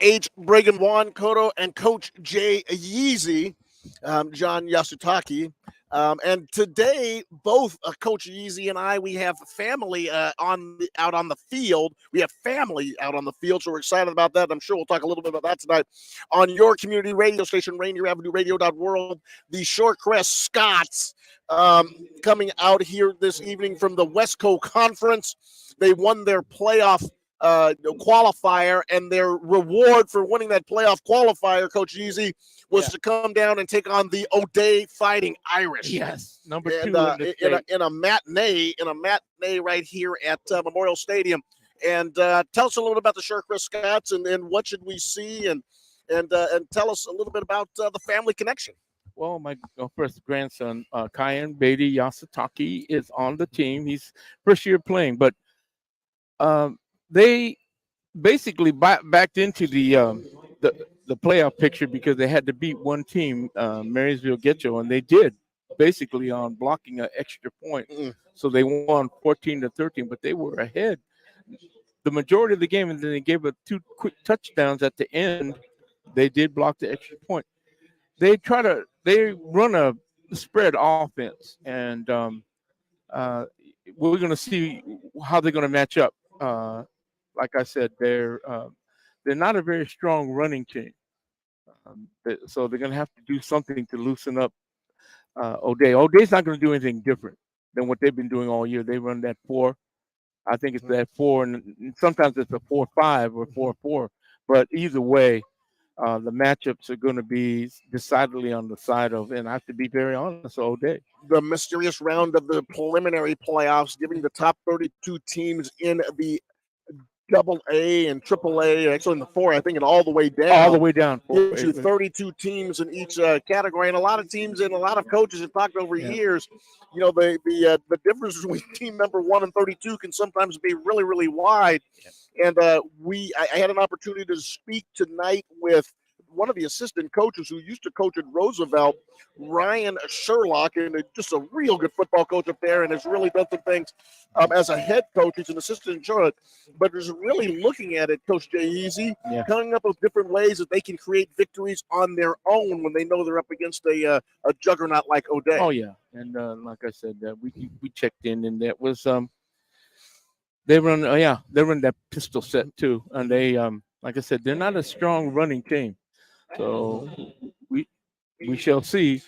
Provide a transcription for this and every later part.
H. Brigham, Juan Cotto, and Coach Jay Yeezy, John Yasutake. And today, both Coach Yeezy and I, we have family out on the field. We have family out on the field, so we're excited about that. I'm sure we'll talk a little bit about that tonight on your community radio station, Rainier Avenue Radio.world. The Shorecrest Scots coming out here this evening from the WesCo Conference. They won their playoff qualifier, and their reward for winning that playoff qualifier, Coach Yeezy, was to come down and take on the O'Day Fighting Irish. Yes, number two in a matinee right here at Memorial Stadium. And tell us a little bit about the Shorecrest Scots and what should we see, and tell us a little bit about the family connection. Well, my first grandson, Kyan Beatty Yasutake, is on the team. He's first year playing, but they basically backed into the playoff picture because they had to beat one team, Marysville Getcho, and they did, basically on blocking an extra point. So they won 14-13, but they were ahead the majority of the game, and then they gave 2 quick touchdowns at the end. They did block the extra point. They run a spread offense, and we're going to see how they're going to match up. Like I said, they're not a very strong running team, so they're going to have to do something to loosen up O'Day. O'Day's not going to do anything different than what they've been doing all year. They run that 4. I think it's that 4, and sometimes it's a 4-5 or 4-4. But either way, the matchups are going to be decidedly on the side of, and I have to be very honest, O'Day. The mysterious round of the preliminary playoffs, giving the top 32 teams in the AA and AAA, actually in the 4, I think, and all the way down. All the way down. To 32 teams in each category, and a lot of teams and a lot of coaches have talked over years. You know, the difference between team number 1 and 32 can sometimes be really, really wide. And I had an opportunity to speak tonight with one of the assistant coaches who used to coach at Roosevelt, Ryan Sherlock, and just a real good football coach up there, and has really done some things as a head coach. He's an assistant in Charlotte, but is really looking at it, Coach Jay Easy, coming up with different ways that they can create victories on their own when they know they're up against a juggernaut like O'Day. Oh yeah, and like I said, we checked in, and that was they run that pistol set too, and they like I said, they're not a strong running team. So we shall see.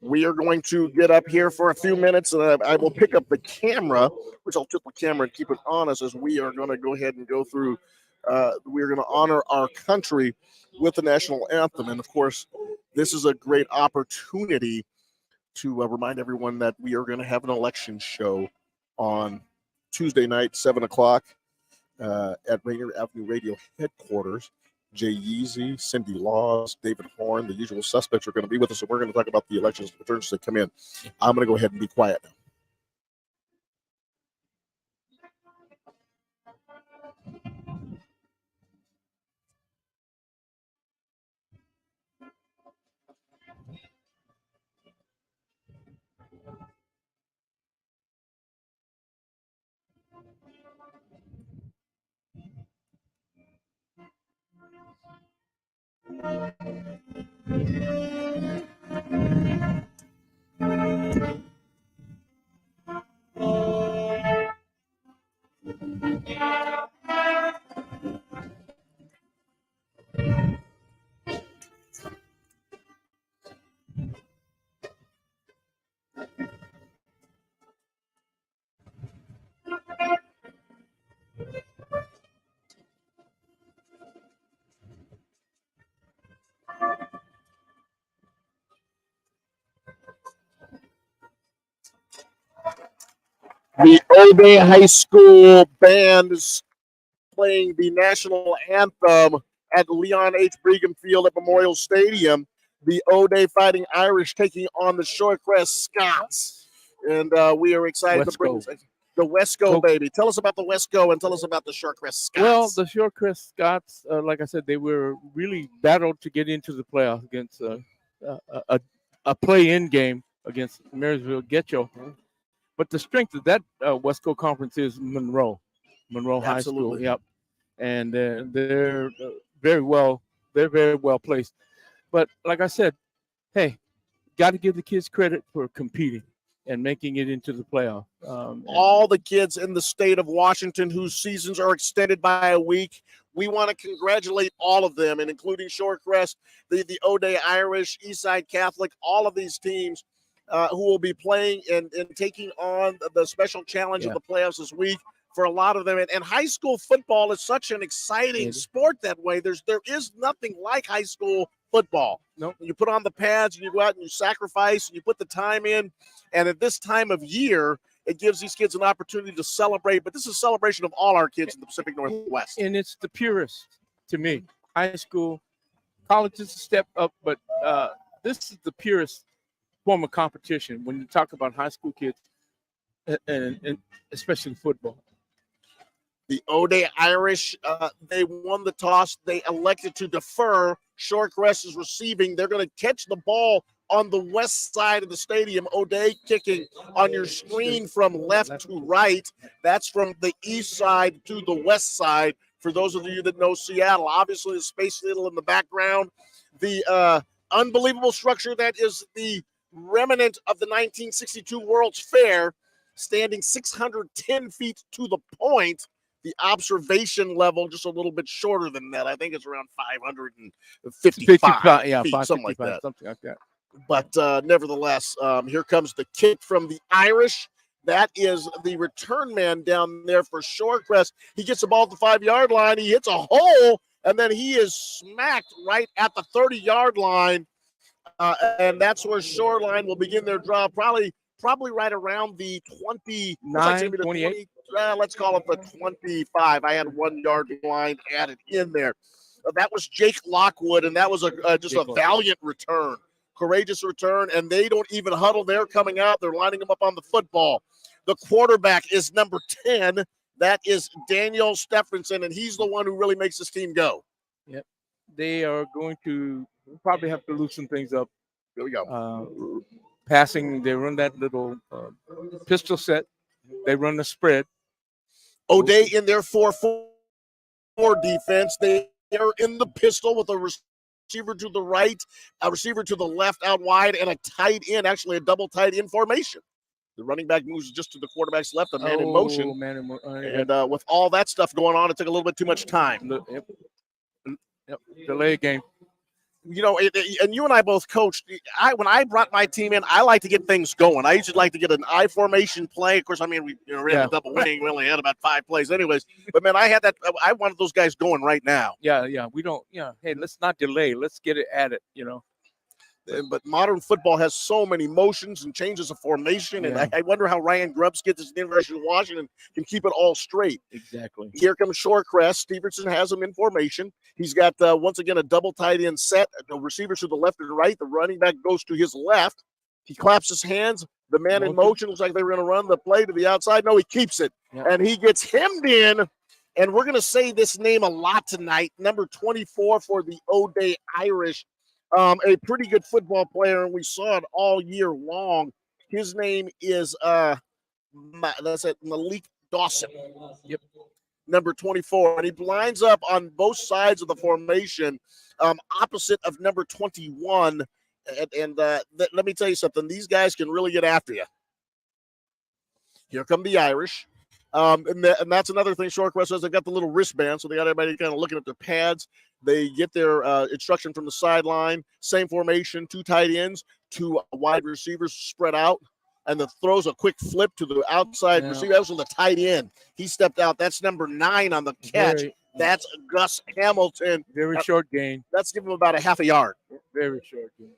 We are going to get up here for a few minutes, and I will pick up the camera, which I'll tip the camera and keep it on us as we are going to go ahead and go through. We're going to honor our country with the national anthem. And, of course, this is a great opportunity to remind everyone that we are going to have an election show on Tuesday night, 7 o'clock at Rainier Avenue Radio headquarters. Jay Yeezy, Cindy Laws, David Horn, the usual suspects are going to be with us, and we're going to talk about the elections returns that come in. I'm going to go ahead and be quiet now. The O'Day High School band is playing the national anthem at Leon H. Brigham Field at Memorial Stadium. The O'Day Fighting Irish taking on the Shorecrest Scots. And we are excited to bring the WesCo, baby. Tell us about the WesCo and tell us about the Shorecrest Scots. Well, the Shorecrest Scots, like I said, they were really battled to get into the playoffs against a play-in game against Marysville Getcho. But the strength of that WesCo conference is Monroe High School. Yep. And they're very well. They're very well placed. But like I said, hey, got to give the kids credit for competing and making it into the playoff. All the kids in the state of Washington whose seasons are extended by a week, we want to congratulate all of them, and including Shorecrest, the O'Day Irish, Eastside Catholic, all of these teams who will be playing and taking on the special challenge of the playoffs this week. For a lot of them, and high school football is such an exciting sport that way. There is nothing like high school football. Nope. You put on the pads and you go out and you sacrifice and you put the time in, and at this time of year, it gives these kids an opportunity to celebrate. But this is a celebration of all our kids in the Pacific Northwest. And it's the purest to me. High school, college is a step up, but this is the purest form of competition when you talk about high school kids, and especially football. The O'Day Irish, they won the toss. They elected to defer. Shorecrest is receiving. They're going to catch the ball on the west side of the stadium. O'Day kicking on your screen from left to right. That's from the east side to the west side. For those of you that know Seattle, obviously the Space Needle in the background. The unbelievable structure that is the remnant of the 1962 World's Fair, standing 610 feet to the point. The observation level just a little bit shorter than that. I think it's around 555 feet, something like that. But nevertheless, here comes the kick from the Irish. That is the return man down there for Shorecrest. He gets the ball at the 5-yard line. He hits a hole, and then he is smacked right at the 30-yard line. And that's where Shoreline will begin their drive, probably right around the 29, 28. Let's call it the 25. I had 1 yard line added in there. That was Jake Lockwood, and that was just a valiant return, courageous return, and they don't even huddle. They're coming out. They're lining them up on the football. The quarterback is number 10. That is Daniel Stephenson, and he's the one who really makes this team go. Yep. They are going to probably have to loosen things up. There we go. Passing, they run that little pistol set. They run the spread. O'Day in their 4-4 defense. They are in the pistol with a receiver to the right, a receiver to the left out wide, and a tight end, actually a double tight end formation. The running back moves just to the quarterback's left, a man in motion. And with all that stuff going on, it took a little bit too much time. Yep. Delay game. You know, and you and I both coached. When I brought my team in, I like to get things going. I usually like to get an I formation play. Of course, I mean, we ran a double wing. We only had about 5 plays anyways. But, man, I wanted those guys going right now. Yeah. We don't, hey, let's not delay. Let's get it at it, But modern football has so many motions and changes of formation, and I wonder how Ryan Grubbs gets at the University of Washington can keep it all straight. Exactly. Here comes Shorecrest. Stevenson has him in formation. He's got, once again, a double tight end set. The receivers to the left and right. The running back goes to his left. He claps his hands. The man in motion looks like they were going to run the play to the outside. No, he keeps it, and he gets hemmed in. And we're going to say this name a lot tonight. Number 24 for the O'Day Irish. A pretty good football player, and we saw it all year long. His name is Malik Dawson. Yep. Number 24. And he lines up on both sides of the formation, opposite of number 21. And let me tell you something. These guys can really get after you. Here come the Irish. And that's another thing Shorecrest says. They've got the little wristband, so they got everybody kind of looking at their pads. They get their instruction from the sideline. Same formation, 2 tight ends, 2 wide receivers spread out, and the throws a quick flip to the outside receiver. That was with the tight end. He stepped out. That's number 9 on the catch. That's Gus Hamilton. Very short gain. That's giving him about a half a yard. Very short gain.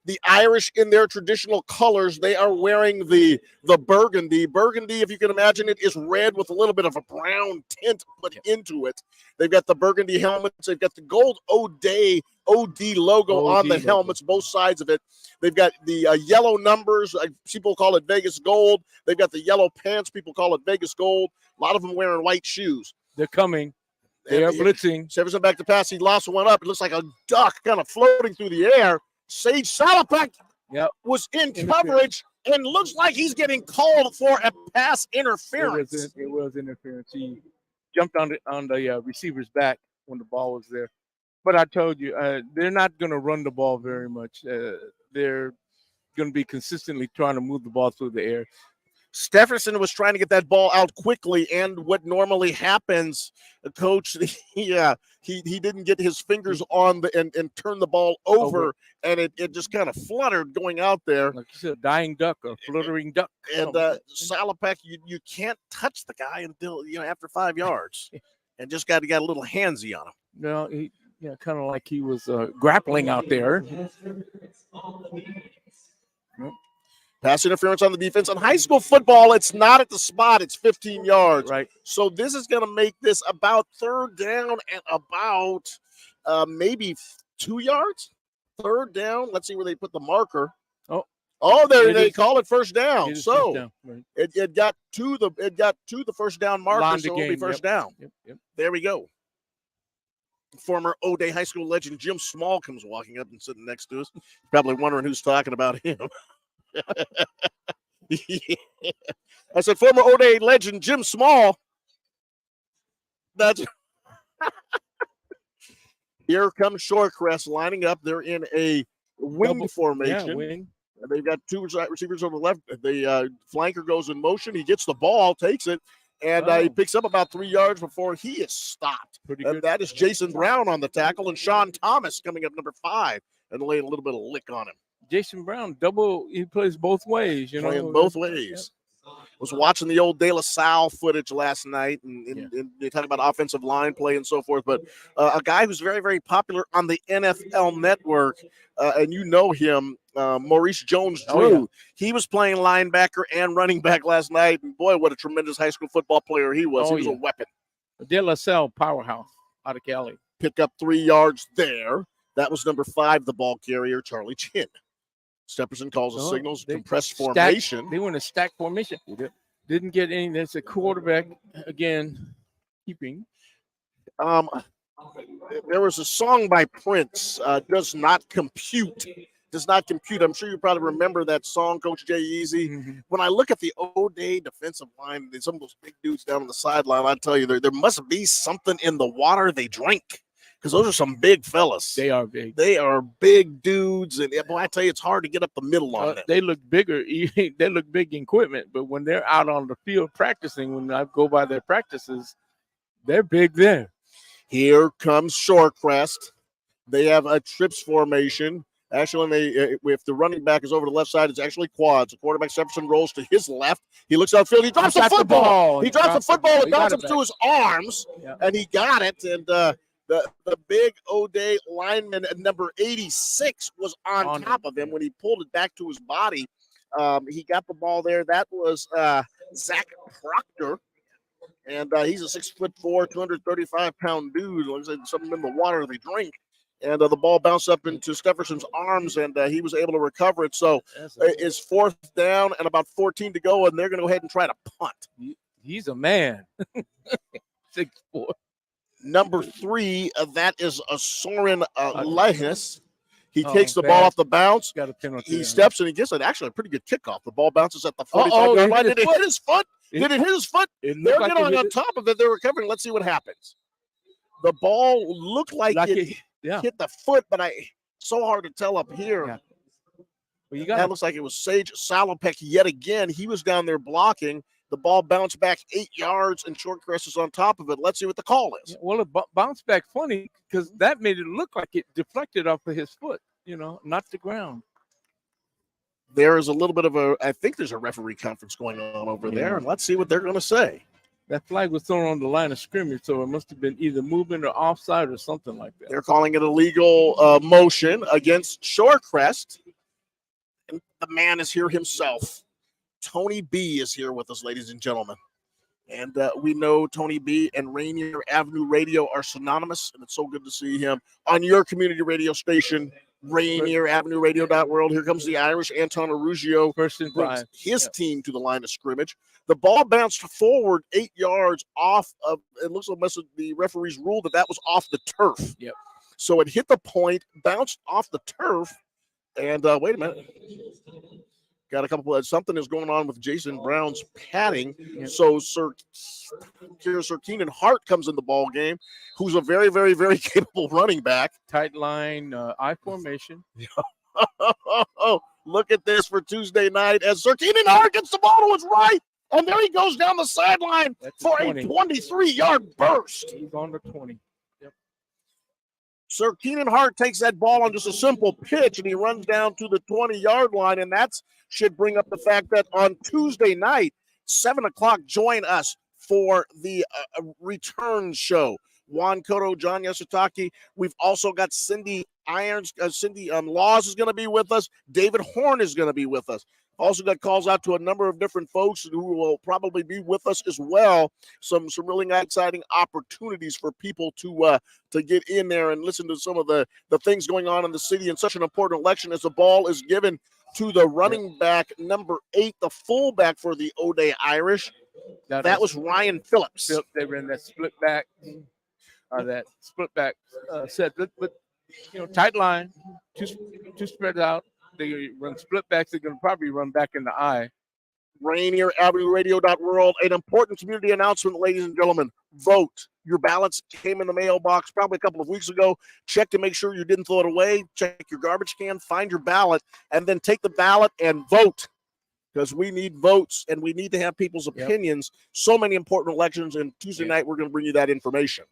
The Irish in their traditional colors, they are wearing the burgundy. Burgundy, if you can imagine it, is red with a little bit of a brown tint put into it. They've got the burgundy helmets. They've got the gold O'Day OD logo on the helmets, both sides of it. They've got the yellow numbers. People call it Vegas gold. They've got the yellow pants. People call it Vegas gold. A lot of them wearing white shoes. They're coming. They are blitzing. Jefferson back to pass. He lost one up. It looks like a duck kind of floating through the air. Sage Salopek was in coverage and looks like he's getting called for a pass interference. It was interference. He jumped on the receiver's back when the ball was there. But I told you, they're not going to run the ball very much. They're going to be consistently trying to move the ball through the air. Stephenson was trying to get that ball out quickly, and what normally happens, Coach, he didn't get his fingers on the and turn the ball over. And it just kind of fluttered going out there. Like you said, a dying duck, a fluttering duck. And Salopek, you can't touch the guy until after 5 yards, and just got a little handsy on him. No, kind of like he was grappling out there. Pass interference on the defense. On high school football, it's not at the spot. It's 15 yards. Right. So this is going to make this about third down and about maybe 2 yards. Third down. Let's see where they put the marker. Oh, there they call it first down. So first down. Right. it got to the first down marker. So it'll be first down. Yep. There we go. Former O'Day High School legend Jim Small comes walking up and sitting next to us. Probably wondering who's talking about him. I said former O'Day legend Jim Small. That's here comes Shorecrest lining up. They're in a wing formation. Yeah, wing. They've got two receivers on the left. The flanker goes in motion. He gets the ball, takes it, and he picks up about 3 yards before he is stopped. And that is Jason Brown on the tackle, and Sean Thomas coming up number 5 and laying a little bit of lick on him. Jason Brown, he plays both ways, Playing both ways. Yep. Was watching the old De La Salle footage last night, and they talk about offensive line play and so forth. But a guy who's very, very popular on the NFL Network, and you know him, Maurice Jones-Drew. He was playing linebacker and running back last night, and boy, what a tremendous high school football player he was. He was a weapon. De La Salle powerhouse out of Cali. Pick up 3 yards there. That was number 5, the ball carrier, Charlie Chin. Stephenson calls the signals, compressed formation. They went a stack formation. Didn't get any. That's a quarterback, again, keeping. There was a song by Prince, Does Not Compute. I'm sure you probably remember that song, Coach Jay Easy. Mm-hmm. When I look at the O'Day defensive line, some of those big dudes down on the sideline, I tell you, there must be something in the water they drink. Because those are some big fellas. They are big. They are big dudes, and boy, I tell you, it's hard to get up the middle on them. They look bigger. They look big in equipment, but when they're out on the field practicing, when I go by their practices, they're big there. Here comes Shorecrest. They have a trips formation. Actually, if the running back is over the left side, it's actually quads. The quarterback Stephenson rolls to his left. He looks outfield. He drops the football. He drops the football. It bounced to his arms, and he got it. And the big O'Day lineman at number 86 was on top of him when he pulled it back to his body. He got the ball there. That was Zach Proctor. And he's a 6'4", 235-pound dude. Looks like something in the water they drink. And the ball bounced up into Stepherson's arms, and he was able to recover it. So it's 4th down and about 14 to go, and they're going to go ahead and try to punt. He's a man. 6'4". Number 3, that is a Soren Linus. He takes the ball off the bounce. Got a penalty. He steps and he gets actually a pretty good kickoff. The ball bounces at the 45-yard line. Did it hit his foot? Did it hit his foot? They're getting on top of it. They're recovering. Let's see what happens. The ball looked like it hit the foot, but so hard to tell up here. Yeah. Well, that looks like it was Sage Salopek yet again. He was down there blocking. The ball bounced back 8 yards, and Shorecrest is on top of it. Let's see what the call is. Yeah, well, it bounced back funny because that made it look like it deflected off of his foot, not the ground. There is a little bit of I think there's a referee conference going on over there, and let's see what they're going to say. That flag was thrown on the line of scrimmage, so it must have been either movement or offside or something like that. They're calling it a legal motion against Shorecrest. And the man is here himself. Tony B is here with us, ladies and gentlemen. And we know Tony B and Rainier Avenue Radio are synonymous, and it's so good to see him on your community radio station, Rainier Avenue Radio.world. Here comes the Irish. Anton Arugio brings his team to the line of scrimmage. The ball bounced forward 8 yards off of, it looks like the referees ruled that was off the turf. Yep. So it hit the point, bounced off the turf, and wait a minute. got a couple of something is going on with Jason Brown's padding. So Sir Keenan Hart comes in the ball game, who's a very, very, very capable running back. Tight line, I formation. Look at this for Tuesday night as Sir Keenan Hart gets the ball to his right, and there he goes down the sideline for a 23-yard burst. He's on the 20. Sir Keenan Hart takes that ball on just a simple pitch, and he runs down to the 20-yard line, and that should bring up the fact that on Tuesday night, 7 o'clock, join us for the return show. Juan Cotto, John Yasutake. We've also got Cindy Laws is going to be with us. David Horn is going to be with us. Also got calls out to a number of different folks who will probably be with us as well. Some really exciting opportunities for people to get in there and listen to some of the things going on in the city in such an important election as the ball is given to the running back, number 8, the fullback for the O'Day Irish. That was Ryan Phillips. They ran that split back set, but tight line, two spread out. They run split backs. They're going to probably run back in the eye. Rainier Avenue Radio.world. An important community announcement, ladies and gentlemen. Vote. Your ballots came in the mailbox probably a couple of weeks ago. Check to make sure you didn't throw it away. Check your garbage can. Find your ballot. And then take the ballot and vote. Because we need votes and we need to have people's opinions. So many important elections. And Tuesday night, we're going to bring you that information.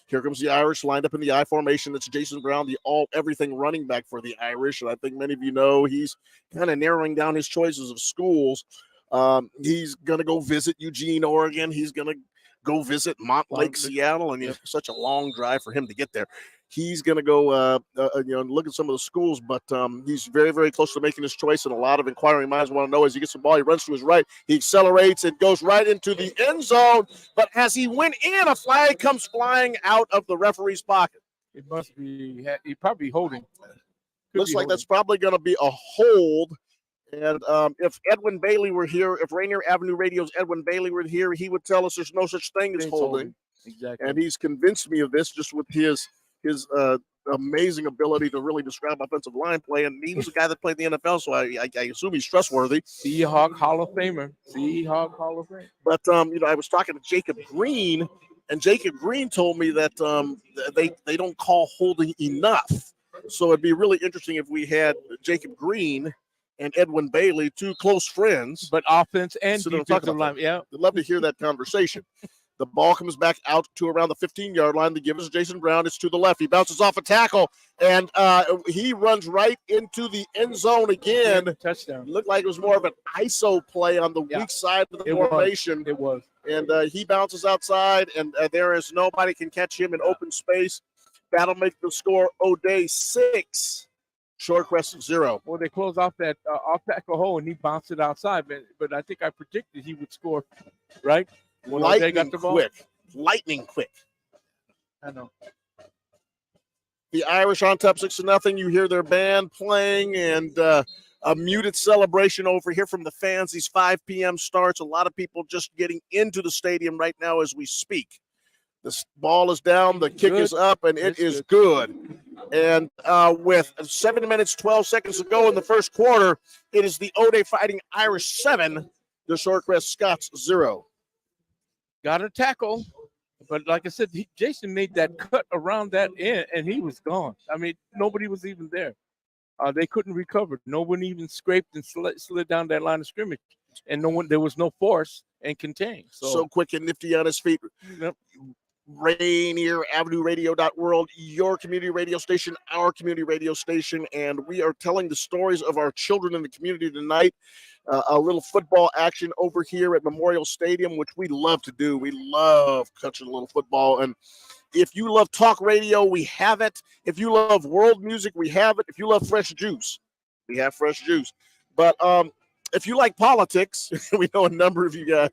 Here comes the Irish lined up in the I formation. That's Jason Brown, the all-everything running back for the Irish. And I think many of you know he's kind of narrowing down his choices of schools. He's going to go visit Eugene, Oregon. He's going to go visit Montlake, Seattle. And it's such a long drive for him to get there. He's going to go look at some of the schools, but he's very, very close to making his choice. And a lot of inquiring minds want to know as he gets the ball, he runs to his right. He accelerates. It goes right into the end zone. But as he went in, a flag comes flying out of the referee's pocket. It must be – he's probably holding. Looks like that's probably going to be a hold. And if Edwin Bailey were here, if Rainier Avenue Radio's Edwin Bailey were here, he would tell us there's no such thing as holding. Exactly. And he's convinced me of this just with his amazing ability to really describe offensive line play. And he was a guy that played in the NFL, so I assume he's trustworthy. Seahawk Hall of Famer. But, I was talking to Jacob Green, and Jacob Green told me that they don't call holding enough. So it'd be really interesting if we had Jacob Green and Edwin Bailey, two close friends. But offense and defensive line, I'd love to hear that conversation. The ball comes back out to around the 15-yard line. The give is Jason Brown. It's to the left. He bounces off a tackle, and he runs right into the end zone again. Touchdown. Looked like it was more of an ISO play on the weak side of the formation. It was. And he bounces outside, and there is nobody can catch him in open space. That'll make the score O'Day 6, Shorecrest 0. Well, they closed off that off-tackle hole, and he bounced it outside. But I think I predicted he would score, right? Lightning quick. I know. The Irish on top 6-0. You hear their band playing and a muted celebration over here from the fans. These 5 p.m. starts. A lot of people just getting into the stadium right now as we speak. The ball is down. The kick is up, and it is good. And with 7 minutes, 12 seconds to go in the first quarter, it is the O'Day Fighting Irish 7, the Shorecrest Scots 0. Got a tackle, but like I said, Jason made that cut around that end, and he was gone. I mean, nobody was even there. They couldn't recover. No one even scraped and slid down that line of scrimmage, and there was no force and contain. So quick and nifty on his feet. Yep. Rainier Avenue Radio.world, your community radio station, our community radio station, and we are telling the stories of our children in the community tonight. A little football action over here at Memorial Stadium, which we love to do. We love catching a little football. And if you love talk radio, we have it. If you love world music, we have it. If you love fresh juice, we have fresh juice. But if you like politics, we know a number of you guys.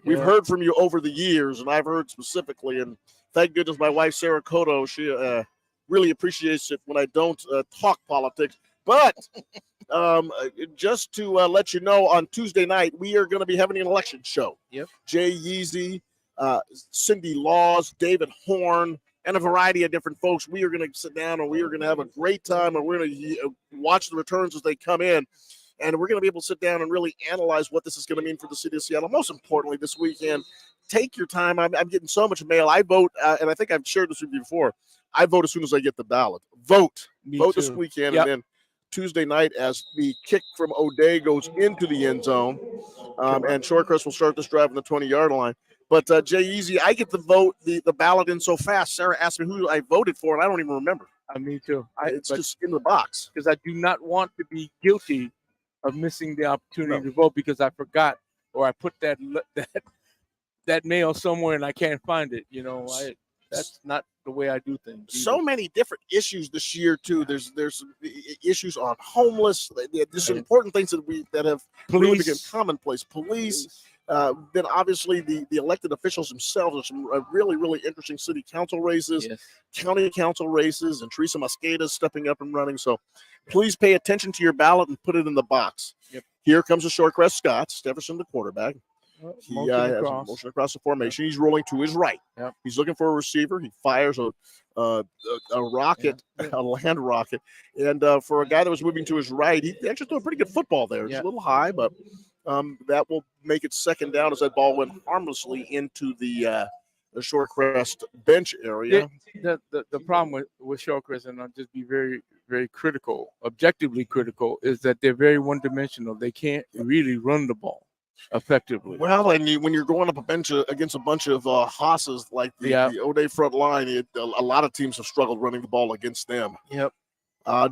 We've heard from you over the years, and I've heard specifically. And thank goodness my wife, Sarah Cotto, she really appreciates it when I don't talk politics. But just to let you know, on Tuesday night, we are going to be having an election show. Yep. Jay Yeezy, Cindy Laws, David Horn, and a variety of different folks. We are going to sit down, and we are going to have a great time, and we're going to watch the returns as they come in. and we're going to be able to sit down and really analyze what this is going to mean for the city of Seattle. Most importantly, this weekend, take your time. I'm getting so much mail. I vote, and I think I've shared this with you before. I vote as soon as I get the ballot. Vote this weekend, and then Tuesday night as the kick from O'Day goes into the end zone, and Shorecrest will start this drive on the 20-yard line. But Jay Easy, I get to vote the ballot in so fast. Sarah asked me who I voted for, and I don't even remember. Me too. It's just in the box. Because I do not want to be guilty of missing the opportunity to vote because I forgot or I put that mail somewhere and I can't find it. That's not the way I do things. So many different issues this year too. There's issues on homeless. There's some important things that have really become commonplace. Police. Then obviously the elected officials themselves. There's some really, really interesting city council races, county council races, and Teresa Mosqueda is stepping up and running. So please pay attention to your ballot and put it in the box. Here comes the Shorecrest Scots. Jefferson, the quarterback. He has a motion across the formation. He's rolling to his right. He's looking for a receiver. He fires a rocket, a land rocket. And for a guy that was moving to his right, he actually threw a pretty good football there. It's a little high, but that will make it second down as that ball went harmlessly into the Shorecrest bench area. The problem with Shorecrest, and I'll just be very, very critical, objectively critical, is that they're very one-dimensional. They can't really run the ball effectively. Well, and when you're going up against a bunch of hosses like the O'Day front line, a lot of teams have struggled running the ball against them.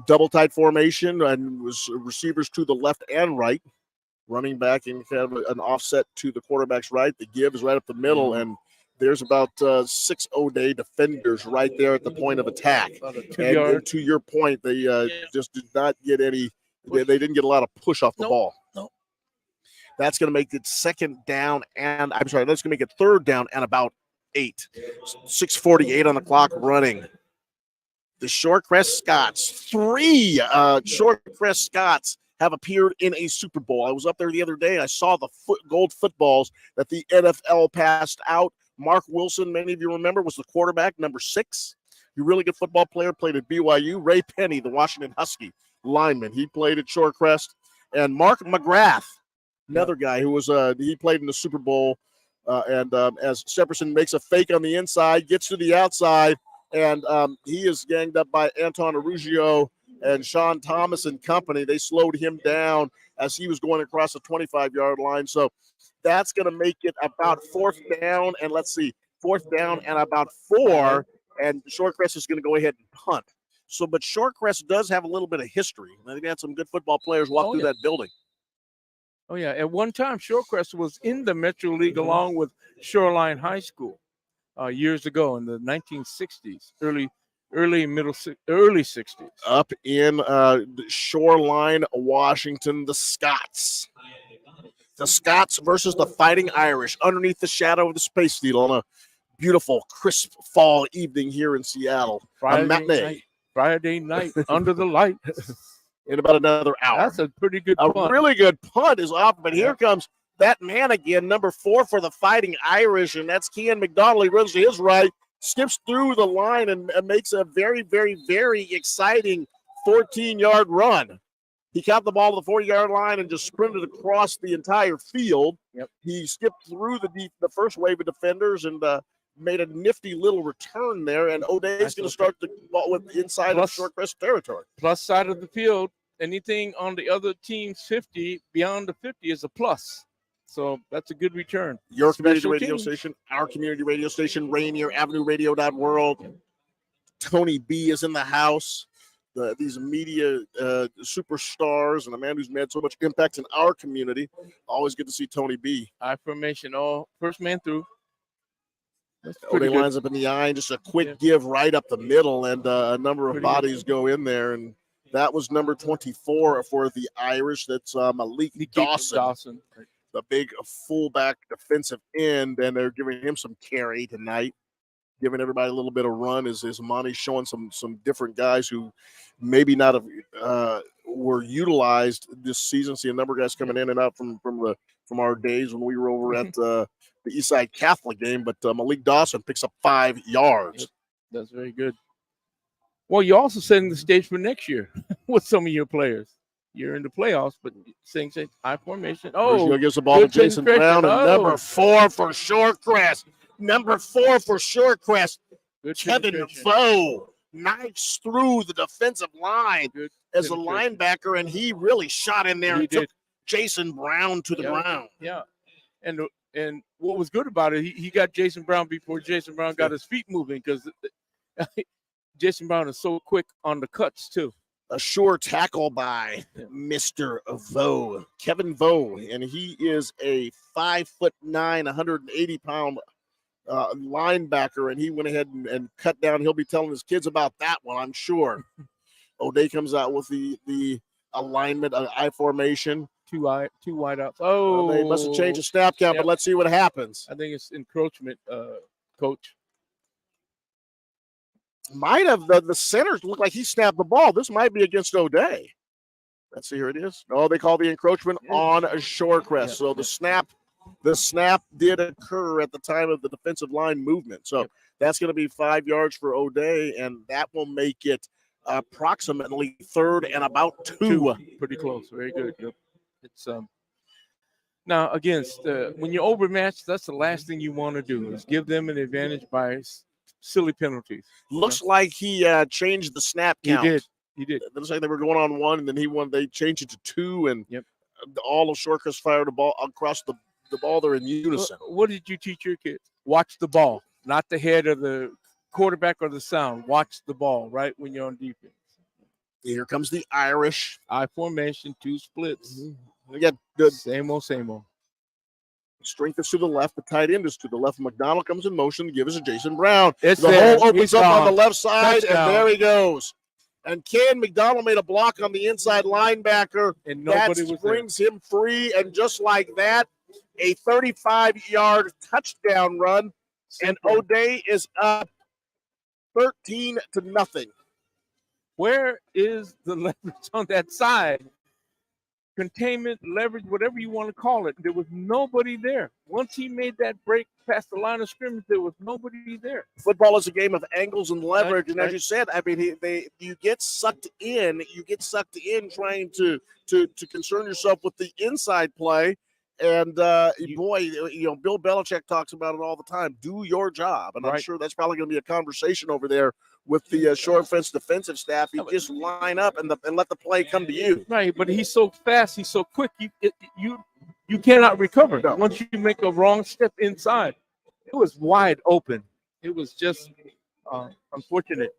Double tight formation and receivers to the left and right, running back in kind of an offset to the quarterback's right. The give is right up the middle, and there's about 6 O'Day defenders right there at the point of attack. And to your point, they just did not get any. They didn't get a lot of push off the ball. That's going to make it second down, and that's going to make it third down and about 8. 6:48 on the clock running. The Shorecrest Scots, 3 Shorecrest Scots have appeared in a Super Bowl. I was up there the other day, and I saw the gold footballs that the NFL passed out. Mark Wilson, many of you remember, was the quarterback, number 6. He's a really good football player, played at BYU. Ray Penny, the Washington Husky lineman, he played at Shorecrest. And Mark McGrath, another guy who was he played in the Super Bowl, and as Sepperson makes a fake on the inside, gets to the outside, and he is ganged up by Anton Arugio and Sean Thomas and company. They slowed him down as he was going across the 25-yard line. So that's going to make it about 4th down, and 4th down and about 4, and Shorecrest is going to go ahead and punt. So, but Shorecrest does have a little bit of history. I think they had some good football players walk through that building. Oh, yeah. At one time, Shorecrest was in the Metro League along with Shoreline High School years ago in the 1960s, early 60s. Up in Shoreline, Washington, the Scots. The Scots versus the Fighting Irish underneath the shadow of the Space Needle on a beautiful, crisp fall evening here in Seattle. Friday night under the lights. In about another hour. That's a pretty good punt. A really good punt is off, but here comes that man again, number 4 for the Fighting Irish, and that's Kean McDonald. He runs to his right, skips through the line, and makes a very, very, very exciting 14-yard run. He caught the ball to the 40-yard line and just sprinted across the entire field. He skipped through the first wave of defenders and made a nifty little return there, and O'Day's going to start the ball with inside of Shorecrest territory. Plus side of the field, anything on the other team's 50, beyond the 50 is a plus. So that's a good return. Your community radio station, our community radio station, Rainier Avenue Radio World. Tony B is in the house. These media superstars and a man who's made so much impact in our community. Always good to see Tony B. I formation, first man through. O'Day lines up in the eye, and just a quick give right up the middle, and a number of bodies go in there, and that was number 24 for the Irish. That's Malik Dawson, the big fullback defensive end, and they're giving him some carry tonight, giving everybody a little bit of run as Monty's showing some different guys who maybe not have were utilized this season. See a number of guys coming in and out from our days when we were over at the Eastside Catholic game, but Malik Dawson picks up 5 yards. That's very good. Well, you're also setting the stage for next year with some of your players. you're in the playoffs, but saying high formation. Virgil gives the ball to Jason Brown, and number 4 for Shorecrest. Number 4 for Shorecrest. Kevin Vo knifes through the defensive line as a linebacker, and he really shot in there and took Jason Brown to the ground. Yeah, and what was good about it, he got Jason Brown before Jason Brown got his feet moving, because Jason Brown is so quick on the cuts too. A sure tackle by Mr. Vo, Kevin Vo, and he is a 5'9", 180-pound linebacker, and he went ahead and cut down. He'll be telling his kids about that one, I'm sure. O'Day comes out with the alignment, I formation. Two wide outs. They must have changed the snap count, but let's see what happens. I think it's encroachment, Coach. Might have the centers look like he snapped the ball. This might be against O'Day. Let's see, here it is. No, they call the encroachment on a Shorecrest. So the snap did occur at the time of the defensive line movement. So that's going to be 5 yards for O'Day, and that will make it approximately 3rd and about 2. Pretty close. Very good. Yep. It's now again, when you're overmatched, that's the last thing you want to do is give them an advantage by silly penalties. Looks like he changed the snap count. He did. It looks like they were going on 1, and then they changed it to 2, and all of Shorecrest fired the ball across the ball there in unison. What did you teach your kids? Watch the ball, not the head of the quarterback or the sound. Watch the ball right when you're on defense. Here comes the Irish. I formation, 2 splits. We got good. Same old. Strength is to the left. The tight end is to the left. McDonald comes in motion to give us a Jason Brown. The hole opens up on the left side, and there he goes. And Ken McDonald made a block on the inside linebacker. And nobody that brings him free. And just like that, a 35-yard touchdown run. Simple. And O'Day is up 13-0. Where is the leverage on that side? Containment, leverage, whatever you want to call it. There was nobody there. Once he made that break past the line of scrimmage, there was nobody there. Football is a game of angles and leverage, and as you said, I mean, you get sucked in. You get sucked in trying to concern yourself with the inside play. And boy, Bill Belichick talks about it all the time. Do your job, and I'm sure that's probably going to be a conversation over there with the short fence defensive staff. You just line up and let the play come to you. Right, but he's so fast, he's so quick. You cannot recover. No. Once you make a wrong step inside, it was wide open. It was just unfortunate.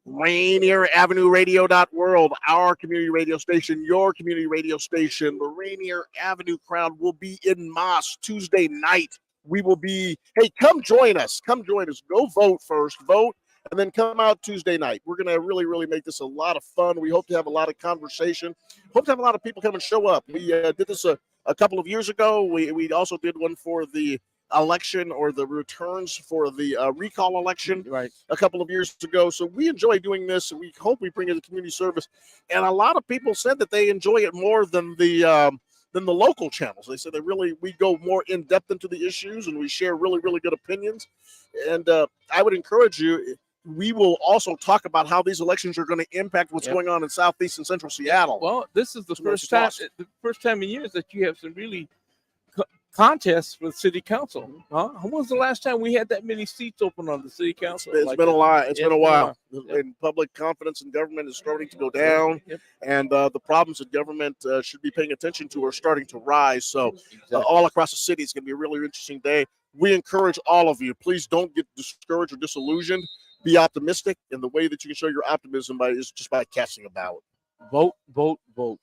Rainier Avenue Radio.world, our community radio station, your community radio station. The Rainier Avenue crowd will be in Moss Tuesday night. We will be, come join us. Come join us. Go vote first. Vote, and then come out Tuesday night. We're going to really, really make this a lot of fun. We hope to have a lot of conversation. Hope to have a lot of people come and show up. We did this a couple of years ago. We also did one for the election or the returns for the recall election a couple of years ago. So we enjoy doing this. We hope we bring it to community service. And a lot of people said that they enjoy it more than the local channels. They said we go more in depth into the issues, and we share really, really good opinions. And I would encourage you, we will also talk about how these elections are going to impact what's going on in Southeast and Central Seattle. Well, this is the first time in years that you have some really contests with city council. When was the last time we had that many seats open on the city council? It's been a lot. It's been a while. And public confidence in government is starting to go down, and the problems that government should be paying attention to are starting to rise. So all across the city, it's going to be a really interesting day. We encourage all of you, please don't get discouraged or disillusioned. Be optimistic, and the way that you can show your optimism is just by casting a ballot. Vote, vote, vote.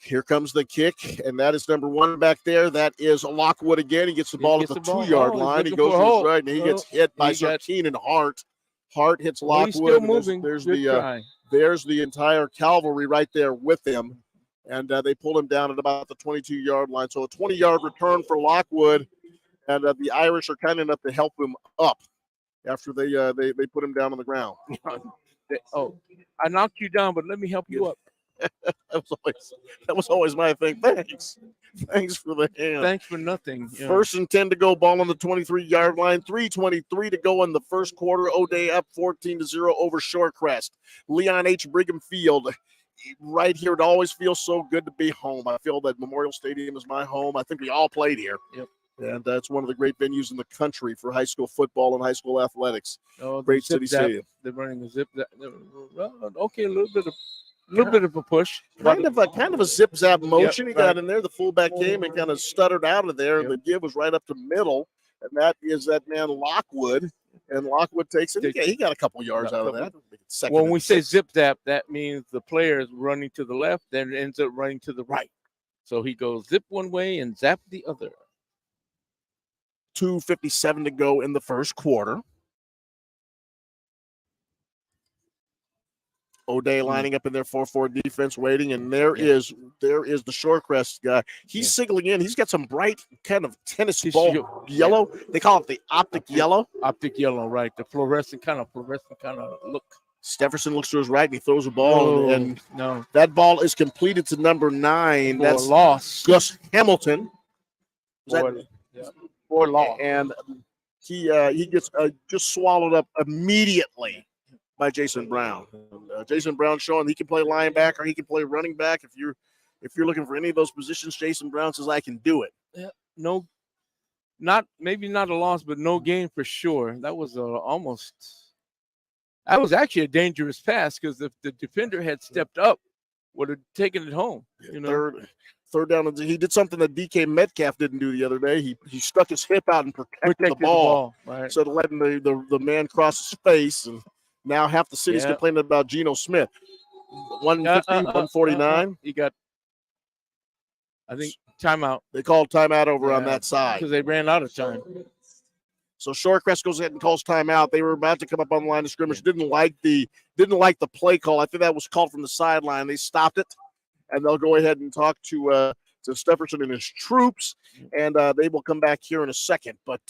Here comes the kick, and that is number 1 back there. That is Lockwood again. He gets the ball at the 2-yard line. He goes to his right, and he gets hit by Keenan Hart. Hart hits Lockwood. Still moving. There's the entire cavalry right there with him, and they pulled him down at about the 22-yard line. So a 20-yard return for Lockwood, and the Irish are kind enough to help him up after they put him down on the ground. I knocked you down, but let me help you up. That was always my thing. Thanks for the hand. Thanks for nothing. First and 10 to go, ball on the 23-yard line. 3:23 to go in the first quarter. O'Day up 14-0 over Shorecrest. Leon H. Brigham Field right here. It always feels so good to be home. I feel that Memorial Stadium is my home. I think we all played here. Yep. And it's one of the great venues in the country for high school football and high school athletics. Oh, Great city stadium. They're running the zip zap. Okay, a little bit of a push. Kind of a zip zap motion. Yep, He got in there. The fullback came and kind of stuttered out of there. Yep. The give was right up the middle, and that is that man Lockwood. And Lockwood takes it. He got a couple yards out of that. When we say zip zap, that means the player is running to the left, then ends up running to the right. So he goes zip one way and zap the other. 2:57 to go in the first quarter. O'Day lining up in their 4-4 defense, waiting, and there is the Shorecrest guy. He's signaling in. He's got some bright kind of tennis ball yellow. They call it the optic yellow. Optic yellow, right? The fluorescent kind of look. Stefferson looks to his right and he throws a ball, and no, that ball is completed to number 9. That's a loss. Gus Hamilton. For loss, and he gets just swallowed up immediately by Jason Brown. Jason Brown showing he can play linebacker, he can play running back. If you're looking for any of those positions, Jason Brown says I can do it. Yeah, maybe not a loss, but no gain for sure. That was that was actually a dangerous pass because if the defender had stepped up, would have taken it home. Third down. He did something that DK Metcalf didn't do the other day. He stuck his hip out and protected the ball. Right. Instead of letting the man cross his face. And now half the city's complaining about Geno Smith. 150, 149. He got, I think, timeout. They called timeout over on that side. Because they ran out of time. So Shorecrest goes ahead and calls timeout. They were about to come up on the line of scrimmage. Didn't like the play call. I think that was called from the sideline. They stopped it. And they'll go ahead and talk to Stefferson and his troops, and they will come back here in a second. But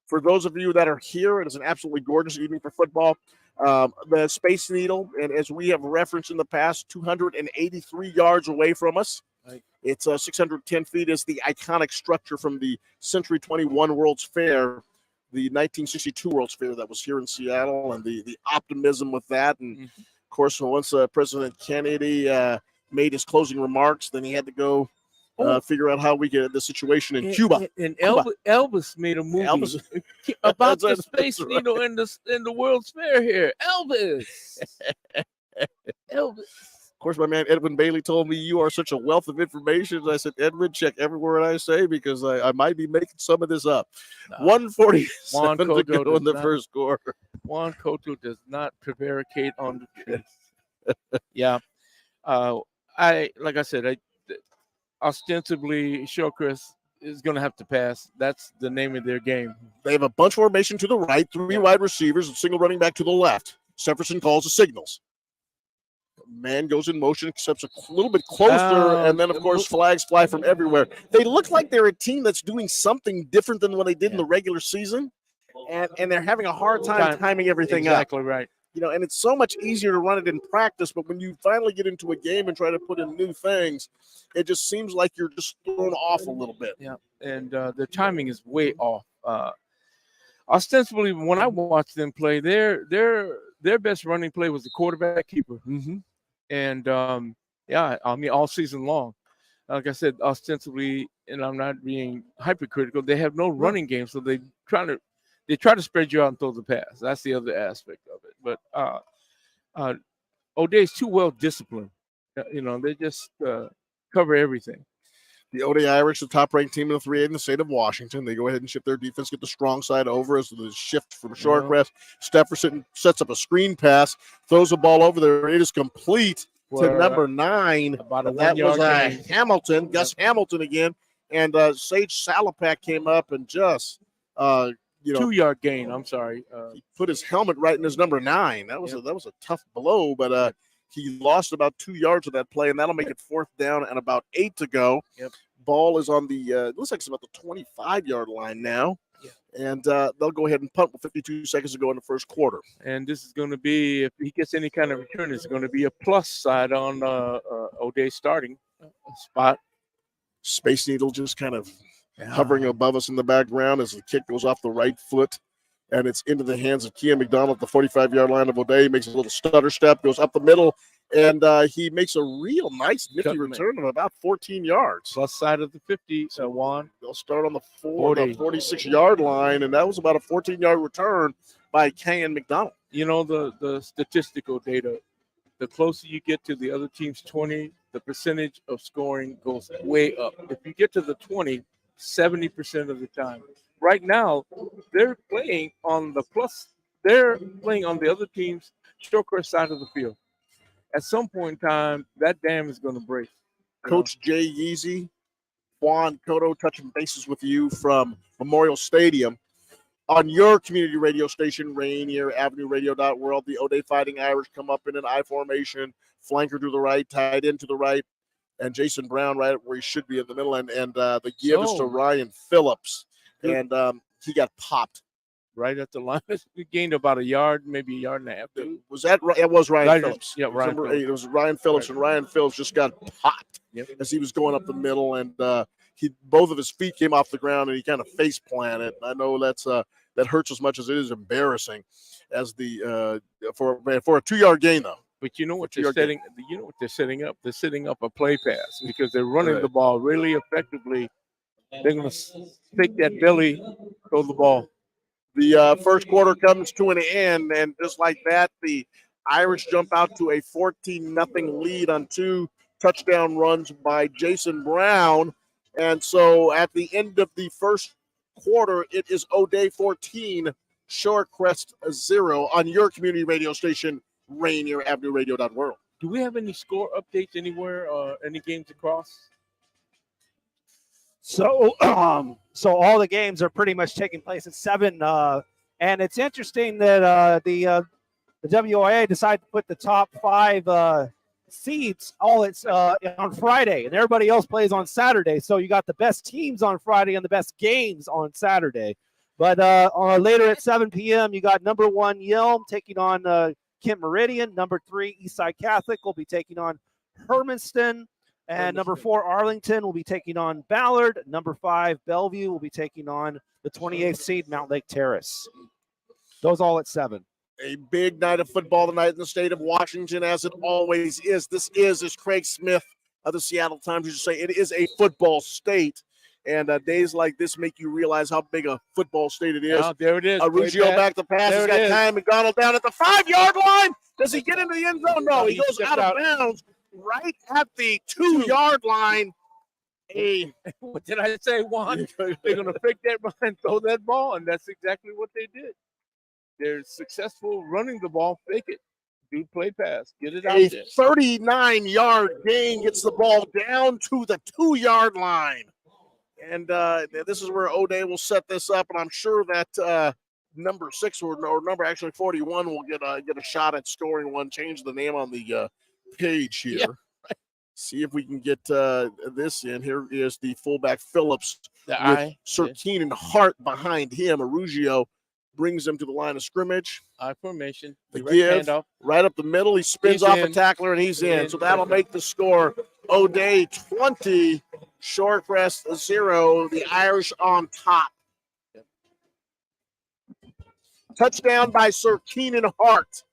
for those of you that are here, it is an absolutely gorgeous evening for football. The Space Needle, and as we have referenced in the past, 283 yards away from us. Right. It's 610 feet is the iconic structure from the Century 21 World's Fair, the 1962 World's Fair that was here in Seattle, and the optimism with that. And, of course, once President Kennedy made his closing remarks, then he had to go figure out how we get the situation in Cuba. And Elvis made a movie about the Space Needle in the World's Fair here. Elvis. Of course, my man Edwin Bailey told me you are such a wealth of information. I said, Edwin, check every word I say because I might be making some of this up. 147 to go in the first quarter. Juan Cotto does not prevaricate on the truth. Yeah. Like I said, ostensibly Shorecrest is going to have to pass. That's the name of their game. They have a bunch formation to the right, 3 wide receivers, and single running back to the left. Jefferson calls the signals. Man goes in motion, accepts a little bit closer, and then, of course, flags fly from everywhere. They look like they're a team that's doing something different than what they did in the regular season, and they're having a hard time timing everything up. Exactly right. And it's so much easier to run it in practice, but when you finally get into a game and try to put in new things, it just seems like you're just thrown off a little bit. Yeah, and the timing is way off. Ostensibly, when I watched them play, their best running play was the quarterback keeper. Mm-hmm. And, all season long. Like I said, ostensibly, and I'm not being hypercritical, they have no running game, so they try to spread you out and throw the pass. That's the other aspect of it. But O'Day's too well disciplined. They just cover everything. The O'Day Irish, the top-ranked team in the 3A in the state of Washington. They go ahead and shift their defense, get the strong side over as the shift from Shorecrest. Stefferson sets up a screen pass, throws the ball over there. It is complete to number 9. That was Hamilton, Gus Hamilton again. And Sage Salapak came up and just 2-yard gain. I'm sorry. He put his helmet right in his number 9. That was a tough blow, but he lost about 2 yards of that play, and that'll make it 4th down and about 8 to go. Yep. Ball is on the looks like it's about the 25-yard line now. Yeah. And they'll go ahead and punt with 52 seconds to go in the first quarter. And this is going to be, if he gets any kind of return, it's going to be a plus side on O'Day's starting spot. Space Needle just kind of hovering above us in the background as the kick goes off the right foot and it's into the hands of Kian McDonald at the 45-yard line of O'Day. He makes a little stutter step, goes up the middle, and he makes a real nice, nifty return of about 14 yards. Plus side of the 50, Juan. They'll start on the 46-yard line, and that was about a 14-yard return by Kian McDonald. You know, the statistical data, the closer you get to the other team's 20, the percentage of scoring goes way up. If you get to the 20, 70% of the time. Right now, they're playing on the other team's Shorecrest side of the field. At some point in time, that dam is going to break. Coach Jay Yeezy, Juan Cotto touching bases with you from Memorial Stadium. On your community radio station, Rainier Avenue Radio World, the O'Day Fighting Irish come up in an I formation, flanker to the right, tight end to the right, and Jason Brown right where he should be in the middle. And the give is to Ryan Phillips, and he got popped. Right at the line. We gained about a yard, maybe a yard and a half. Was that right? It was Ryan Phillips. Yeah, Ryan Phillips. It was Ryan Phillips, and Ryan Phillips just got popped as he was going up the middle, and both of his feet came off the ground, and he kind of face planted. I know that hurts as much as it is embarrassing, as for a 2-yard gain though. But you know what they're setting? You know what they're setting up? They're setting up a play pass because they're running the ball really effectively. They're going to stick that belly, throw the ball. The first quarter comes to an end, and just like that, the Irish jump out to a 14-0 lead on 2 touchdown runs by Jason Brown. And so at the end of the first quarter, it is O'Day 14, Shorecrest 0 on your community radio station, Rainier Avenue Radio World. Do we have any score updates anywhere, any games across? So all the games are pretty much taking place at 7, and it's interesting that the WIAA decided to put the top 5 seeds on Friday, and everybody else plays on Saturday. So you got the best teams on Friday and the best games on Saturday. But later at 7 p.m., you got number 1 Yelm taking on Kent Meridian. Number 3 Eastside Catholic will be taking on Hermiston. And number 4, Arlington will be taking on Ballard. Number 5, Bellevue will be taking on the 28th seed, Mount Lake Terrace. Those all at 7. A big night of football tonight in the state of Washington, as it always is. This is, as Craig Smith of the Seattle Times used to say, it is a football state. And days like this make you realize how big a football state it is. Oh, there it is. Ruggiero back to pass. He's got Kyan McDonald down at the 5-yard line. Does he get into the end zone? No, he goes out of bounds. Right at the 2-yard line. What did I say, Juan? They're going to fake that and throw that ball, and that's exactly what they did. They're successful running the ball, fake it, do play pass, get it out there. A 39-yard gain gets the ball down to the 2-yard line. And this is where O'Day will set this up, and I'm sure that number 6 or number actually 41 will get a shot at scoring one. Change the name on the page here. Yeah. See if we can get this in. Here is the fullback Phillips with Serkeen and Hart behind him. Arugio brings him to the line of scrimmage. I formation. The give right up the middle. He spins off a tackler and he's in. So that'll make the score O'Day 20, Shorecrest 0. The Irish on top. Yep. Touchdown by Serkeen and Hart.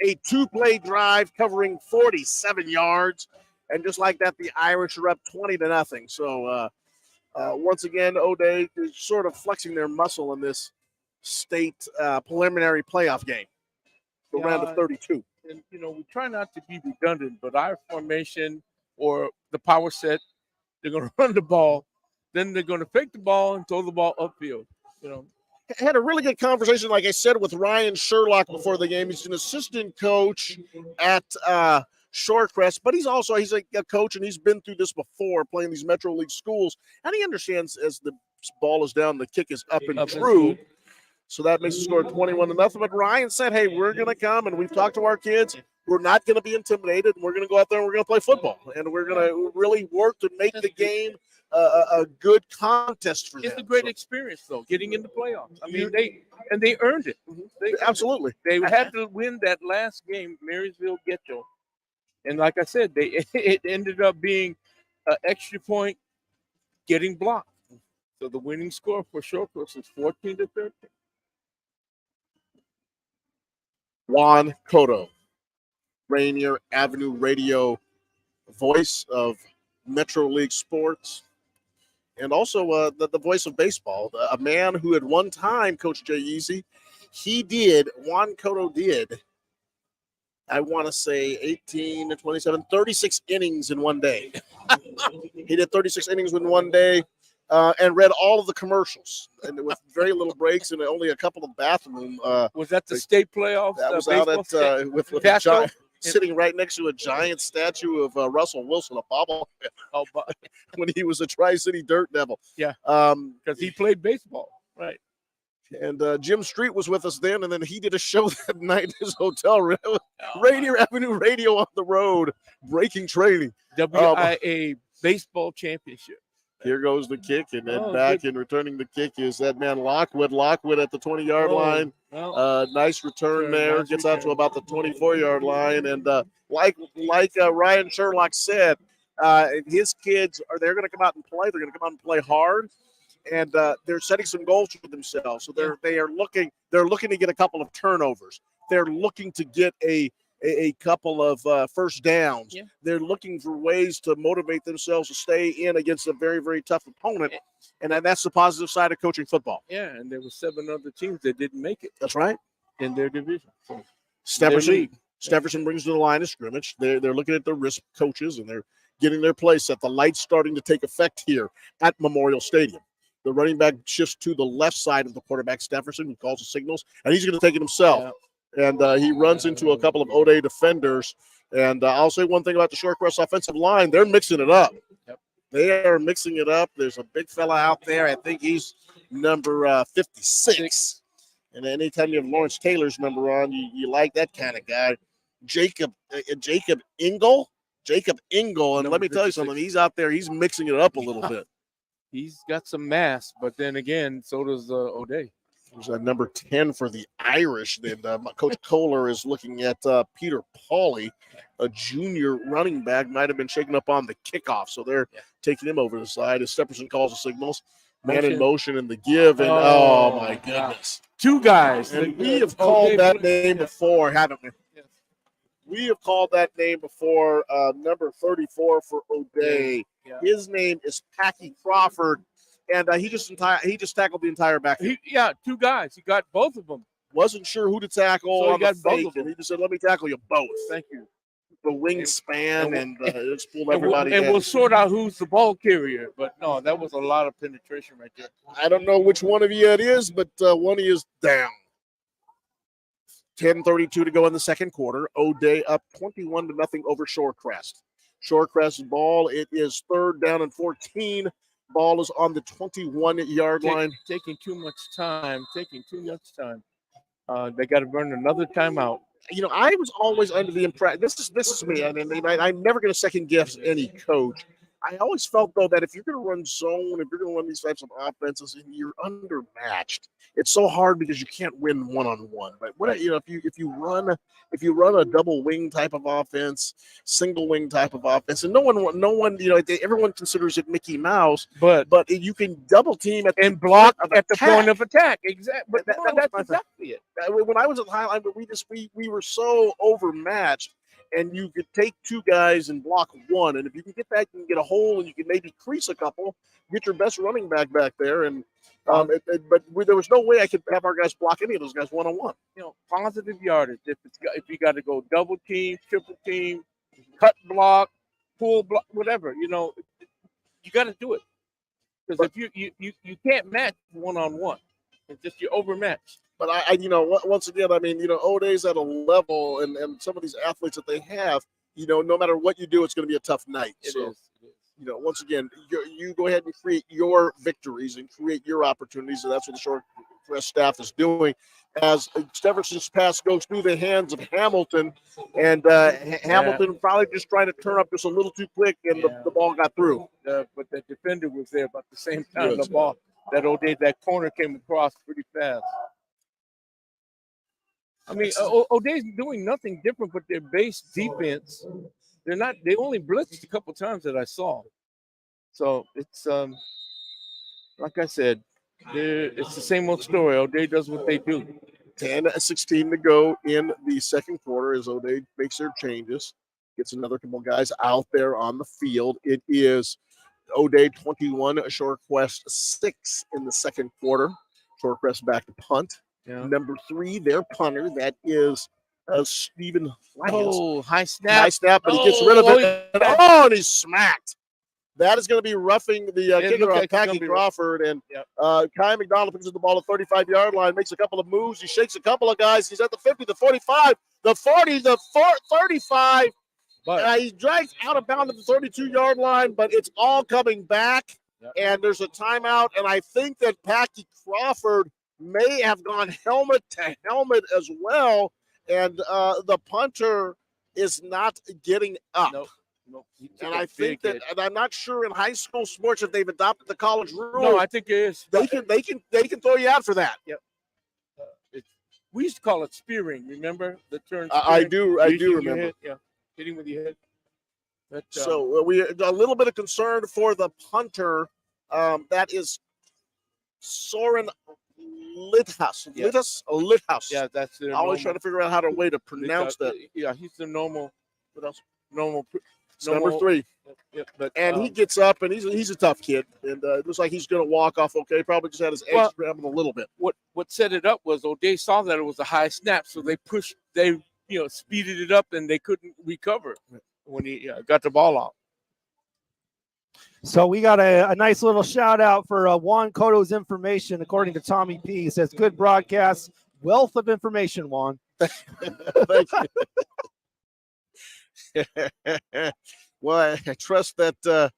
A 2-play drive covering 47 yards. And just like that, the Irish are up 20-0. So once again, O'Day is sort of flexing their muscle in this state preliminary playoff game. The round of 32. And, we try not to be redundant, but our formation or the power set, they're going to run the ball. Then they're going to fake the ball and throw the ball upfield, I had a really good conversation, like I said, with Ryan Sherlock before the game. He's an assistant coach at Shorecrest, but he's a coach, and he's been through this before, playing these Metro League schools, and he understands as the ball is down, the kick is up and true. So that makes the score 21-0. But Ryan said, hey, we're going to come, and we've talked to our kids. We're not going to be intimidated. We're going to go out there and we're going to play football, and we're going to really work to make the game a good contest for them. It's a great experience, though, getting in the playoffs. I mean, they earned it. Absolutely. They had to win that last game, Marysville Getcho. And like I said, it ended up being an extra point getting blocked. So the winning score for Shorecrest is 14-13. Juan Cotto, Rainier Avenue Radio, voice of Metro League Sports, and also the voice of baseball. A man who at one time, Coach Jay Easy, Juan Cotto did, I want to say 18 to 27, 36 innings in one day. He did 36 innings in one day. And read all of the commercials, and with very little breaks and only a couple of bathroom. Was that the state playoffs? That was out at with a giant, sitting right next to a giant statue of Russell Wilson, a bobble, when he was a Tri-City Dirt Devil. Yeah, because he played baseball, right? And Jim Street was with us then, and then he did a show that night in his hotel room. Rainier Avenue Radio on the road, breaking training. WIAA baseball championship. Here goes the kick, and then back and returning the kick is that man Lockwood. Lockwood at the 20-yard line. Nice return there. Gets out to about the 24-yard line. And like Ryan Sherlock said, his kids they're going to come out and play. They're going to come out and play hard, and they're setting some goals for themselves. So they're looking to get a couple of turnovers. They're looking to get a couple of first downs. Yeah. They're looking for ways to motivate themselves to stay in against a very, very tough opponent. And that's the positive side of coaching football. Yeah, and there were 7 other teams that didn't make it. That's right. In their division. So Stefferson brings to the line of scrimmage. They're looking at the risk coaches, and they're getting their play set. The light's starting to take effect here at Memorial Stadium. The running back shifts to the left side of the quarterback, Stefferson, who calls the signals, and he's going to take it himself. Yeah. And he runs into a couple of O'Day defenders. And I'll say one thing about the Shorecrest offensive line. They're mixing it up. Yep. They are mixing it up. There's a big fella out there. I think he's number 56. And anytime you have Lawrence Taylor's number on, you like that kind of guy. Jacob Ingle. And let me tell you something. He's out there. He's mixing it up a little bit. He's got some mass. But then again, so does O'Day. There's number 10 for the Irish. Then Coach Kohler is looking at Peter Pauly, a junior running back, might have been shaken up on the kickoff. So they're taking him over the side as Stepperson calls the signals. Man in motion and the give. And oh my goodness. 2 guys. And we have called that name before, haven't we? Yes. We have called that name before. Number 34 for O'Day. Yeah. His name is Packy Crawford. And he just tackled the entire backfield. 2 guys. He got both of them. Wasn't sure who to tackle. So he got both of them. And he just said, "Let me tackle you both." Thank you. The wingspan and just pulled everybody. And we'll sort out who's the ball carrier. But no, that was a lot of penetration right there. I don't know which one of you it is, but one of you is down. 10:32 to go in the second quarter. O'Day up 21-0 over Shorecrest. Shorecrest's ball. It is 3rd down and 14. Ball is on the 21-yard line. Taking too much time. They got to burn another timeout. I was always under the impression. This is me. I mean, I'm never going to second guess any coach. I always felt, though, that if you're going to run zone, if you're going to run these types of offenses, and you're undermatched, it's so hard because you can't win one-on-one. But if you run a double wing type of offense, single wing type of offense, and no one, everyone considers it Mickey Mouse, but you can double team and block at the point of attack. Exactly. But that's exactly it. When I was at Highline, we were so overmatched. And you could take 2 guys and block one. And if you can get that, you can get a hole and you can maybe crease a couple, get your best running back there. And but there was no way I could have our guys block any of those guys one-on-one. Positive yardage. If you got to go double team, triple team, cut block, pull block, whatever, you got to do it. Because if you can't match one-on-one. It's just you're overmatched. But once again, O'Day's at a level, and some of these athletes that they have, no matter what you do, it's going to be a tough night. It is. Once again, you go ahead and create your victories and create your opportunities, and that's what the Shorecrest staff is doing. As Stepherson's pass goes through the hands of Hamilton, and Hamilton probably just trying to turn up just a little too quick, and the ball got through. But the defender was there about the same time the ball. That corner came across pretty fast. O'Day's doing nothing different but their base defense. They only blitzed a couple times that I saw. So it's like I said, it's the same old story. O'Day does what they do. 10-16 to go in the second quarter as O'Day makes their changes. Gets another couple guys out there on the field. It is O'Day 21, Shorecrest 6 in the second quarter. Shorecrest back to punt. Yeah. Number 3, their punter, that is Stephen Lyons. Oh, high snap. High snap, but he gets rid of it. And he's smacked. That is going to be roughing the kicker on Packy Crawford. And Kai McDonald picks up the ball at the 35-yard line, makes a couple of moves. He shakes a couple of guys. He's at the 50, the 45, the 40, the 35. But he drags out of bounds at the 32-yard line, but it's all coming back. Yep. And there's a timeout. And I think that Packy Crawford may have gone helmet to helmet as well. And the punter is not getting up. Nope. And I think that, and I'm not sure in high school sports if they've adopted the college rule. No, I think it is. They can throw you out for that. Yep. We used to call it spearing. Remember the term? I do remember. Hitting with your head. But, so we a little bit of concern for the punter. That is Soren Lithaus. Yeah. Lithaus. Yeah, that's I always trying to figure out how to way to pronounce that. Yeah, he's the normal. What else? Normal. Number 3. Yep, but, he gets up, and he's a tough kid, and it looks like he's going to walk off okay. Probably just had his edge grabbing a little bit. What set it up was O'Day saw that it was a high snap, so they speeded it up, and they couldn't recover when he got the ball out. So we got a nice little shout out for Juan Cotto's information, according to Tommy P. He says, "Good broadcast, wealth of information, Juan." Thank you. Well, I trust that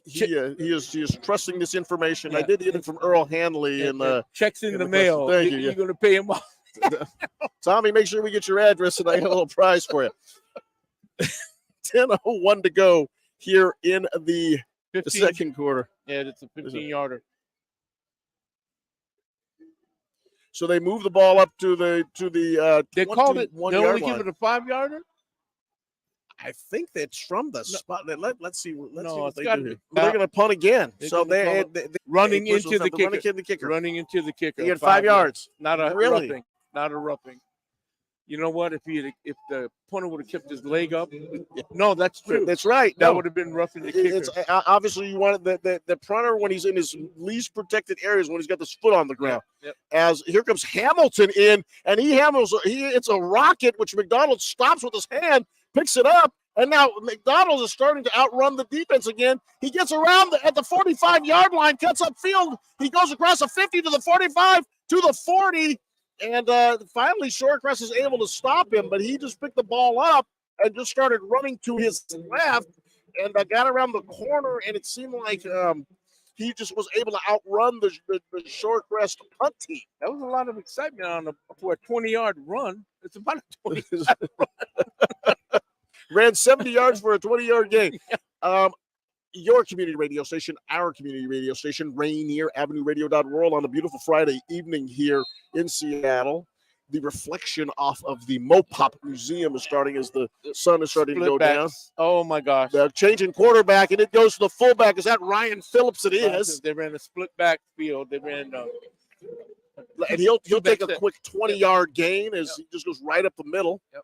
he is trusting this information. I did get it from Earl Hanley and checks in the mail. Thank you. You're going to pay him off. Tommy, make sure we get your address, and I got a little prize for you. 10:01 to go here in the second quarter. Yeah, it's a 15-yarder. So they move the ball up to the they called it. They only line. give it a 5-yarder. I think that's from the spot. Let's see. Let's see what they do here. They're going to punt again. So they running into the kicker. Running into the kicker. He had 5 yards. Not a roughing. Not a roughing. You know what? If the punter would have kept his leg up, no, that's true. That's right. That would have been roughing the kicker. It's obviously you want the punter when he's in his least protected areas when he's got his foot on the ground. Yep. As here comes Hamilton in, and it's a rocket which McDonald stops with his hand, picks it up, and now McDonald is starting to outrun the defense again. He gets around at the 45-yard line, cuts upfield. He goes across the 50 to the 45 to the 40. And finally, Shorecrest is able to stop him, but he just picked the ball up and just started running to his left and got around the corner, and it seemed like he just was able to outrun the Shorecrest punt team. That was a lot of excitement for a 20-yard run. It's about a 20-yard run. Ran 70 yards for a 20-yard gain. Your community radio station, our community radio station, Rainier Avenue Radio World on a beautiful Friday evening here in Seattle. The reflection off of the Mopop Museum is starting as the sun is starting to go down. Oh, my gosh. They're changing quarterback, and it goes to the fullback. Is that Ryan Phillips? It is. They ran a split back field. They ran and he'll take a quick 20-yard gain as he just goes right up the middle. Yep.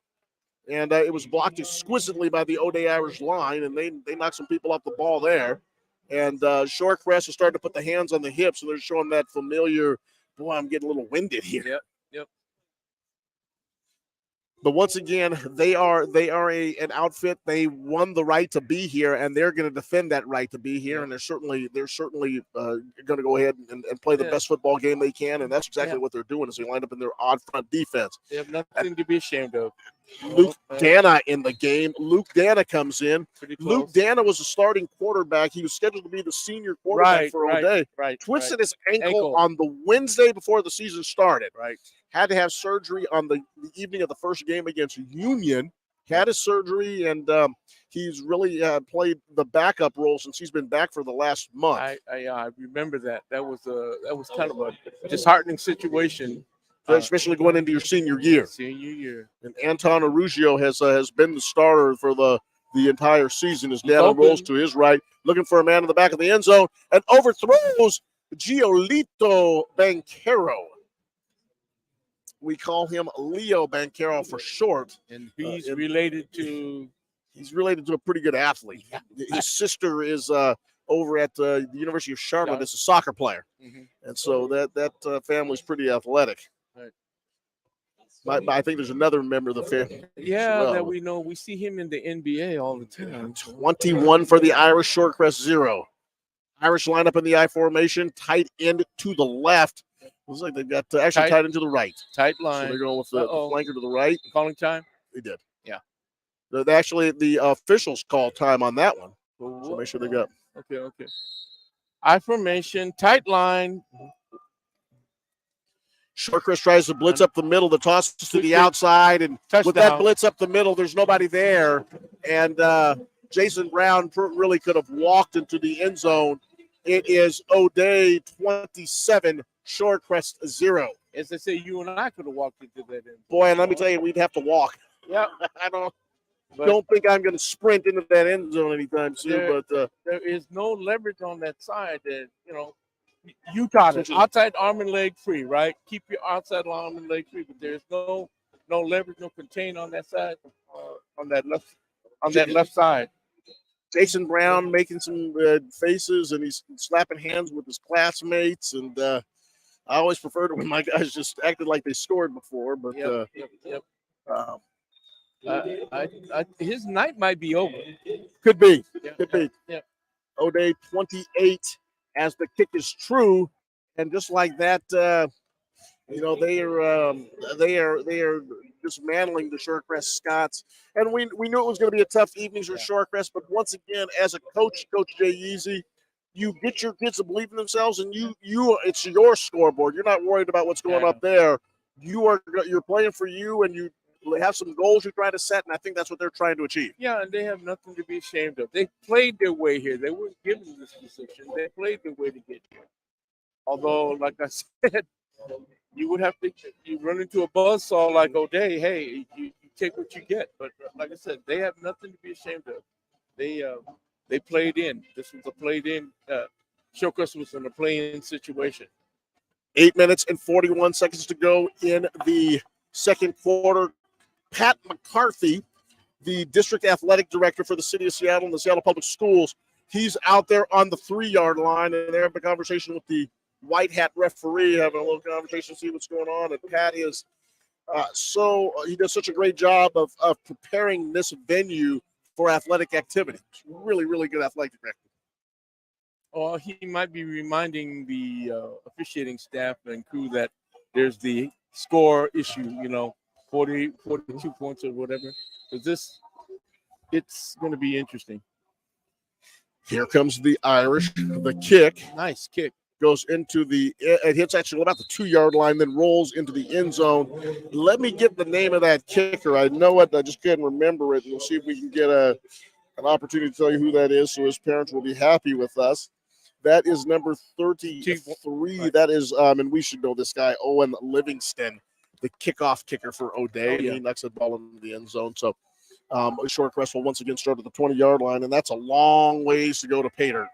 And it was blocked exquisitely by the O'Day Irish line, and they knocked some people off the ball there. And Shorecrest is starting to put the hands on the hips, and they're showing that familiar, boy, I'm getting a little winded here. Yep. But once again, they are an outfit. They won the right to be here, and they're going to defend that right to be here. And they're certainly going to go ahead and play the best football game they can. And that's exactly what they're doing. Is they line up in their odd front defense. They have nothing to be ashamed of. Luke Dana in the game. Luke Dana comes in. Luke Dana was a starting quarterback. He was scheduled to be the senior quarterback for O'Day. Twisted his ankle on the Wednesday before the season started. Had to have surgery on the evening of the first game against Union. Had his surgery, and he's really played the backup role since he's been back for the last month. I remember that. That was kind of a disheartening situation. Especially going into your senior year. And Anton Arugio has been the starter for the entire season as Dana rolls to his right, looking for a man in the back of the end zone, and overthrows Giolito Banquero. We call him Leo Banquero for short. And he's related to. He's related to a pretty good athlete. Yeah. His sister is over at the University of Charlotte as a soccer player, and so that family's pretty athletic. Right. I think there's another member of the family. Yeah, that we know. We see him in the NBA all the time. 21 for the Irish, Shorecrest 0. Irish lineup in the I formation, tight end to the left. Looks like they've got actually tight end to the right. Tight line. So they're going with the flanker to the right. Calling time? They did. Yeah. Actually, the officials called time on that one. So make sure they got. Okay. I formation, tight line. Shorecrest tries to blitz up the middle. The toss to the outside. And with that blitz up the middle, there's nobody there. And Jason Brown really could have walked into the end zone. It is O'Day 27, Shorecrest 0. As I say, you and I could have walked into that end. Boy, and let me tell you, we'd have to walk. Yeah. I don't think I'm going to sprint into that end zone anytime soon. But there is no leverage on that side. That you got it. Outside arm and leg free, right? Keep your outside arm and leg free. But there's no leverage, no contain on that side, on that left side. Jason Brown making some faces, and he's slapping hands with his classmates. And I always preferred it when my guys just acted like they scored before. But his night might be over. Could be. Yeah. Could be. Yeah. O'Day 28 as the kick is true, and just like that, they are dismantling the Shorecrest Scots. And we knew it was going to be a tough evening for Shorecrest, but once again, as a coach, Coach Jay Yeezy, you get your kids to believe in themselves, and it's your scoreboard. You're not worried about what's going up there. You're playing for you, and you have some goals you're trying to set, and I think that's what they're trying to achieve. Yeah, and they have nothing to be ashamed of. They played their way here. They weren't given this position. They played their way to get here. Although, like I said, you would have to run into a buzzsaw like O'Day. Hey, you take what you get. But like I said, they have nothing to be ashamed of. They played in. This was a played in. Shorecrest was in a play-in situation. 8 minutes and 41 seconds to go in the second quarter. Pat McCarthy, the district athletic director for the city of Seattle and the Seattle Public Schools, he's out there on the 3-yard line, and they're having a conversation with the white hat referee, having a little conversation to see what's going on. And Pat is he does such a great job of preparing this venue for athletic activity. Really, really good athletic director. Well, he might be reminding the officiating staff and crew that there's the score issue, 42 points or whatever. Because it's going to be interesting. Here comes the Irish. The kick. Nice kick. Goes into it hits actually about the 2-yard line, then rolls into the end zone. Let me get the name of that kicker. I know it. I just couldn't remember it. We'll see if we can get an opportunity to tell you who that is, so his parents will be happy with us. That is number 33. Right. That is, and we should know this guy, Owen Livingston, the kickoff kicker for O'Day. He knocks the ball into the end zone. So Shorecrest will once again start at the 20-yard line, and that's a long ways to go to pay dirt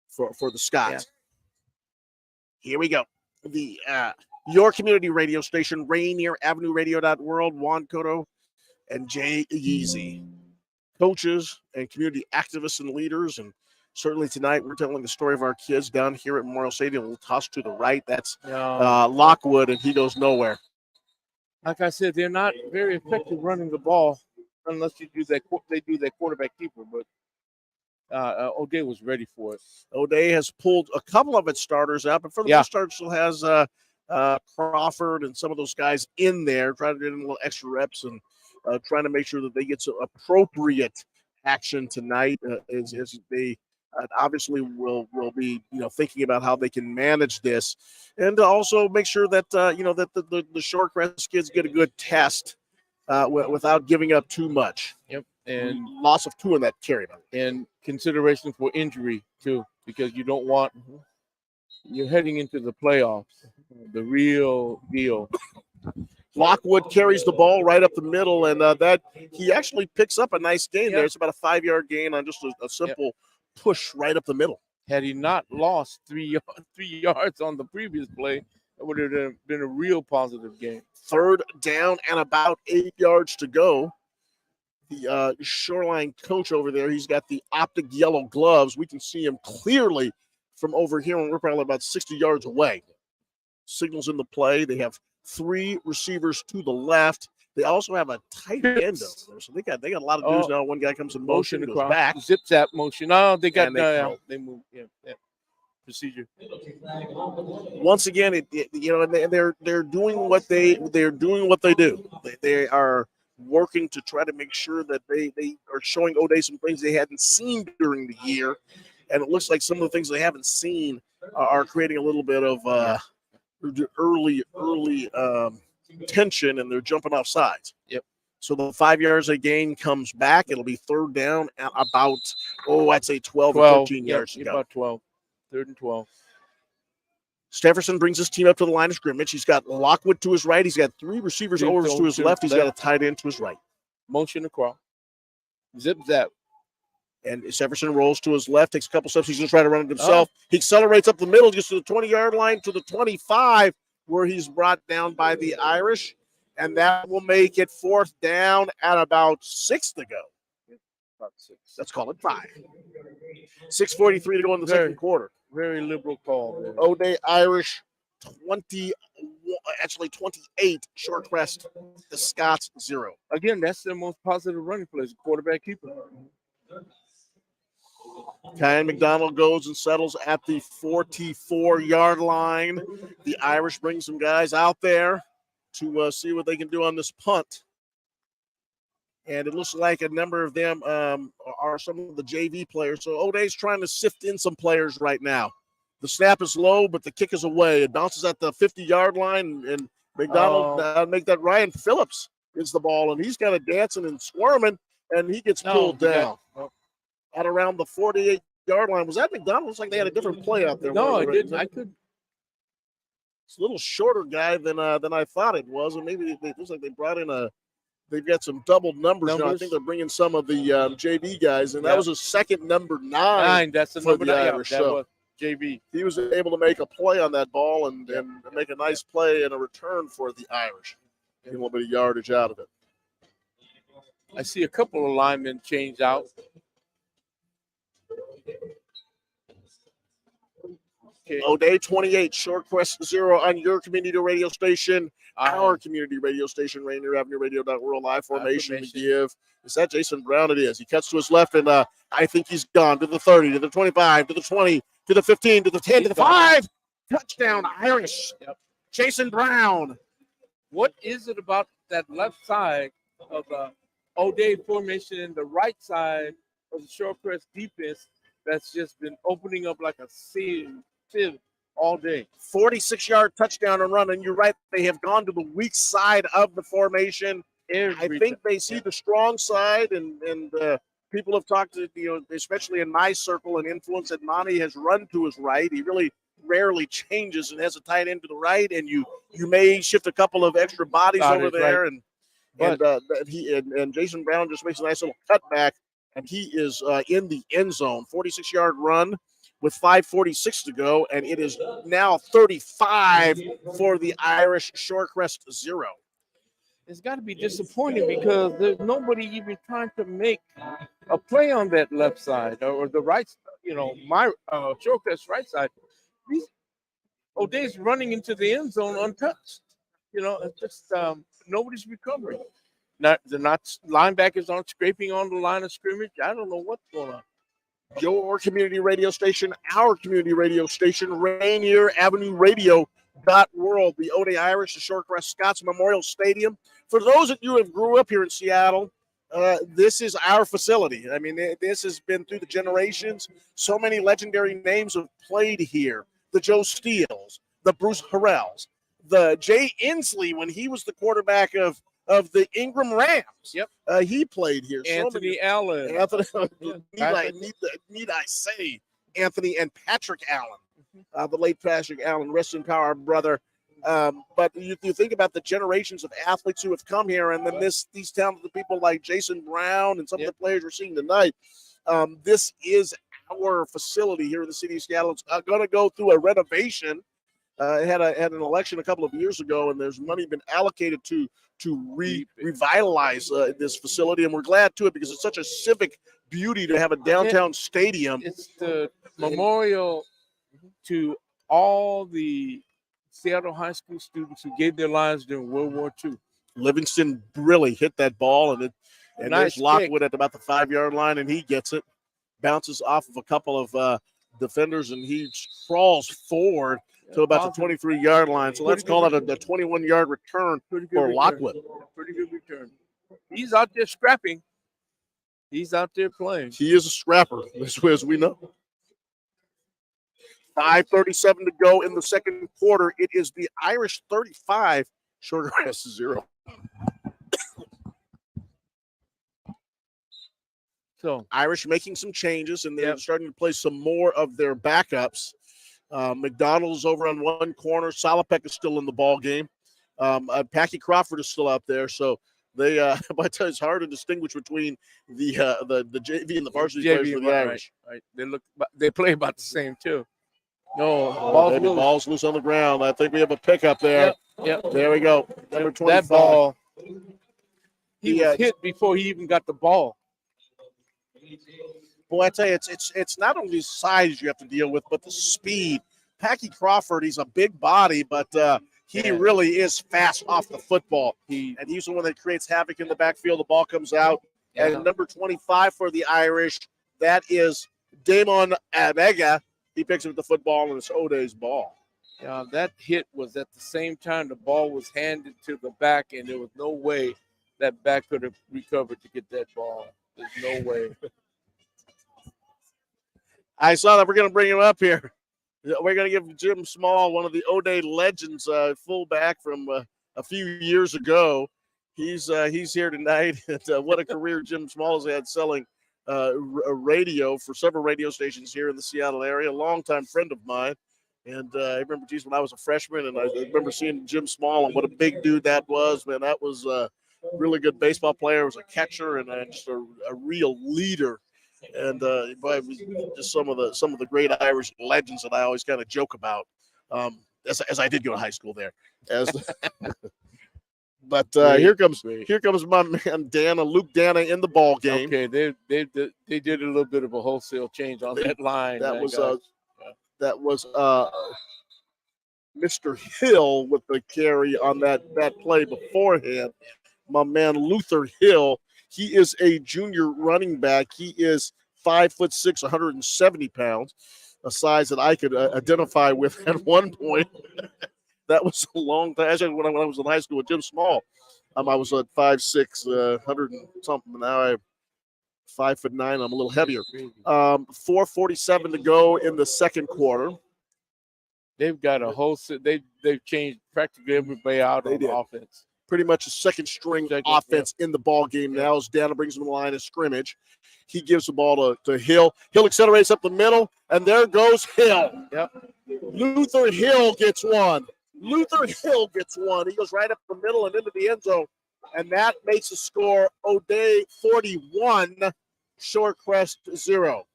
for the Scots. Yeah. Here we go. The your community radio station, Rainier Avenue Radio World, Juan Cotto and Jay Yeezy, coaches and community activists and leaders. And certainly tonight we're telling the story of our kids down here at Memorial Stadium. We'll toss to the right. That's Lockwood, and he goes nowhere. Like I said, they're not very effective running the ball unless they do that quarterback keeper. But O'Day was ready for it. O'Day has pulled a couple of its starters out, but for the most part still has Crawford and some of those guys in there, trying to get in a little extra reps and trying to make sure that they get some appropriate action tonight as they obviously will be thinking about how they can manage this, and to also make sure that that the Shorecrest kids get a good test without giving up too much. Yep. And loss of 2 in that carry. And consideration for injury too, because you don't want you're heading into the playoffs, the real deal. Lockwood carries the ball right up the middle, and that he actually picks up a nice gain there. It's about a 5-yard gain on just a simple push right up the middle. Had he not lost 3 yards on the previous play, That would have been a real positive game. Third down and about 8 yards to go. The Shoreline coach over there, he's got the optic yellow gloves. We can see him clearly from over here, and we're probably about 60 yards away. Signals in the play. They have 3 receivers to the left. They also have a tight end over there, so they got a lot of dudes now. One guy comes in motion, goes back, zip zap motion. Oh, they got they move. Yeah. Procedure. Once again, they're doing what they do. They are working to try to make sure that they are showing O'Day some things they hadn't seen during the year, and it looks like some of the things they haven't seen are creating a little bit of early tension, and they're jumping off sides. Yep. So the 5 yards they gain comes back. It'll be third down at about I'd say 12 or 13 yards to go. About 12. Third and 12. Stefferson brings his team up to the line of scrimmage. He's got Lockwood to his right. He's got 3 receivers over to his left. He's got a tight end to his right. Motion across. Zip zap. And Stefferson rolls to his left, takes a couple steps. He's going to try to run it himself. He accelerates up the middle, gets to the 20-yard line, to the 25, where he's brought down by the Irish. And that will make it fourth down at about 6 to go. About 6. Let's call it 5. 6:43 to go in the second quarter. Very liberal call. O'Day Irish 28, Shorecrest the Scots 0. Again, that's their most positive running play, is quarterback keeper. Kyan McDonald goes and settles at the 44-yard line. The Irish bring some guys out there to see what they can do on this punt. And it looks like a number of them are some of the JV players. So O'Day's trying to sift in some players right now. The snap is low, but the kick is away. It bounces at the 50-yard line, and McDonald make that. Ryan Phillips gets the ball, and he's got it dancing and squirming, and he gets pulled down at around the 48-yard line. Was that McDonald? Looks like they had a different play out there. No, it didn't. It's a little shorter guy than I thought it was, and maybe it looks like they brought in they've got some double numbers now. I think they're bringing some of the JV guys, and that was a second number 9. That's the for number the 9. Irish. That was JV. He was able to make a play on that ball and make a nice play and a return for the Irish. Get a little bit of yardage out of it. I see a couple of linemen change out. Okay. O'Day 28, Shorecrest 0 on your community radio station. Our community radio station, Rainier Avenue Radio World Live formation to give. Is that Jason Brown? It is. He cuts to his left, and I think he's gone to the 30, to the 25, to the 20, to the 15, to the 10, to the 5. Touchdown, Irish. Yep. Jason Brown. What is it about that left side of the O'Day formation and the right side of the Shorecrest defense that's just been opening up like a sieve all day? 46-yard touchdown and run, and you're right. They have gone to the weak side of the formation. I think they see the strong side, and people have talked to, especially in my circle and influence, that Monty has run to his right. He really rarely changes and has a tight end to the right, and you may shift a couple of extra bodies over there, right. and Jason Brown just makes a nice little cutback, and he is in the end zone. 46-yard run with 5:46 to go, and it is now 35 for the Irish. Shorecrest 0. It's got to be disappointing because there's nobody even trying to make a play on that left side or the right, my Shorecrest right side. O'Day's running into the end zone untouched. It's just nobody's recovering. Linebackers aren't scraping on the line of scrimmage. I don't know what's going on. Your community radio station, our community radio station, Rainier Avenue Radio .world, the O'Day Irish, the Shorecrest Scots Memorial Stadium. For those of you who have grew up here in Seattle, this is our facility. I mean, this has been through the generations. So many legendary names have played here. The Joe Steeles, the Bruce Harrells, the Jay Inslee when he was the quarterback of the Ingram Rams. Yep. He played here. Anthony Allen. Need I say Anthony and Patrick Allen, the late Patrick Allen, rest in power, brother. But you think about the generations of athletes who have come here, and then these talented people like Jason Brown and some of the players we're seeing tonight. This is our facility here in the city of Seattle. It's going to go through a renovation. had an election a couple of years ago, and there's money been allocated to revitalize this facility, and we're glad to it because it's such a civic beauty to have a downtown stadium. It's the memorial to all the Seattle high school students who gave their lives during World War II. Livingston really hit that ball, and Nice there's Lockwood kick. at about the 5-yard line, and he gets it, bounces off of a couple of defenders, and he crawls forward to about the 23-yard line. So let's call it a 21-yard return for Lockwood. Pretty good return. He's out there scrapping. He's out there playing. He is a scrapper, as we know. 5:37 to go in the second quarter. It is the Irish 35, Shorecrest 0. So Irish making some changes, and they're starting to play some more of their backups. McDonald's over on one corner. Salopek is still in the ball game. Packy Crawford is still out there. So they, but it's hard to distinguish between the JV and the varsity players for the Irish. Right. They play about the same too. No, ball's loose on the ground. I think we have a pickup there. Yep. There we go. Number 25. That ball. He was hit before he even got the ball. Boy, I tell you, it's not only size you have to deal with, but the speed. Packy Crawford, he's a big body, but he really is fast off the football. And he's the one that creates havoc in the backfield. The ball comes out. And number 25 for the Irish, that is Damon Abega. He picks up the football, and it's O'Day's ball. Yeah, that hit was at the same time the ball was handed to the back, and there was no way that back could have recovered to get that ball. There's no way. I saw that. We're going to bring him up here. We're going to give Jim Small, one of the O'Day legends, fullback from a few years ago. He's here tonight. What a career Jim Small has had selling radio for several radio stations here in the Seattle area. A longtime friend of mine. And I remember, geez, when I was a freshman, and I remember seeing Jim Small and what a big dude that was. Man, that was a really good baseball player. Was a catcher and just a real leader. And just some of the great Irish legends that I always kind of joke about, as I did go to high school there. But here comes my man Luke Dana in the ball game. Okay, they did a little bit of a wholesale change on that line. That was Mr. Hill with the carry on that play beforehand. My man Luther Hill. He is a junior running back. He is 5'6", 170 pounds, a size that I could identify with at one point. That was a long time. Actually, when I was in high school with Jim Small, I was at 5'6", 100 and something. Now I'm 5'9". I'm a little heavier. 4:47 to go in the second quarter. They've got a whole. They've changed practically everybody out on offense. Pretty much a second string offense in the ball game now as Dana brings him to the line of scrimmage. He gives the ball to Hill. Hill accelerates up the middle, and there goes Hill. Yep. Luther Hill gets one. He goes right up the middle and into the end zone, and that makes the score O'Day 41, Shorecrest 0.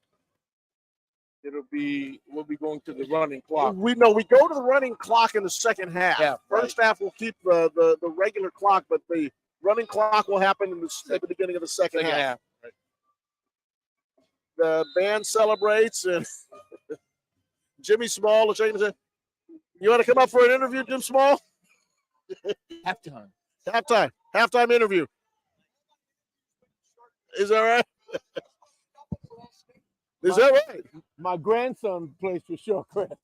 We'll be going to the running clock. We go to the running clock in the second half. Yeah, First half will keep the regular clock, but the running clock will happen at the beginning of the second half. Right. The band celebrates, and Jimmy Small is shaking his head. You want to come up for an interview, Jim Small? Halftime interview. Is that right? Is that right? My grandson plays for Shorecrest.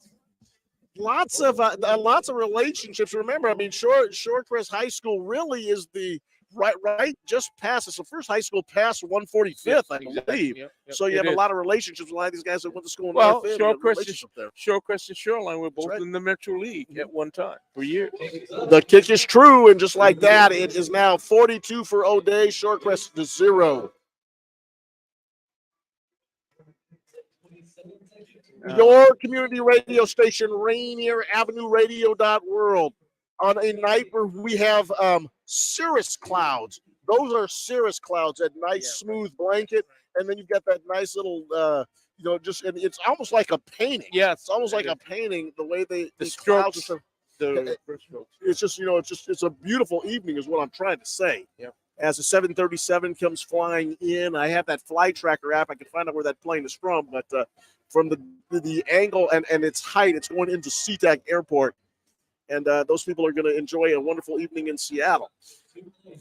Lots of relationships. Remember, I mean, Shorecrest High School really is the right just past. It's the first high school past 145th, I believe. Yep. So you have a lot of relationships with a lot of these guys that went to school in North End. Shorecrest and Shoreline were both in the Metro League at one time for years. The kick is true, and just like that, it is now 42 for O'Day. Shorecrest to 0. Your community radio station, Rainier Avenue Radio.world. On a night where we have cirrus clouds, those are cirrus clouds, that nice smooth blanket, and then you've got that nice little, and it's almost like a painting. Yeah, It's almost like a painting. The way the strokes, clouds are the first strokes. it's a beautiful evening, is what I'm trying to say. Yep. As the 737 comes flying in, I have that Flight Tracker app. I can find out where that plane is from, but from the angle and its height, it's going into SeaTac Airport, and those people are going to enjoy a wonderful evening in Seattle.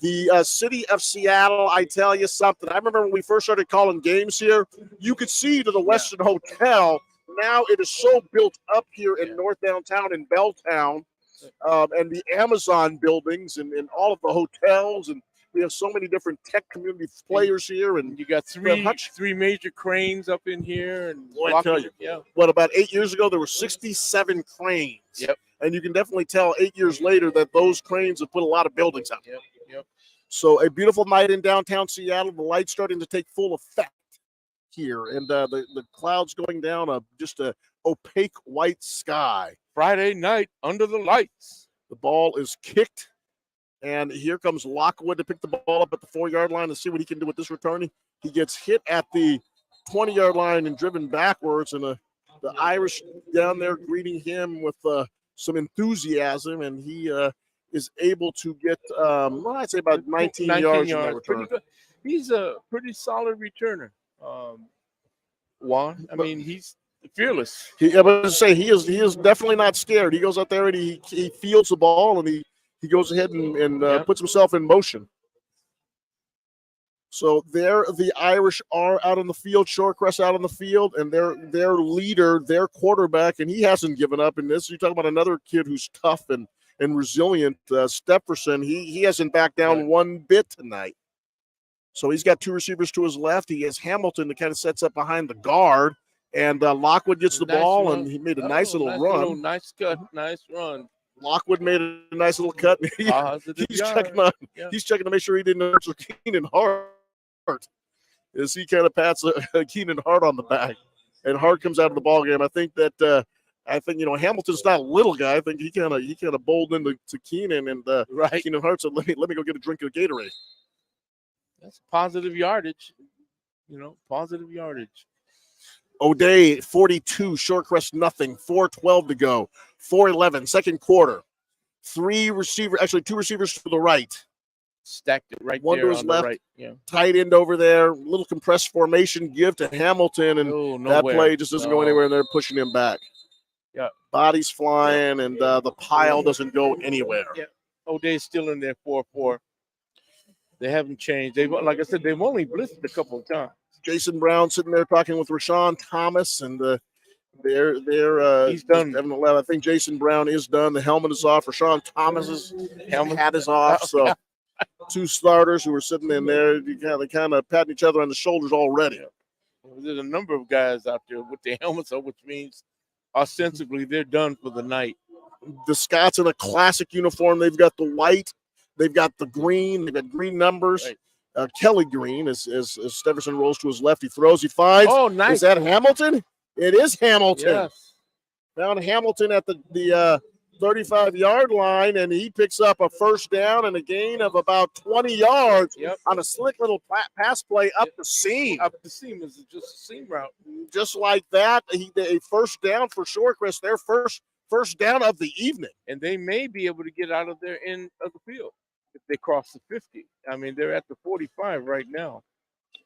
The city of Seattle, I tell you something. I remember when we first started calling games here, you could see to the Westin Hotel. Now it is so built up here in North Downtown in Belltown, and the Amazon buildings and all of the hotels, and we have so many different tech community players here, and you got three major cranes up in here. And I tell you, what, about 8 years ago there were 67 cranes. Yep. And you can definitely tell 8 years later that those cranes have put a lot of buildings up. Yep. So a beautiful night in downtown Seattle. The light's starting to take full effect here, and the clouds going down, just a opaque white sky. Friday night under the lights. The ball is kicked. And here comes Lockwood to pick the ball up at the 4-yard line and see what he can do with this return. He gets hit at the 20-yard line and driven backwards, and the Irish down there greeting him with some enthusiasm, and he is able to get, I'd say about 19 yards in that return. He's a pretty solid returner, Juan. I mean, he's fearless. I was to say, he is definitely not scared. He goes out there and he fields the ball, and he goes ahead and puts himself in motion. So there the Irish are out on the field, Shorecrest out on the field, and their leader, their quarterback, and he hasn't given up in this. You talk about another kid who's tough and resilient, Stepherson. He hasn't backed down one bit tonight. So he's got two receivers to his left. He has Hamilton that kind of sets up behind the guard, and Lockwood gets the ball, and he made a nice little run. Nice cut, nice run. Lockwood made a nice little cut. He's checking to make sure he didn't hurt Keenan Hart, as he kind of pats Keenan Hart on the back, and Hart comes out of the ball game. I think Hamilton's not a little guy. I think he kind of bowled into Keenan, and Keenan Hart said, "Let me go get a drink of Gatorade." That's positive yardage, positive yardage. O'Day 42, Shorecrest nothing. 4:12 to go. 4:11, second quarter. Two receivers to the right. Stacked it right one there to his on left. The right. Yeah. Tight end over there. Little compressed formation give to Hamilton, and play just doesn't go anywhere, and they're pushing him back. Yeah. Bodies flying, and the pile doesn't go anywhere. Yeah. O'Day's still in there 4-4. They haven't changed. Like I said, they've only blitzed a couple of times. Jason Brown sitting there talking with Rashawn Thomas, and they're he's done. 7-11. I think Jason Brown is done. The helmet is off. Rashawn Thomas's hat is off. So two starters who were sitting in there, they kind of patting each other on the shoulders already. There's a number of guys out there with their helmets on, which means ostensibly they're done for the night. The Scots in a classic uniform. They've got the white. They've got the green. They've got green numbers. Right. Kelly Green, as Stepherson rolls to his left, he throws, he finds. Oh, nice. Is that Hamilton? It is Hamilton. Yes. Found Hamilton at the 35-yard line, and he picks up a first down and a gain of about 20 yards on a slick little pass play up the seam. Up the seam is just a seam route. Just like that, a first down for Shorecrest, their first down of the evening. And they may be able to get out of their end of the field if they cross the 50. I mean, they're at the 45 right now.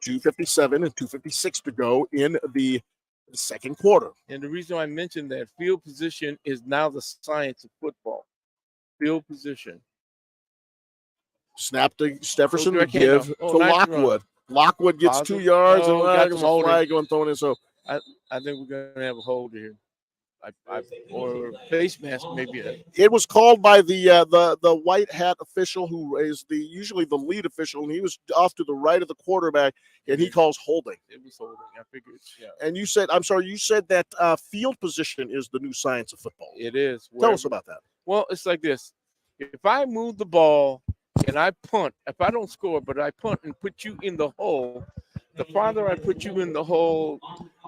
2:57 and 2:56 to go in the second quarter. And the reason I mentioned that field position is now the science of football. Field position. Snap to Stepherson to give to Lockwood. Run. Lockwood gets 2 yards, and got a flag going thrown in. So I think we're going to have a hold here. Or face mask, maybe. It was called by the white hat official, who is usually the lead official, and he was off to the right of the quarterback, and he calls holding. It was holding. I figured. Yeah. And you said that field position is the new science of football. It is. Tell us about that. Well, it's like this: if I move the ball and I punt, if I don't score, but I punt and put you in the hole, the farther I put you in the hole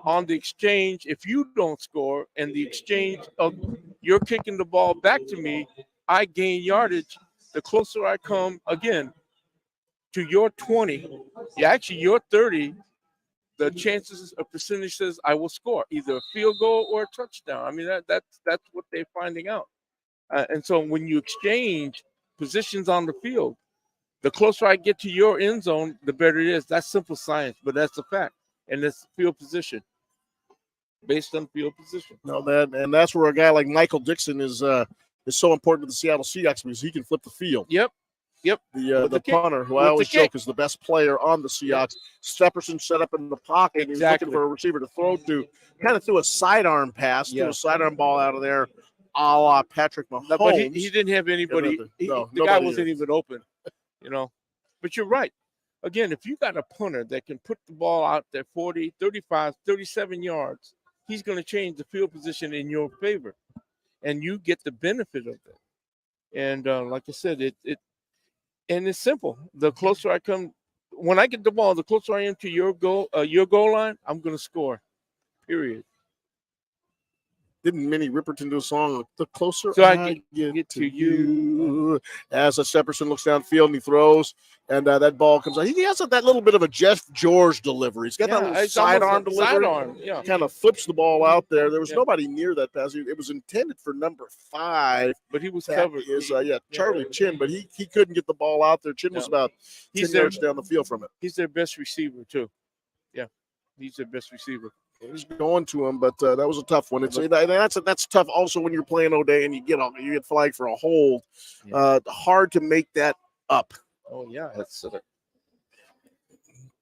on the exchange, if you don't score and the exchange of you're kicking the ball back to me, I gain yardage. The closer I come, again, to your 20, your 30, the chances of percentage says I will score either a field goal or a touchdown. I mean, that's what they're finding out. And so when you exchange positions on the field, the closer I get to your end zone, the better it is. That's simple science, but that's a fact. And it's field position, based on field position. No, that's where a guy like Michael Dixon is so important to the Seattle Seahawks because he can flip the field. Yep. The punter, who I always joke is the best player on the Seahawks. Stepperson set up in the pocket. Exactly. He's looking for a receiver to throw to. Kind of threw a sidearm pass, threw a sidearm ball out of there, a la Patrick Mahomes. No, but he didn't have anybody. The guy wasn't even open, But you're right. Again, if you got a punter that can put the ball out there 40, 35, 37 yards, he's going to change the field position in your favor, and you get the benefit of it. And like I said, and it's simple. The closer I come, when I get the ball, the closer I am to your goal line, I'm going to score. Period. Didn't Minnie Riperton do a song? The closer so I get to you. As Stepperson looks downfield and he throws, and that ball comes out. He has that little bit of a Jeff George delivery. He's got that little sidearm delivery. Sidearm, yeah. Kind of flips the ball out there. There was nobody near that pass. It was intended for number 5, but he was covered. Charlie Chin, but he couldn't get the ball out there. Chin was about 10 yards down the field from it. He's their best receiver too. Yeah, he's their best receiver. He's going to him, but that was a tough one. That's tough. Also, when you're playing O'Day and you get flagged for a hold, hard to make that up. Oh yeah, that's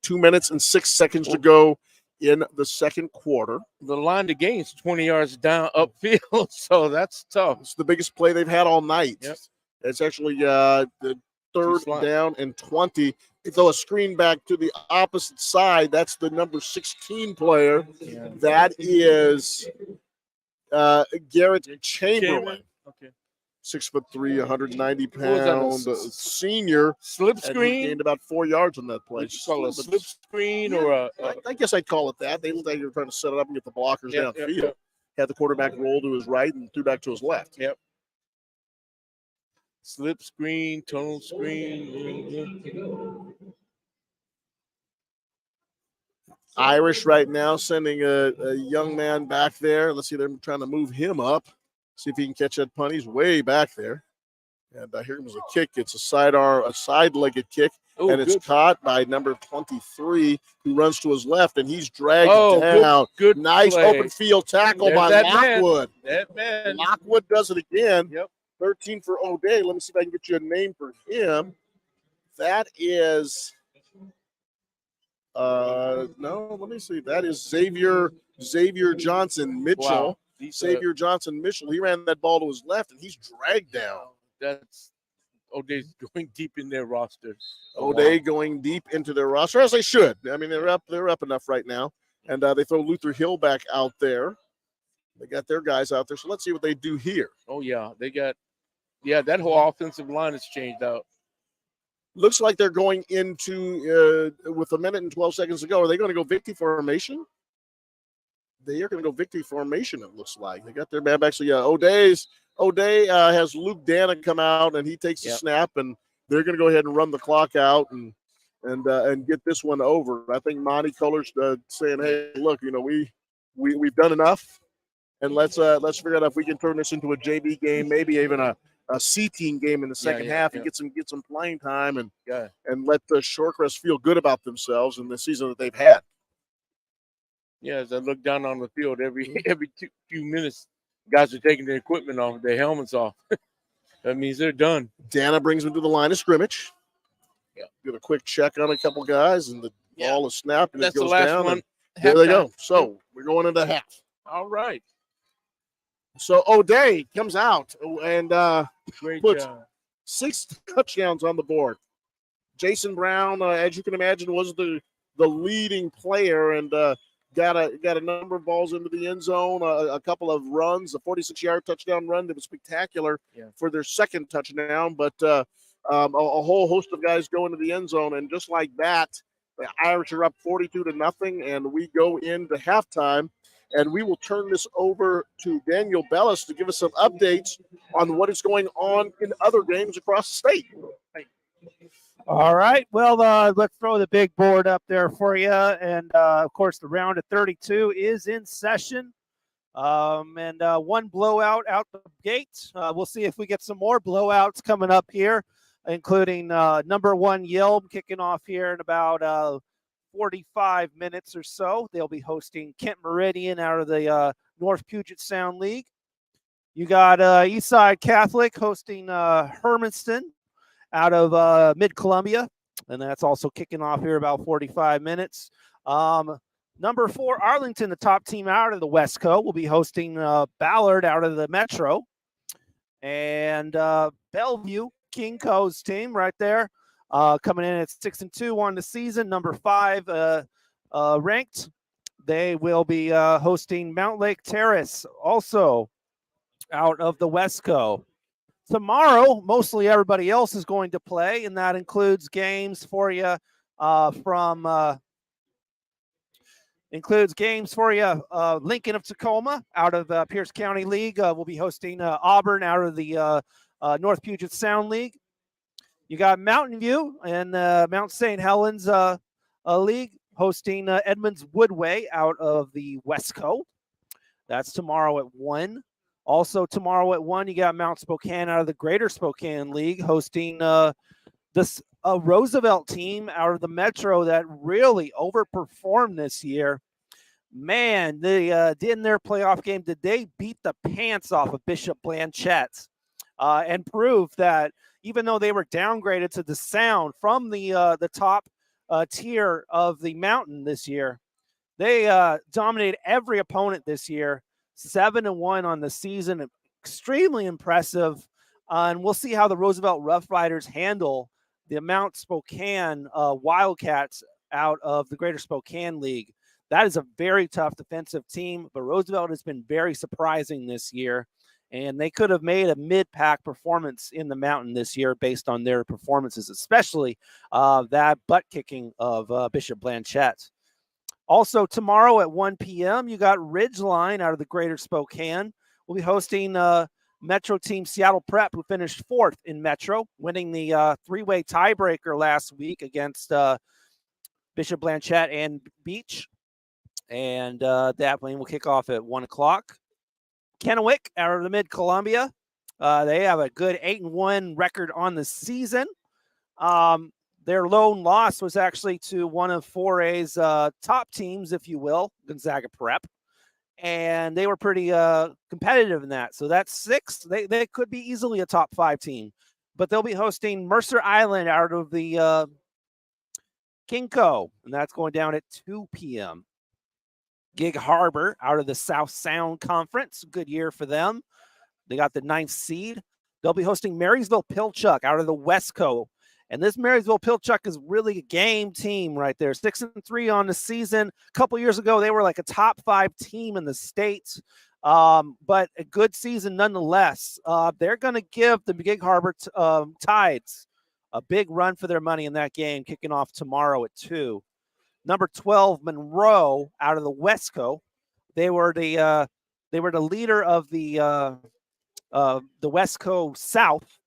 2 minutes and 6 seconds to go in the second quarter. The line to gain is 20 yards down upfield, so that's tough. It's the biggest play they've had all night. Yep. It's actually the third down and 20. They throw a screen back to the opposite side. That's the number 16 player. Yeah. That is Garrett Chamberlain. Okay. 6'3", 190 pound senior. Slip screen. He gained about 4 yards on that play. Would you call it a slip screen or I guess I'd call it that. They looked like they were trying to set it up and get the blockers downfield. Yep. Had the quarterback roll to his right and threw back to his left. Yep. Slip screen, tunnel screen. Irish right now sending a young man back there. Let's see, they're trying to move him up. See if he can catch that punt. He's way back there. And here comes a kick. It's a side-legged kick. Ooh, and it's caught by number 23, who runs to his left, and he's dragged down. Good nice play. Open field tackle by Lockwood. That man. Lockwood does it again. Yep. 13 for O'Day. Let me see if I can get you a name for him. That is no, let me see. That is Xavier Johnson Mitchell. Wow. Xavier Johnson Mitchell. He ran that ball to his left, and he's dragged down. That's O'Day's going deep in their roster. O'Day going deep into their roster, as they should. I mean, they're up enough right now. And they throw Luther Hill back out there. They got their guys out there. So let's see what they do here. Oh, yeah. They got that whole offensive line has changed out. Looks like they're going into with a minute and 12 seconds to go. Are they going to go victory formation? They are going to go victory formation, it looks like. They got their man back. So, yeah, O'Day has Luke Dana come out, and he takes the snap, and they're going to go ahead and run the clock out and get this one over. I think Monty Culler's saying, hey, look, we've done enough, and let's figure out if we can turn this into a JV game, maybe even a C-team game in the second half and get some playing time and let the Shorecrest feel good about themselves in the season that they've had. Yeah, as I look down on the field, every few minutes, guys are taking their equipment off, their helmets off. That means they're done. Dana brings them to the line of scrimmage. Yeah. Get a quick check on a couple guys, and the ball is snapped, and that's it goes the last down. One. There they go. So we're going into half. All right. So O'Day comes out and puts job. 6 touchdowns on the board. Jason Brown, as you can imagine, was the leading player and got a number of balls into the end zone, a couple of runs, a 46-yard touchdown run that was spectacular for their second touchdown. But a whole host of guys go into the end zone, and just like that, the Irish are up 42-0, and we go into halftime. And we will turn this over to Daniel Bellis to give us some updates on what is going on in other games across the state. All right. Well, let's throw the big board up there for you. And, of course, the round of 32 is in session. And one blowout out the gate. We'll see if we get some more blowouts coming up here, including number 1 Yelm kicking off here in about 45 minutes or so. They'll be hosting Kent Meridian out of the North Puget Sound League. You got Eastside Catholic hosting Hermiston out of Mid-Columbia, and that's also kicking off here about 45 minutes. Number 4, Arlington, the top team out of the WesCo, will be hosting Ballard out of the Metro. And Bellevue, King Co's team right there, coming in at 6-2 on the season, number 5 ranked. They will be hosting Mount Lake Terrace, also out of the WesCo. Tomorrow, mostly everybody else is going to play, and that includes games for you Lincoln of Tacoma out of Pierce County League. Will be hosting Auburn out of the North Puget Sound League. You got Mountain View and Mount St. Helens League hosting Edmonds Woodway out of the WesCo. That's tomorrow at 1. Also tomorrow at 1, you got Mount Spokane out of the Greater Spokane League hosting this Roosevelt team out of the Metro that really overperformed this year. Man, they in their playoff game, did they beat the pants off of Bishop Blanchette and prove that even though they were downgraded to the Sound from the top tier of the Mountain this year, they dominated every opponent this year. 7-1 on the season, extremely impressive. And we'll see how the Roosevelt Rough Riders handle the Mount Spokane Wildcats out of the Greater Spokane League. That is a very tough defensive team, but Roosevelt has been very surprising this year, and they could have made a mid-pack performance in the Mountain this year based on their performances, especially that butt-kicking of Bishop Blanchette. Also, tomorrow at 1 p.m., you got Ridgeline out of the Greater Spokane. We'll be hosting Metro team Seattle Prep, who finished 4th in Metro, winning the three-way tiebreaker last week against Bishop Blanchette and Beach. And that one will kick off at 1 o'clock. Kennewick out of the Mid-Columbia. They have a good 8-1 record on the season. Their lone loss was actually to one of 4A's top teams, if you will, Gonzaga Prep. And they were pretty competitive in that. So that's 6th. They could be easily a top 5 team. But they'll be hosting Mercer Island out of the Kingco. And that's going down at 2 p.m. Gig Harbor out of the South Sound Conference. Good year for them. They got the 9th seed. They'll be hosting Marysville Pilchuck out of the WesCo. And this Marysville Pilchuck is really a game team right there. 6-3 on the season. A couple years ago, they were like a top 5 team in the state, but a good season nonetheless. They're going to give the Gig Harbor Tides a big run for their money in that game, kicking off tomorrow at 2. Number 12, Monroe out of the WesCo. They were the leader of the WesCo South.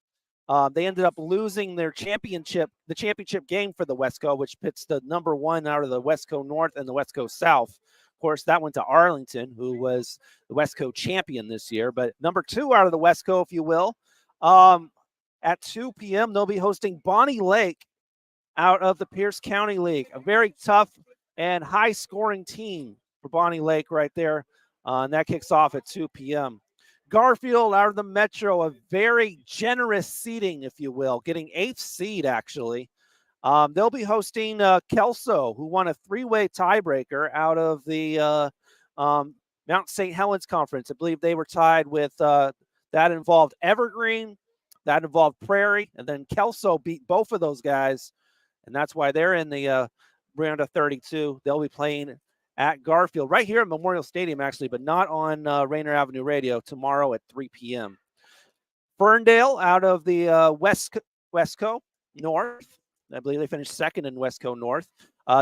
They ended up losing the championship game for the WesCo, which pits the number 1 out of the WesCo North and the WesCo South. Of course, that went to Arlington, who was the WesCo champion this year. But number 2 out of the WesCo, if you will, at 2 p.m., they'll be hosting Bonnie Lake out of the Pierce County League. A very tough and high-scoring team for Bonnie Lake right there. And that kicks off at 2 p.m. Garfield out of the Metro, a very generous seeding, if you will, getting 8th seed, actually. They'll be hosting Kelso, who won a 3-way tiebreaker out of the Mount St. Helens Conference. I believe they were tied with that involved Evergreen, that involved Prairie, and then Kelso beat both of those guys, and that's why they're in the round of 32. They'll be playing at Garfield, right here at Memorial Stadium, actually, but not on Rainier Avenue Radio tomorrow at 3 p.m. Ferndale out of the WesCo North. I believe they finished 2nd in WesCo North.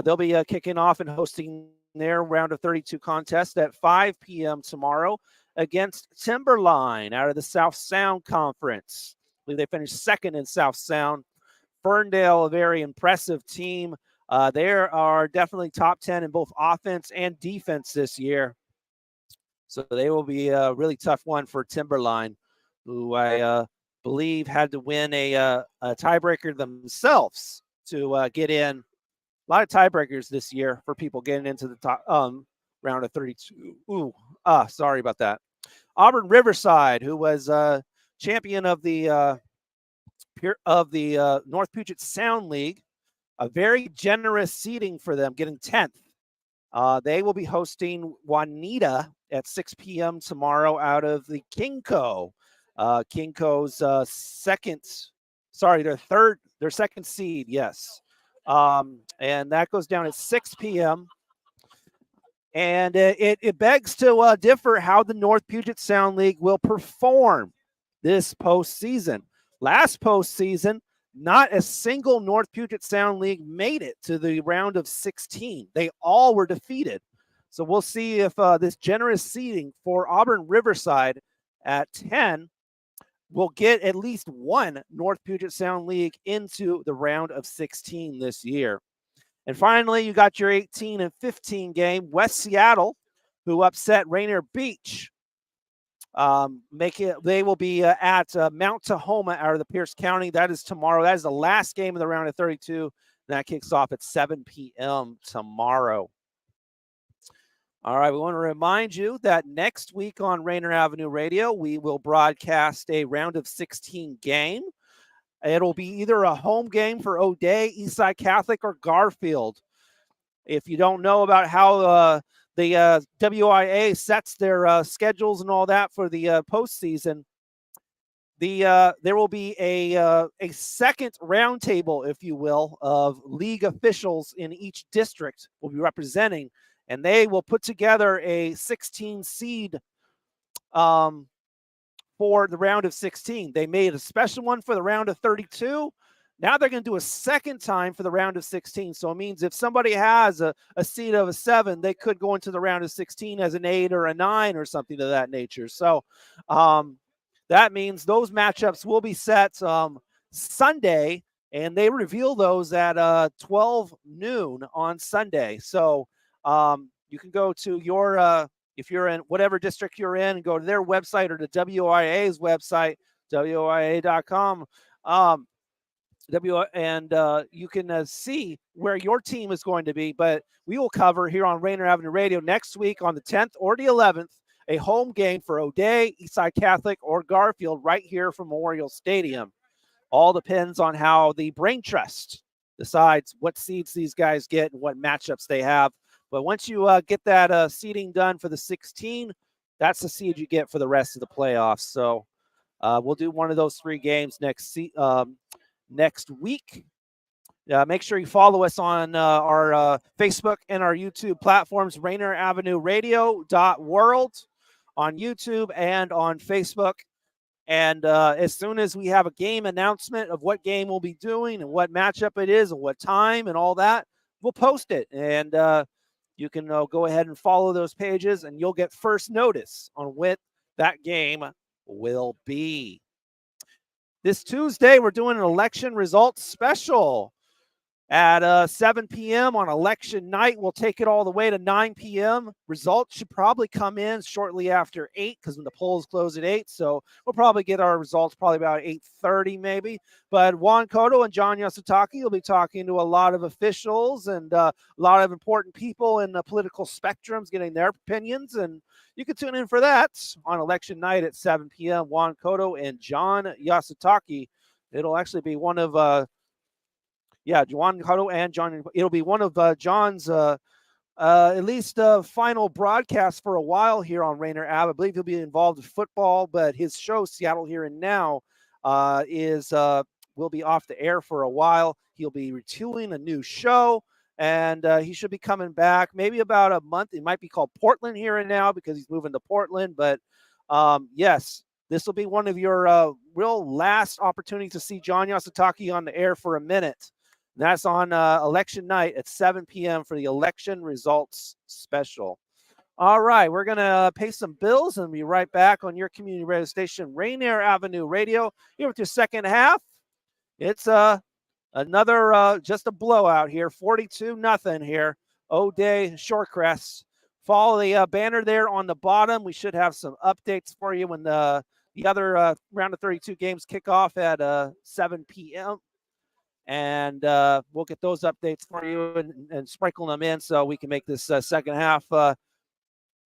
They'll be kicking off and hosting their round of 32 contest at 5 p.m. tomorrow against Timberline out of the South Sound Conference. I believe they finished 2nd in South Sound. Ferndale, a very impressive team. They are definitely top 10 in both offense and defense this year. So they will be a really tough one for Timberline, who I believe had to win a tiebreaker themselves to get in. A lot of tiebreakers this year for people getting into the top round of 32. Sorry about that. Auburn Riverside, who was champion of the North Puget Sound League, a very generous seating for them, getting 10th. They will be hosting Juanita at 6 p.m. tomorrow out of the Kinko. Kinko's their second seed, yes. And that goes down at 6 p.m. And it begs to differ how the North Puget Sound League will perform this postseason. Last postseason, not a single North Puget Sound League made it to the round of 16. They all were defeated. So we'll see if this generous seeding for Auburn Riverside at 10 will get at least one North Puget Sound League into the round of 16 this year. And finally, you got your 18 and 15 game, West Seattle, who upset Rainier Beach. They will be at Mount Tahoma out of the Pierce County. That is tomorrow. That is the last game of the round of 32. And that kicks off at 7 p.m. tomorrow. All right, we want to remind you that next week on Rainier Avenue Radio, we will broadcast a round of 16 game. It'll be either a home game for O'Dea, Eastside Catholic, or Garfield. If you don't know about how the WIAA sets their schedules and all that for the postseason, there will be a second roundtable, if you will, of league officials in each district will be representing, and they will put together a 16 seed for the round of 16. They made a special one for the round of 32. Now they're going to do a second time for the round of 16. So it means if somebody has a seed of a 7, they could go into the round of 16 as an 8 or a 9 or something of that nature. So that means those matchups will be set Sunday, and they reveal those at 12 noon on Sunday. So you can go to your if you're in whatever district you're in, and go to their website or to WIA's website, WIAA.com. You can see where your team is going to be. But we will cover here on Rainier Avenue Radio next week on the 10th or the 11th, a home game for O'Dea, Eastside Catholic, or Garfield right here from Memorial Stadium. All depends on how the Brain Trust decides what seeds these guys get and what matchups they have. But once you get that seeding done for the 16, that's the seed you get for the rest of the playoffs. So we'll do one of those 3 games next week. Make sure you follow us on our Facebook and our YouTube platforms, Rainier Avenue Radio.world on YouTube and on Facebook. And as soon as we have a game announcement of what game we'll be doing and what matchup it is and what time and all that, we'll post it. And you can go ahead and follow those pages, and you'll get first notice on what that game will be. This Tuesday, we're doing an election results special at 7 p.m. on election night. We'll take it all the way to 9 p.m. Results should probably come in shortly after 8 because when the polls close at 8. So we'll probably get our results probably about 8:30 maybe. But Juan Cotto and John Yasutake will be talking to a lot of officials and a lot of important people in the political spectrums, getting their opinions. And you can tune in for that on election night at 7 p.m. Juan Cotto and John Yasutake. It'll actually be one of Juan Cotto and John. It'll be one of John's at least final broadcast for a while here on Rainier Ave. I believe he'll be involved in football, but his show, Seattle Here and Now, will be off the air for a while. He'll be retooling a new show, and he should be coming back maybe about a month. It might be called Portland Here and Now because he's moving to Portland. But yes, this will be one of your real last opportunities to see John Yasutake on the air for a minute. And that's on election night at 7 p.m. for the election results special. All right, we're going to pay some bills and be right back on your community radio station, Rainier Avenue Radio. Here with your second half. It's Another just a blowout here, 42-0 here. O'Day Shorecrest. Follow the banner there on the bottom. We should have some updates for you when the other round of 32 games kick off at 7 p.m. And we'll get those updates for you and sprinkle them in so we can make this second half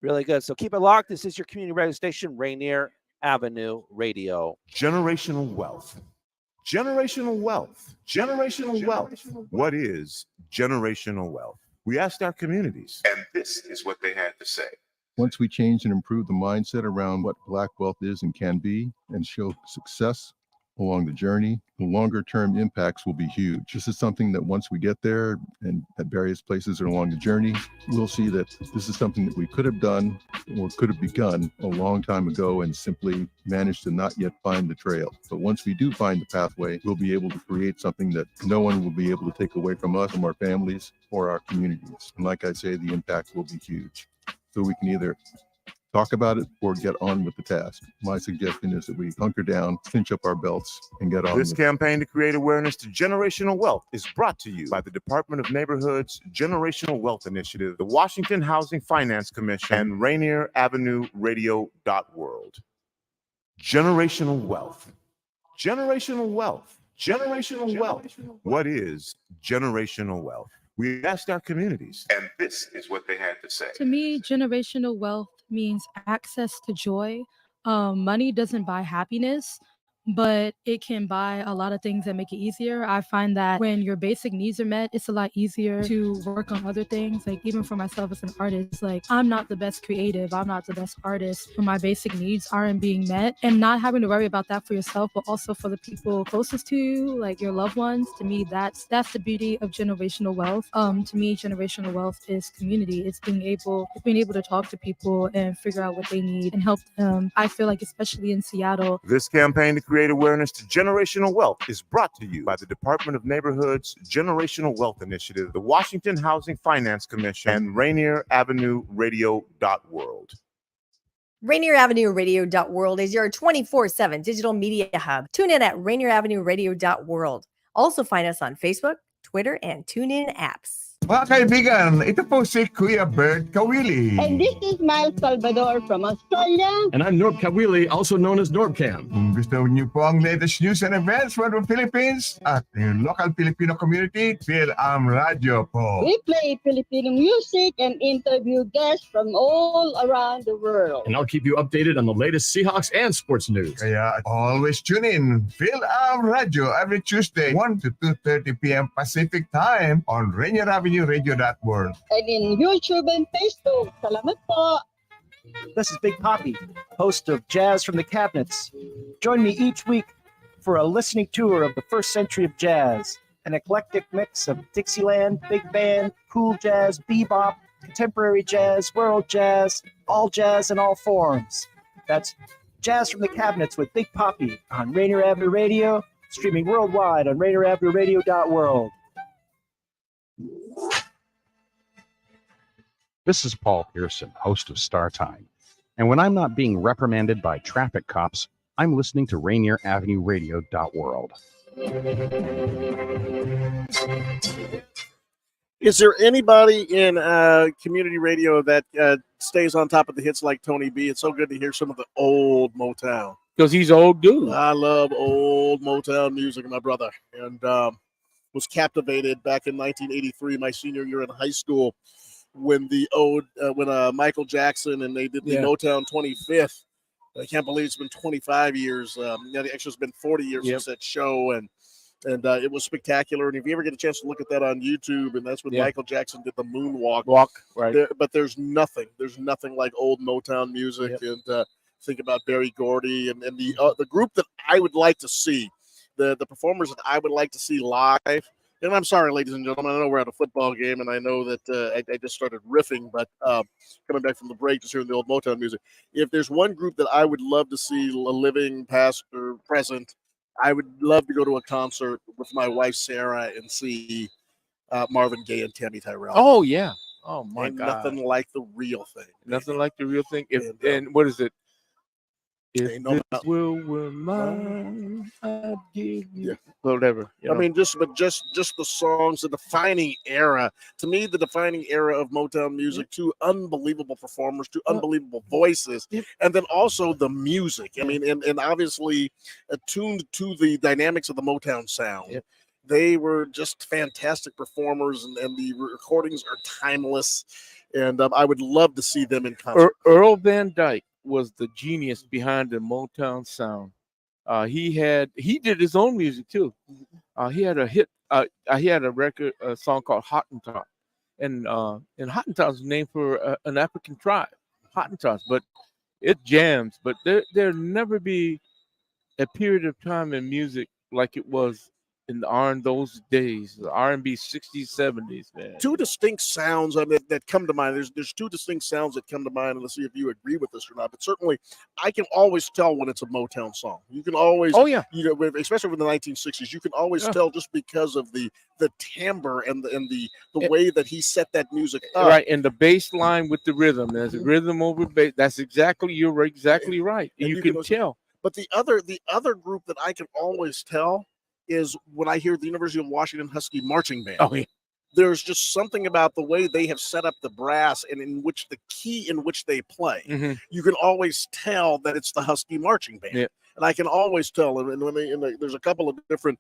really good. So keep it locked. This is your community radio station, Rainier Avenue Radio. Generational wealth. Generational wealth. Generational wealth. What is generational wealth? We asked our communities, and this is what they had to say. Once we change and improve the mindset around what Black wealth is and can be, and show success along the journey, the longer term impacts will be huge. This is something that once we get there and at various places along the journey, we'll see that this is something that we could have done or could have begun a long time ago and simply managed to not yet find the trail. But once we do find the pathway, we'll be able to create something that no one will be able to take away from us, from our families or our communities. And like I say, the impact will be huge. So we can either talk about it or get on with the task. My suggestion is that we hunker down, cinch up our belts, and get on. This campaign to create awareness to generational wealth is brought to you by the Department of Neighborhood's Generational Wealth Initiative, the Washington Housing Finance Commission, and Rainier Avenue Radio.world. Generational wealth. Generational wealth. Generational wealth. What is generational wealth? We asked our communities, and this is what they had to say. To me, generational wealth means access to joy. Money doesn't buy happiness, but it can buy a lot of things that make it easier. I find that when your basic needs are met, it's a lot easier to work on other things. Like even for myself as an artist, like I'm not the best creative, I'm not the best artist, but my basic needs aren't being met. And not having to worry about that for yourself, but also for the people closest to you, like your loved ones. To me, that's the beauty of generational wealth. To me, generational wealth is community. It's being able to talk to people and figure out what they need and help them. I feel like especially in Seattle. This campaign to create awareness to generational wealth is brought to you by the Department of Neighborhood's Generational Wealth Initiative, the Washington Housing Finance Commission, and Rainier Avenue Radio.world. Rainier Avenue Radio.world is your 24/7 digital media hub. Tune in at Rainier Avenue Radio.world. Also find us on Facebook, Twitter, and TuneIn apps. Mga kaibigan, ito po si Kuya Bert Kawili. And this is Miles Salvador from Australia. And I'm Norb Kawili, also known as Norbcam. Kung gusto niyo po ang latest news and events from the Philippines at yung local Filipino community, PhilAm Radio po. We play Filipino music and interview guests from all around the world. And I'll keep you updated on the latest Seahawks and sports news. Kaya always tune in. PhilAm Radio every Tuesday, 1 to 2:30 p.m. Pacific Time on Rainier Avenue Radio.world. And in YouTube and Facebook. Salamat po. This is Big Poppy, host of Jazz from the Cabinets. Join me each week for a listening tour of the first century of jazz, an eclectic mix of Dixieland, big band, cool jazz, bebop, contemporary jazz, world jazz, all jazz in all forms. That's Jazz from the Cabinets with Big Poppy on Rainier Avenue Radio, streaming worldwide on RainierAvenueRadio.world. This is Paul Pearson, host of Star Time. And when I'm not being reprimanded by traffic cops, I'm listening to Rainier Avenue Radio.world. Is there anybody in community radio that stays on top of the hits like Tony B? It's so good to hear some of the old Motown. Because he's an old dude. I love old Motown music, my brother. And was captivated back in 1983, my senior year in high school, when Michael Jackson and they did the Motown 25th. I can't believe it's been 25 years. Actually, it's been 40 years since that show, and it was spectacular. And if you ever get a chance to look at that on YouTube, and that's when Michael Jackson did the moonwalk. Right. But there's nothing like old Motown music. And think about Berry Gordy and the group that I would like to see. The performers that I would like to see live, and I'm sorry, ladies and gentlemen, I know we're at a football game, and I know that I just started riffing, but coming back from the break, just hearing the old Motown music. If there's one group that I would love to see living, past, or present, I would love to go to a concert with my wife, Sarah, and see Marvin Gaye and Tammy Tyrell. Oh, yeah. Oh, my God. Nothing like the real thing. Nothing like the real thing. And what is it? If Ain't no this mountain. world were mine, I'd give you whatever. You know? I mean, just the songs, the defining era. To me, the defining era of Motown music. Two unbelievable performers, two unbelievable voices, and then also the music. I mean, and obviously attuned to the dynamics of the Motown sound. They were just fantastic performers, and the recordings are timeless. And I would love to see them in concert. Earl Van Dyke was the genius behind the Motown sound. He did his own music too. He had a hit. He had a song called Hottentot, and Hottentots is named for an African tribe, Hottentots. But it jams. But there never be a period of time in music like it was in those days, the R&B 60s, 70s, man. Two distinct sounds that come to mind. There's two distinct sounds that come to mind, and let's see if you agree with this or not. But certainly, I can always tell when it's a Motown song. You can always, especially with the 1960s, you can always tell just because of the timbre and the way that he set that music up. Right, and the bass line with the rhythm. There's a rhythm over bass. That's you're exactly right. And you can tell. But the other group that I can always tell is when I hear the University of Washington Husky Marching Band. Oh, yeah. There's just something about the way they have set up the brass and in which the key in which they play. Mm-hmm. You can always tell that it's the Husky Marching Band. And I can always tell. And when there's a couple of different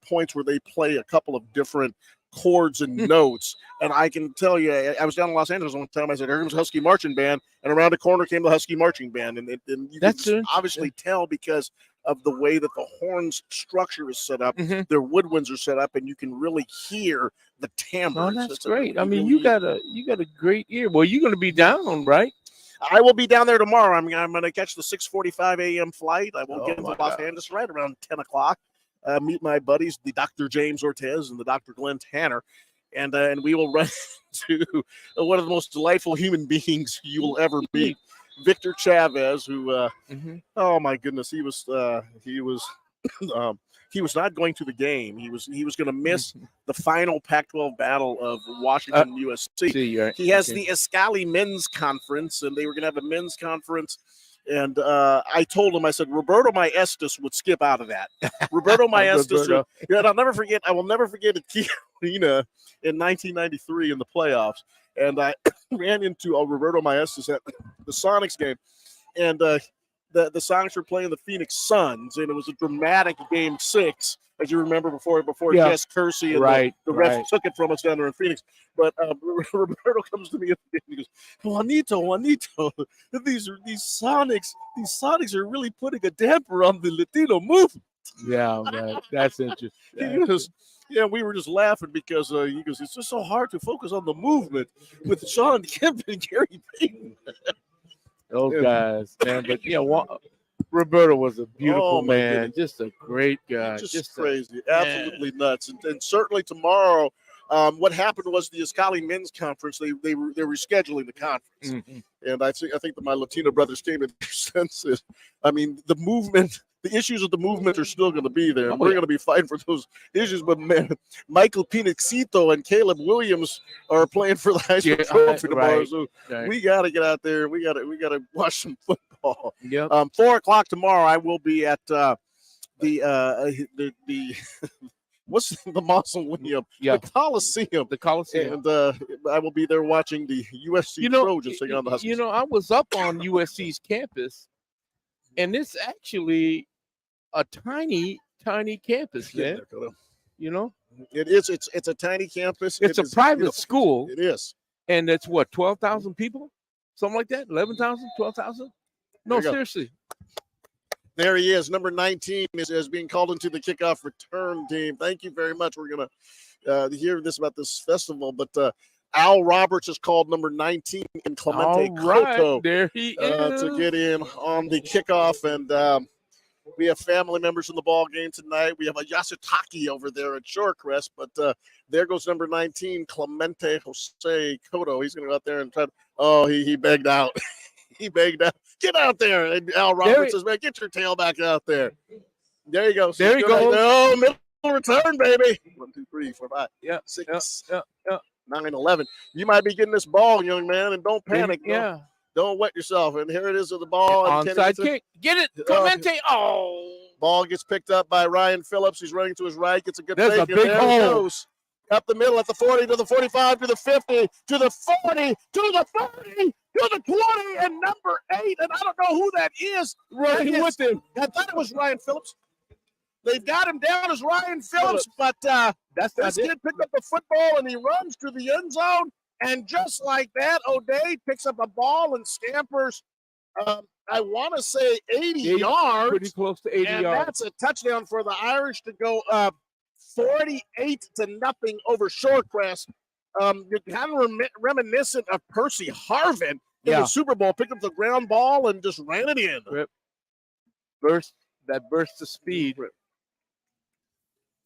points where they play a couple of different chords and notes, and I can tell you, I was down in Los Angeles one time. I said, "Here comes Husky Marching Band," and around the corner came the Husky Marching Band, and you can obviously tell because of the way that the horns structure is set up, their woodwinds are set up, and you can really hear the timbre. Oh, that's great. I mean, you got a great ear. Well, you're going to be down on, right? I will be down there tomorrow. I'm going to catch the 6:45 a.m. flight. I will get into Los Angeles right around 10 o'clock. Meet my buddies, the Dr. James Ortez and the Dr. Glenn Tanner, and we will run into one of the most delightful human beings you will ever meet, Victor Chavez, who, oh my goodness, he was not going to the game. He was going to miss the final Pac-12 battle of Washington USC. He has the Escali Men's Conference, and they were going to have a men's conference. And I told him, I said, Roberto Maestas would skip out of that. Roberto Maestas. And I will never forget at Tijuana in 1993 in the playoffs. And I ran into Roberto Maestas at the Sonics game. And the Sonics were playing the Phoenix Suns. And it was a dramatic game 6, as you remember, before Jess Kersey and the refs took it from us down there in Phoenix. But Roberto comes to me and he goes, Juanito, these Sonics are really putting a damper on the Latino movement. Yeah, man, that's interesting. He goes, yeah, we were just laughing because he goes, it's just so hard to focus on the movement with Sean Kemp and Gary Payton. Those guys, man. But Roberto was a beautiful man, just a great guy. Just crazy, absolutely nuts. And certainly tomorrow, what happened was the Escali Men's Conference, they were rescheduling the conference. And I think that my Latino brothers came in their senses. I mean, the issues of the movement are still going to be there. We're going to be fighting for those issues. But man, Michael Pinaxito and Caleb Williams are playing for the high school trophy tomorrow. So we got to get out there. We got to watch some football. 4 o'clock tomorrow, I will be at the what's the mausoleum? The Coliseum. And I will be there watching the USC Trojans take on the Huskies. I was up on USC's campus, and it's actually a tiny campus, man. It is. It's a tiny campus. It's a private school. It is. And it's what, 12,000 people? Something like that? 11,000, 12,000? No, seriously. There he is. Number 19 is being called into the kickoff return team. Thank you very much. We're going to hear this about this festival, but Al Roberts is called number 19 in Clemente Cotto. There he is. To get in on the kickoff. And we have family members in the ball game tonight. We have a Yasutake over there at Shorecrest, but there goes number 19, Clemente Jose Cotto. He's going to go out there and try to, he begged out. He begged out. Get out there. And Al Roberts says, man, get your tail back out there. There you go. So there you go. Oh, middle return, baby. 1, 2, 3, 4, 5, 6, 9, 11. You might be getting this ball, young man, and don't panic. Don't wet yourself. And here it is with the ball. And Onside kick. Get it, Clemente. Ball gets picked up by Ryan Phillips. He's running to his right. Gets a good There's fake. a big And there he hole. goes. Up the middle at the 40, to the 45, to the 50, to the 40, to the 30, to the 20, and number 8. And I don't know who that is. Running with him. I thought it was Ryan Phillips. They've got him down as Ryan Phillips, but That's this kid picked up the football and he runs to the end zone. And just like that, O'Day picks up a ball and scampers, I want to say 80 yards. Pretty close to 80 and yards. that's a touchdown for the Irish to go 48-0 over Shorecrest. You're kind of reminiscent of Percy Harvin in the Super Bowl. Picked up the ground ball and just ran it in. Burst of speed.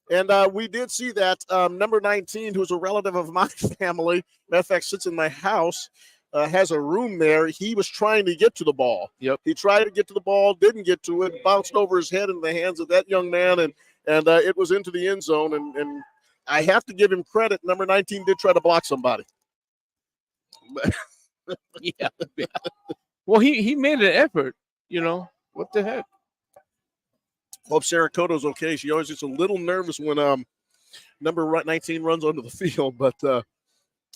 And we did see that number 19, who's a relative of my family, matter of fact, sits in my house, has a room there. He was trying to get to the ball. Yep. He tried to get to the ball, didn't get to it, bounced over his head in the hands of that young man, and it was into the end zone. And I have to give him credit. Number 19 did try to block somebody. Yeah. Well, he made an effort, you know. What the heck? Hope Sarah Cotto's okay. She always gets a little nervous when number 19 runs onto the field, but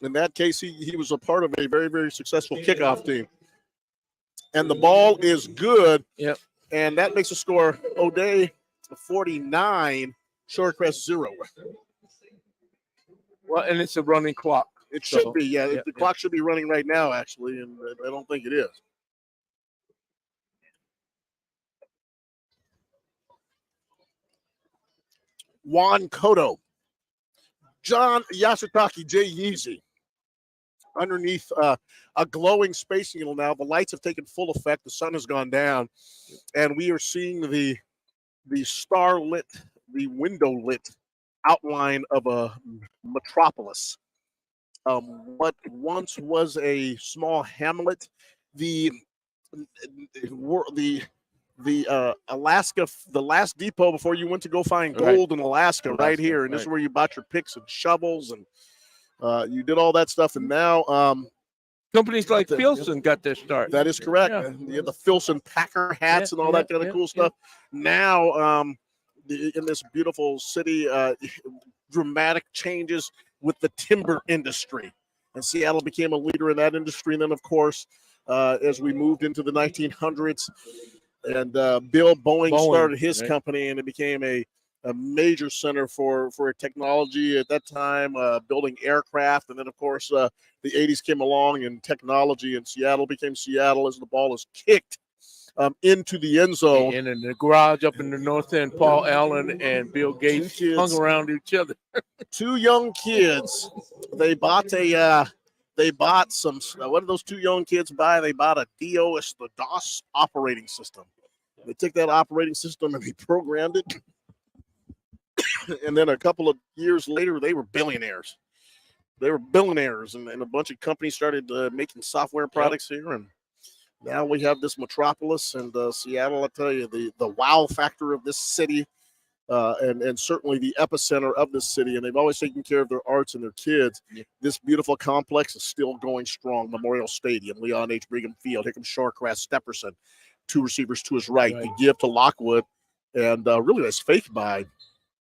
in that case, he was a part of a very, very successful kickoff team. And the ball is good. Yep. And that makes the score O'Day 49, Shorecrest 0. Well, and it's a running clock. It should be, yeah. The clock should be running right now, actually, and I don't think it is. Juan Cotto, John Yasutake, Jay Yeezy, underneath a glowing Space Needle now. The lights have taken full effect. The sun has gone down, and we are seeing the star-lit, the window-lit outline of a metropolis. What once was a small hamlet, the Alaska, the last depot before you went to go find gold in Alaska, right here. And this is where you bought your picks and shovels, and you did all that stuff. And now companies like Filson got their start. That is correct. You have the Filson Packer hats and all that kind of cool stuff. Now, in this beautiful city, dramatic changes with the timber industry. And Seattle became a leader in that industry. And then, of course, as we moved into the 1900s, and Bill Boeing started his company, and it became a major center for technology at that time, building aircraft. And then, of course, the 80s came along, and technology in Seattle became Seattle as the ball is kicked into the end zone. And in the garage up in the north end, Paul Allen and Bill Gates hung around each other. Two young kids. They bought some. What did those two young kids buy? They bought a DOS operating system. They took that operating system and they programmed it. And then a couple of years later, they were billionaires. And a bunch of companies started making software products here. And now we have this metropolis, and Seattle, I tell you, the wow factor of this city, and certainly the epicenter of this city. And they've always taken care of their arts and their kids. Yeah. This beautiful complex is still going strong. Memorial Stadium, Leon H. Brigham Field, here comes Shorecrest, Stepperson, two receivers to his right. The give to Lockwood, and really nice fake by.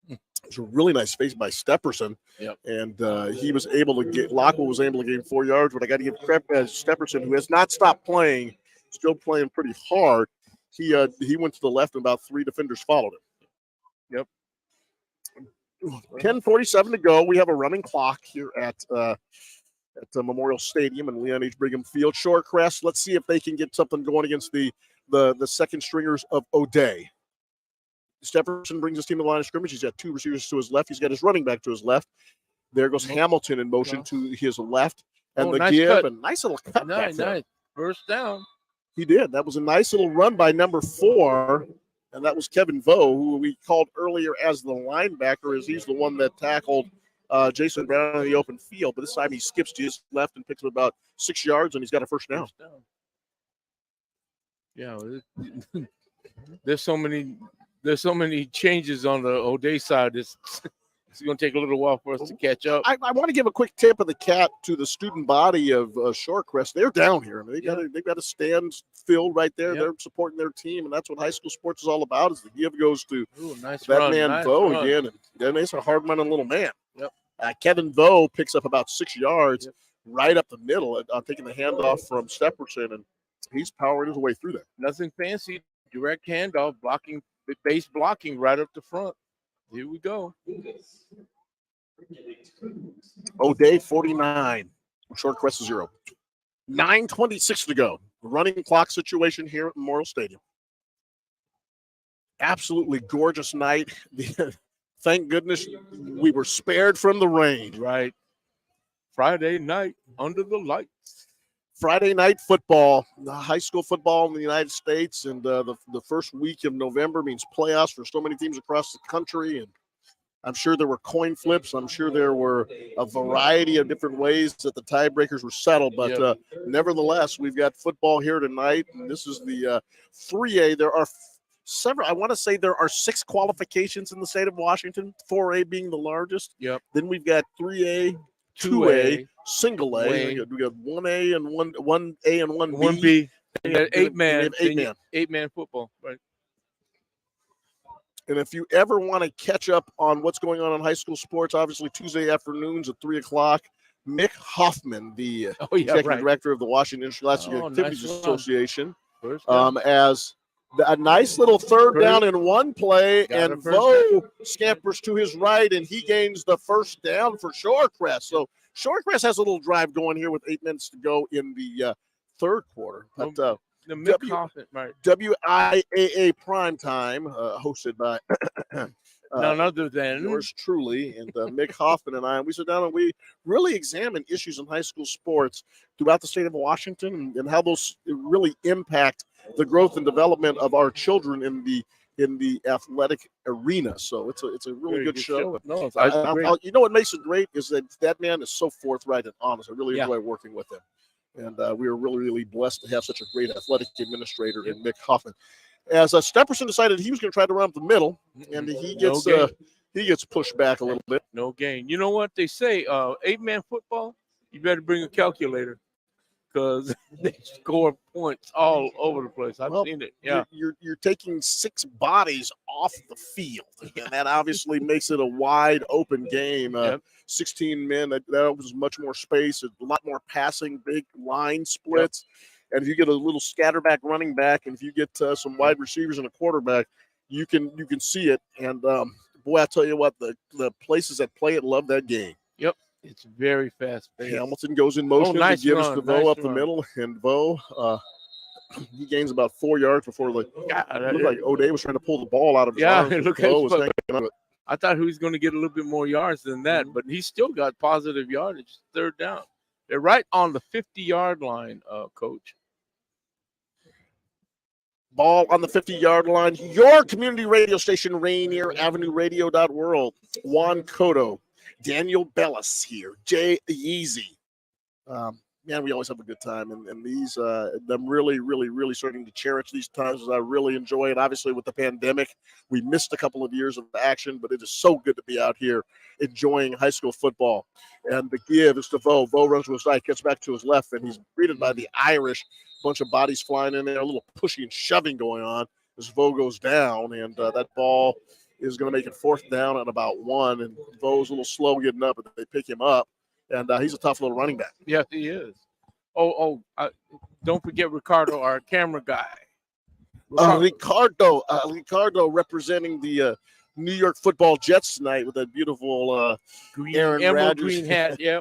It was a really nice face by Stepperson. Yep. And Lockwood was able to gain 4 yards, but I got to give credit to Stepperson, who has not stopped playing, still playing pretty hard. He went to the left, and about three defenders followed him. Yep. 10:47 to go. We have a running clock here at Memorial Stadium and Leon H. Brigham Field. Shorecrest, let's see if they can get something going against the second stringers of O'Day. Stepperson brings his team to the line of scrimmage. He's got two receivers to his left. He's got his running back to his left. There goes Hamilton in motion to his left. And nice give, cut. a nice little cut. Nice. First down. He did. That was a nice little run by number 4, and that was Kevin Vo, who we called earlier as the linebacker, as he's the one that tackled Jason Brown in the open field. But this time he skips to his left and picks up about 6 yards, and he's got a first down. Yeah, there's so many changes on the O'Day side. It's going to take a little while for us to catch up. I want to give a quick tip of the cap to the student body of Shorecrest. They're down here. I mean, they've got a stand filled right there. Yep. They're supporting their team, and that's what high school sports is all about. Is the give goes to Nice that run, man nice Vo run. again. And then he's a hard running little man. Yep. Kevin Vo picks up about 6 yards right up the middle, taking the handoff from Stepperson, and he's powering his way through there. Nothing fancy. Direct handoff, base blocking right up the front. Here we go. O'Day 49, Shorecrest 0. 9:26 to go. Running clock situation here at Memorial Stadium. Absolutely gorgeous night. Thank goodness we were spared from the rain. Right. Friday night under the lights. Friday night football, high school football in the United States, and the first week of November means playoffs for so many teams across the country. And I'm sure there were coin flips. I'm sure there were a variety of different ways that the tiebreakers were settled. But nevertheless, we've got football here tonight. And this is the 3A. There are several. I want to say there are 6 qualifications in the state of Washington, 4A being the largest. Yep. Then we've got 3A, 2A, single A. We got 1A and 1A and 1B. 1B. And 8-man. 8-man. 8-man football. Right. And if you ever want to catch up on what's going on in high school sports, obviously Tuesday afternoons at 3 o'clock, Mick Hoffman, the executive director of the Washington Interscholastic Activities Association, as a nice little third down in one play, and Vo scampers to his right, and he gains the first down for Shorecrest. So Shorecrest has a little drive going here with 8 minutes to go in the third quarter. But the Mick Hoffman, right. WIAA Prime Time, hosted by none other than yours truly, and Mick Hoffman and I. And we sit down and we really examine issues in high school sports throughout the state of Washington and how those really impact the growth and development of our children in the athletic arena. So it's a really good show. No, you know what makes it great is that man is so forthright and honest. I really enjoy working with him. And we are really, really blessed to have such a great athletic administrator in Mick Hoffman. As Stepperson decided he was going to try to run up the middle, and he gets pushed back a little bit. No gain. You know what they say? 8-man football, you better bring a calculator because they score points all over the place. I've seen it. Yeah, you're taking 6 bodies off the field, and that obviously makes it a wide open game. 16 men, that was much more space, a lot more passing, big line splits. And if you get a little scatterback running back, and if you get some wide receivers and a quarterback, you can see it. And boy, I tell you what, the places that play it love that game. Yep, it's very fast paced. Hamilton goes in motion to give us the Vo up the middle, and Vo he gains about 4 yards before it looked like O'Day was trying to pull the ball out of his arms. It looked like I thought he was going to get a little bit more yards than that, but he still got positive yardage. Third down. They're right on the 50-yard line, Coach. Ball on the 50-yard line. Your community radio station, Rainier Avenue Radio.world. Juan Cotto, Daniel Bellis here, Jay Yeezy. Man, we always have a good time, and these I'm really, really, really starting to cherish these times as I really enjoy it. Obviously, with the pandemic, we missed a couple of years of action, but it is so good to be out here enjoying high school football. And the give is to Vo. Vo runs to his right, gets back to his left, and he's greeted by the Irish. Bunch of bodies flying in there, a little pushing and shoving going on as Vo goes down, and that ball is going to make it 4th down at about 1. And Vo's a little slow getting up, but they pick him up. And he's a tough little running back. Yes, he is. Don't forget Ricardo, our camera guy. Ricardo representing the New York Football Jets tonight with that beautiful emerald Rodgers green hat. Yeah,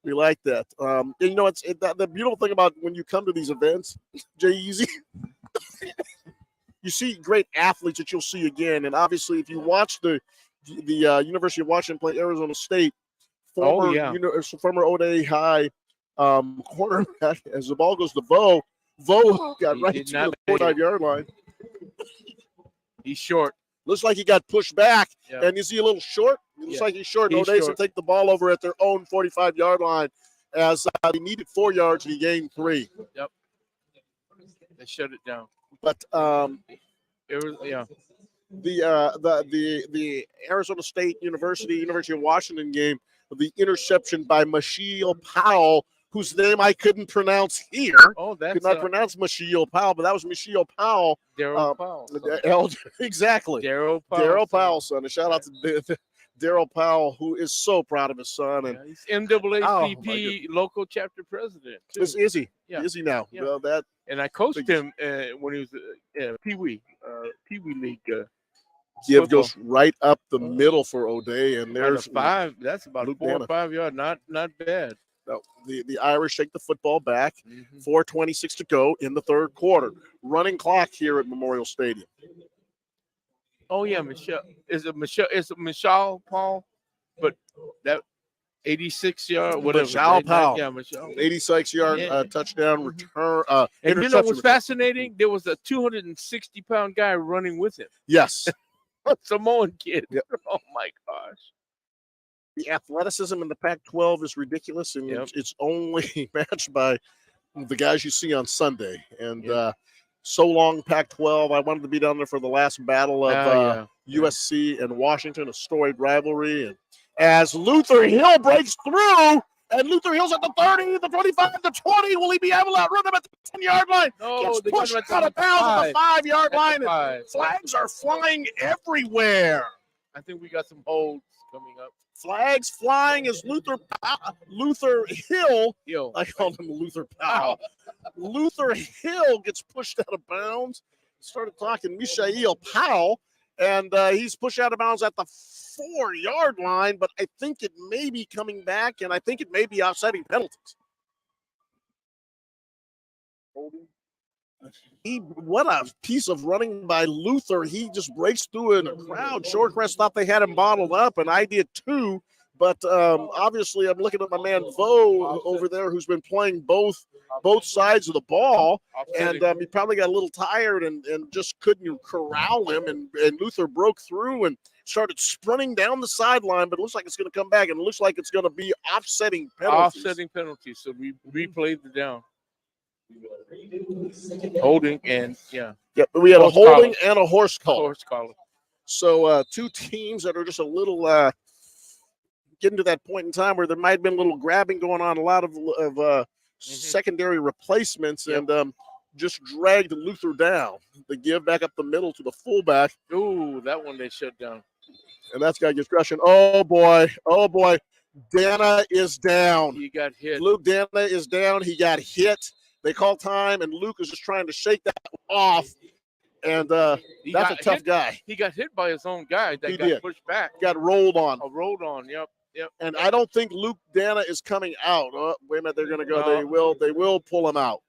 we like that. And you know, the beautiful thing about when you come to these events, Jay Easy, you see great athletes that you'll see again. And obviously, if you watch the University of Washington play Arizona State. Former O'Day High cornerback. As the ball goes to Vo got right to the 45-yard line. He's short. Looks like he got pushed back. Yeah. And is he a little short? It looks like he's short. O'Day's will take the ball over at their own 45-yard line as he needed 4 yards and he gained 3. Yep. They shut it down. But it was the Arizona State University of Washington game, the interception by Mashiel Powell, whose name I couldn't pronounce here. Oh, that's Could not pronounce Mashiel Powell, but that was Mashiel Powell. Daryl Powell. Exactly. Daryl Powell. Daryl Powell, son. A shout out to Daryl Powell, who is so proud of his son. And he's NAACP local chapter president. Too. Is he? Yeah. Is he now? Yeah. Well, that. And I coached him when he was Pee Wee League. Give football. goes right up the middle for O'Day, and there's 5. That's about Luke 4 or Dana. 5 yards. Not bad. No, the Irish take the football back. 4:26 to go in the third quarter. Running clock here at Memorial Stadium. Oh yeah, Michelle. Is it Michelle Paul? But that 86-yard whatever. Michelle Powell. Yeah, Michelle. 86-yard touchdown return. And you know interception what's fascinating? There was a 260-pound guy running with him. Yes. Samoan kid. Yep. Oh my gosh. The athleticism in the Pac-12 is ridiculous, and it's only matched by the guys you see on Sunday. And so long, Pac-12. I wanted to be down there for the last battle of USC and Washington, a storied rivalry. And as Luther Hill breaks through, and Luther Hill's at the 30, the 25, the 20. Will he be able to outrun him at the 10-yard line? No, Gets they pushed got him out of bounds at the 5-yard line. five. And flags are flying everywhere. I think we got some holds coming up. Flags flying as Luther Hill. I called him Luther Powell. Luther Hill gets pushed out of bounds. Started talking Mishael Powell, and he's pushed out of bounds at the 4-yard line, but I think it may be coming back, and I think it may be offsetting penalties. What a piece of running by Luther. He just breaks through in a crowd. Shorecrest thought they had him bottled up, and I did too. But obviously, I'm looking at my man Vo over there, who's been playing both sides of the ball, and he probably got a little tired and just couldn't corral him. And Luther broke through and started sprinting down the sideline, but it looks like it's going to come back, and it looks like it's going to be offsetting penalties. So we replayed the down. Holding and but we had a holding and a horse collar. Horse collar. So two teams that are just a little getting to that point in time where there might have been a little grabbing going on, a lot of secondary replacements, and just dragged Luther down. The give back up the middle to the fullback. Ooh, that one they shut down. And that's got discretion. Oh boy. Dana is down. He got hit. Luke Dana is down. He got hit. They call time, and Luke is just trying to shake that off. And that's a tough guy. He got hit by his own guy that got pushed back. Got rolled on. Rolled on, yep. And I don't think Luke Dana is coming out. Oh, wait a minute, they're going to go. No. They will pull him out.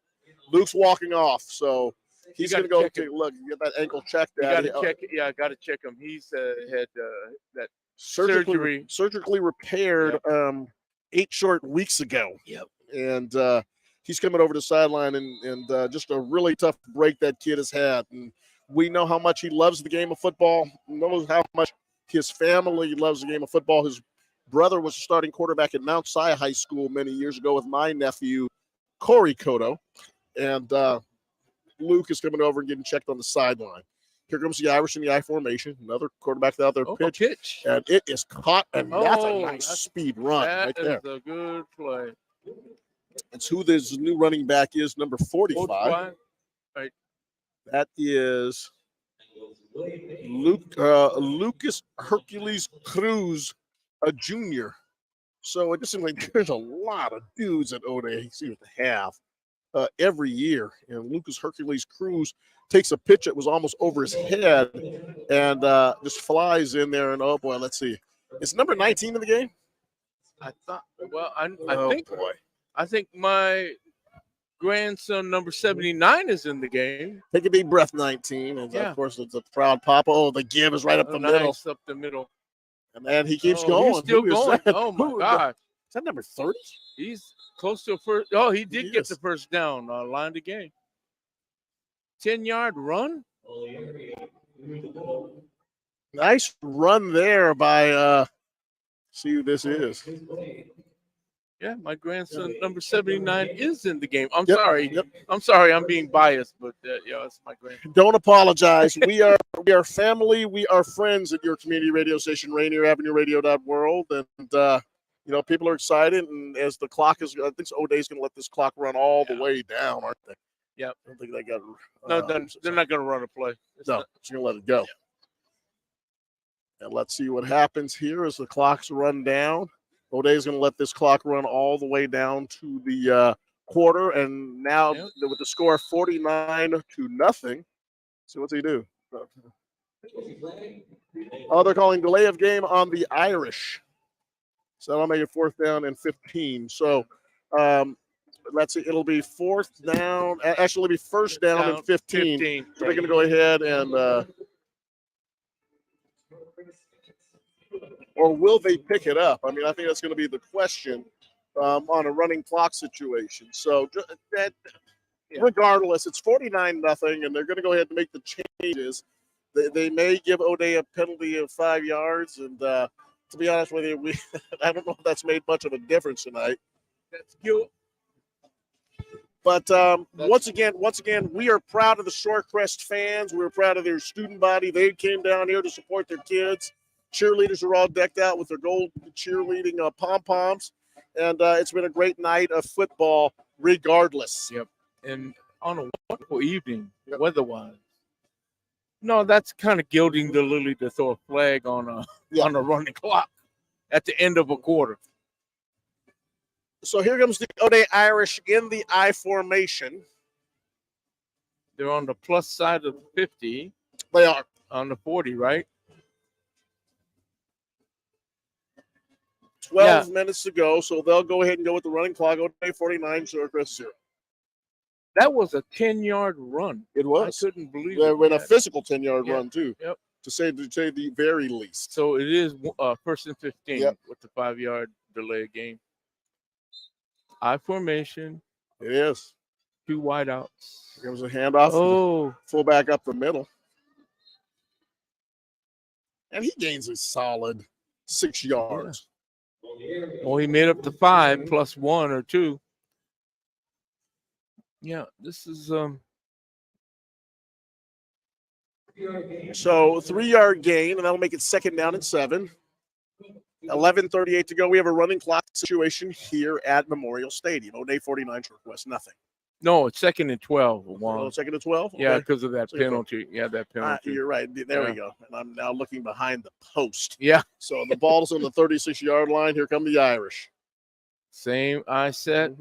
Luke's walking off, so he's going to go take a look. Get that ankle checked. I got to check him. He's had that surgically repaired 8 short weeks ago. Yep. And he's coming over the sideline, and just a really tough break that kid has had. And we know how much he loves the game of football, knows how much his family loves the game of football. His brother was a starting quarterback at Mount Si High School many years ago with my nephew, Juan Cotto. And Luke is coming over and getting checked on the sideline. Here comes the Irish in the I formation. Another quarterback out there pitch. And it is caught, and that's a nice speed run right there. That is a good play. It's who this new running back is, number 45. Right. That is Lucas Hercules Cruz, a junior. So it just seems like there's a lot of dudes at O'Day seems to have every year. And Lucas Hercules Cruz takes a pitch that was almost over his head and just flies in there. And, oh, boy, let's see. Is number 19 in the game? I thought, well, I think my grandson, number 79, is in the game. Take a deep breath, 19. And, of course, it's a proud papa. Oh, the give is right up the middle. Up the middle. And then he keeps going. He's still going. Oh, my God. Is that number 30? He's close to a first. Oh, he did get the first down. Line the game. 10-yard run. Nice run there by, see who this is. Yeah, my grandson, number 79, is in the game. I'm Yep, sorry. yep. I'm sorry. I'm being biased, but yeah, it's my grandson. Don't apologize. We are family. We are friends at your community radio station, Rainier Avenue Radio.world. And people are excited. And as the clock is, I think O'Day's going to let this clock run all the way down, aren't they? Yep. I don't think they got. No, they're not going to run a play. No, she's going to let it go. Yeah. And let's see what happens here as the clocks run down. O'Day's going to let this clock run all the way down to the quarter, and now with the score 49-0. So what's he do? Oh, they're calling delay of game on the Irish. So that'll make it 4th down and 15. So let's see, it'll be 4th down. Actually, it'll be 1st down and 15. So they're going to go ahead and. Or will they pick it up? I mean, I think that's going to be the question on a running clock situation. So regardless, it's 49-0, and they're going to go ahead and make the changes. They may give O'Day a penalty of 5 yards, and to be honest with you, I don't know if that's made much of a difference tonight. That's cute. But once again, we are proud of the Shorecrest fans. We're proud of their student body. They came down here to support their kids. Cheerleaders are all decked out with their gold cheerleading pom-poms. And it's been a great night of football regardless. Yep. And on a wonderful evening, weather-wise. No, that's kind of gilding the lily to throw a flag on a running clock at the end of a quarter. So here comes the O'Day Irish in the I formation. They're on the plus side of 50. They are. On the 40, right? 12 minutes to go, so they'll go ahead and go with the running clock. O'Day 49, Shorecrest 0. That was a 10-yard run. It was. I couldn't believe it. When a physical 10-yard run, too. Yep. To say the very least. So it is 1st and 15 with the 5-yard delay game. I formation. It is. 2 wideouts. There was a handoff. Oh. Fullback up the middle. And he gains a solid 6 yards. Well, he made up to 5 plus 1 or 2. Yeah, this is So 3-yard gain, and that'll make it 2nd down and 7. 11:38 to go. We have a running clock situation here at Memorial Stadium. O'Day 49, Shorecrest, nothing. No, it's 2nd and 12. Juan. 2nd and 12? Yeah, Okay. because of that penalty. Yeah, that penalty. You're right. There we go. And I'm now looking behind the post. Yeah. So the ball's on the 36-yard line. Here come the Irish. Same eye set.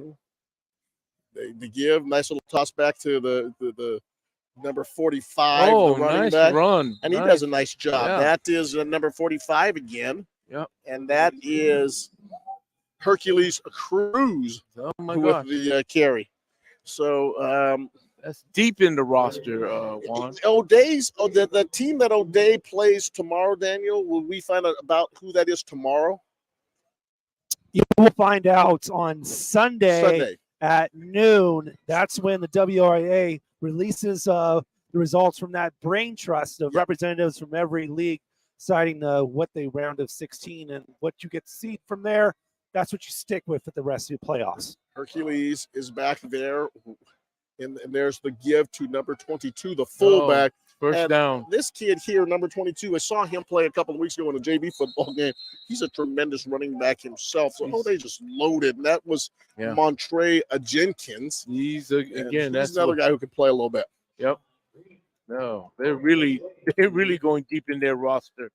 They give. Nice little toss back to the number 45. Oh, the running nice back. run. And he does a nice job. Yeah. That is number 45 again. Yep. And that is Hercules Cruz with the carry. So that's deep in the roster, Juan. O'Day's the team that O'Day plays tomorrow, Daniel, will we find out about who that is tomorrow? You will find out on Sunday at noon. That's when the WIAA releases the results from that brain trust of representatives from every league, citing what they round of 16 and what you get to see from there. That's what you stick with for the rest of the playoffs. Hercules is back there, and there's the give to number 22, the fullback. First down. This kid here, number 22, I saw him play a couple of weeks ago in a JV football game. He's a tremendous running back himself. So they just loaded, and that was Montre Jenkins. He's that's another guy who can play a little bit. Yep. No, they're really going deep in their roster.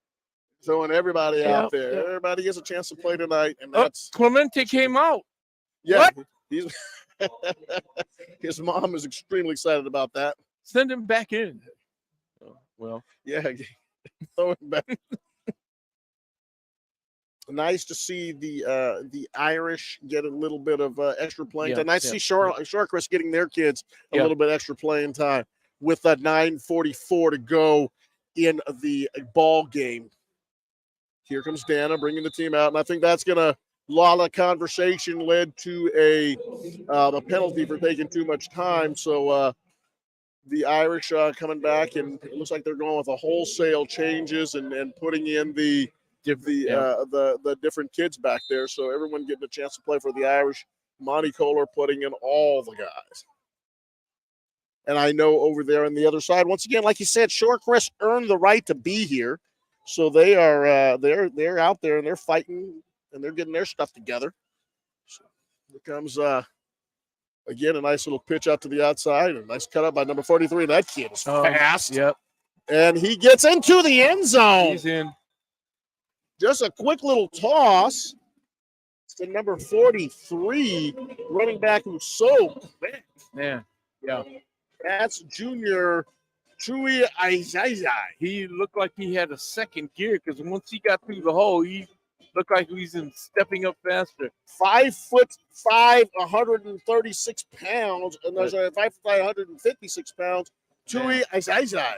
Throwing everybody out there. Yep. Everybody gets a chance to play tonight, and that's Clemente came out. Yeah, he's his mom is extremely excited about that. Send him back in. Well, yeah, throw him back. Nice to see the Irish get a little bit of extra playing time. Nice to see Shorecrest getting their kids a little bit extra playing time with 9:44 to go in the ball game. Here comes Dana bringing the team out, and I think that's going to – a lot of conversation led to a penalty for taking too much time. So the Irish coming back, and it looks like they're going with a wholesale changes and putting in the the different kids back there. So everyone getting a chance to play for the Irish. Monty Kohler putting in all the guys. And I know over there on the other side, once again, like you said, Shorecrest earned the right to be here. So they are they're out there and they're fighting and they're getting their stuff together. So here comes again a nice little pitch out to the outside, a nice cut up by number 43. That kid is fast. Yep. And he gets into the end zone. He's in. Just a quick little toss to number 43, running back who's so quick. Man, yeah. That's junior Chewy Aizai. He looked like he had a second gear because once he got through the hole, he looked like he's stepping up faster. 5'5", 136 pounds, and there's a 5'5", 156 pounds. Chewy Aizai.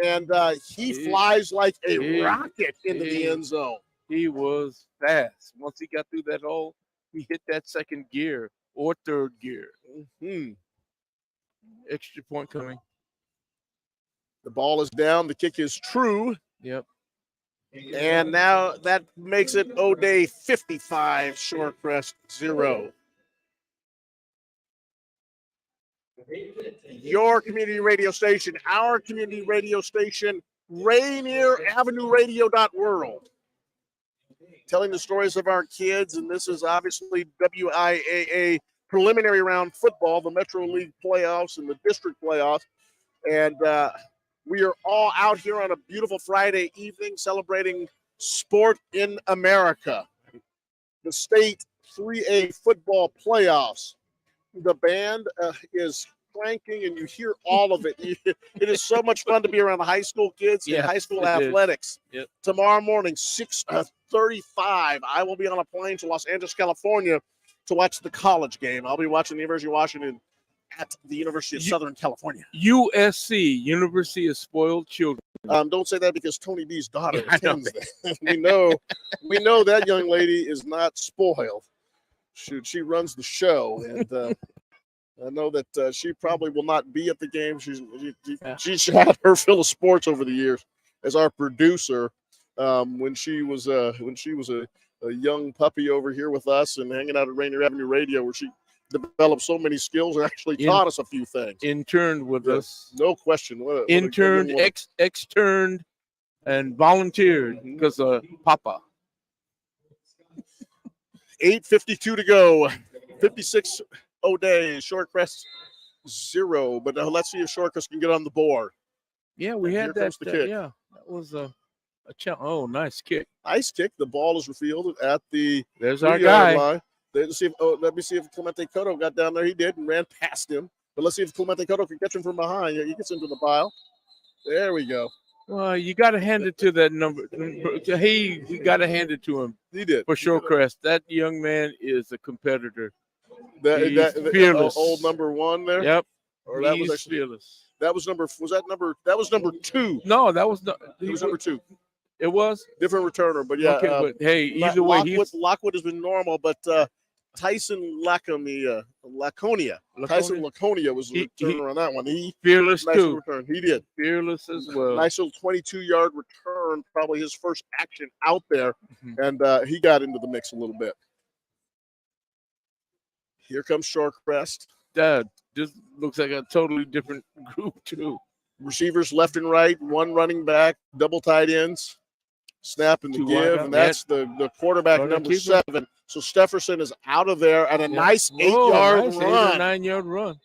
And he flies like a rocket into the end zone. He was fast. Once he got through that hole, he hit that second gear or third gear. Mm-hmm. Extra point coming. The ball is down. The kick is true. Yep. And now that makes it O'Day 55, Shorecrest 0. Your community radio station, our community radio station, Rainier Avenue Radio.world. Telling the stories of our kids, and this is obviously WIAA preliminary round football, the Metro League playoffs and the district playoffs. And we are all out here on a beautiful Friday evening celebrating sport in America. The state 3A football playoffs. The band is cranking, and you hear all of it. It is so much fun to be around the high school kids and high school athletics. Yep. Tomorrow morning, 6:35, I will be on a plane to Los Angeles, California to watch the college game. I'll be watching the University of Washington at the University of Southern California. USC, University of Spoiled Children. Don't say that because Tony B's daughter attends that. we know that young lady is not spoiled. She runs the show, and I know that she probably will not be at the game. She's had her fill of sports over the years as our producer when she was a young puppy over here with us and hanging out at Rainier Avenue Radio, where she developed so many skills and actually taught us a few things. Interned with us. No question. Interned, externed, and volunteered because of Papa. 8:52 to go. 56 O'Day, Shorecrest 0. But now let's see if Shorecrest can get on the board. Yeah, we had that. The kick. Yeah, that was a challenge. Oh, nice kick. Nice kick. The ball is refielded at the There's our guy. line. Let me see if Clemente Cotto got down there. He did and ran past him. But let's see if Clemente Cotto can catch him from behind. He gets into the pile. There we go. Well, you got to hand it to that number. You got to hand it to him. He did. For Shorecrest. That young man is a competitor. That fearless. Old number 1 there? Yep. Or that was actually fearless. That was number 2. No, that was not. It was number 2. It was different returner, but yeah. Okay, but hey, either way, Lockwood has been normal, but Tyson Laconia Tyson Laconia was the returner on that one. He fearless nice too. Return. He did fearless as well. Nice little 22-yard return, probably his first action out there, and he got into the mix a little bit. Here comes Shorecrest. Dad, this looks like a totally different group too. Receivers left and right, one running back, double tight ends. Snap and the give, and that's the quarterback number 7. So Stefferson is out of there at a nice 8-yard run. 8 or 9-yard run.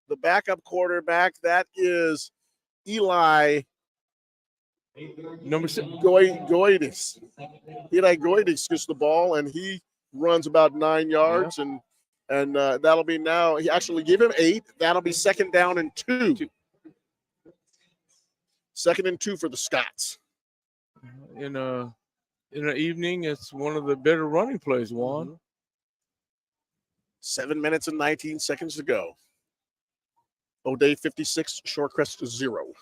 The backup quarterback, that is Eli number 6. Goides. Eli Goides gets the ball, and he runs about 9 yards, and that'll be now. He actually gave him 8. That'll be 2nd down and 2. 2nd and 2 for the Scots. In an evening, it's one of the better running plays, Juan. 7 minutes and 19 seconds to go. O'Day 56, Shorecrest 0.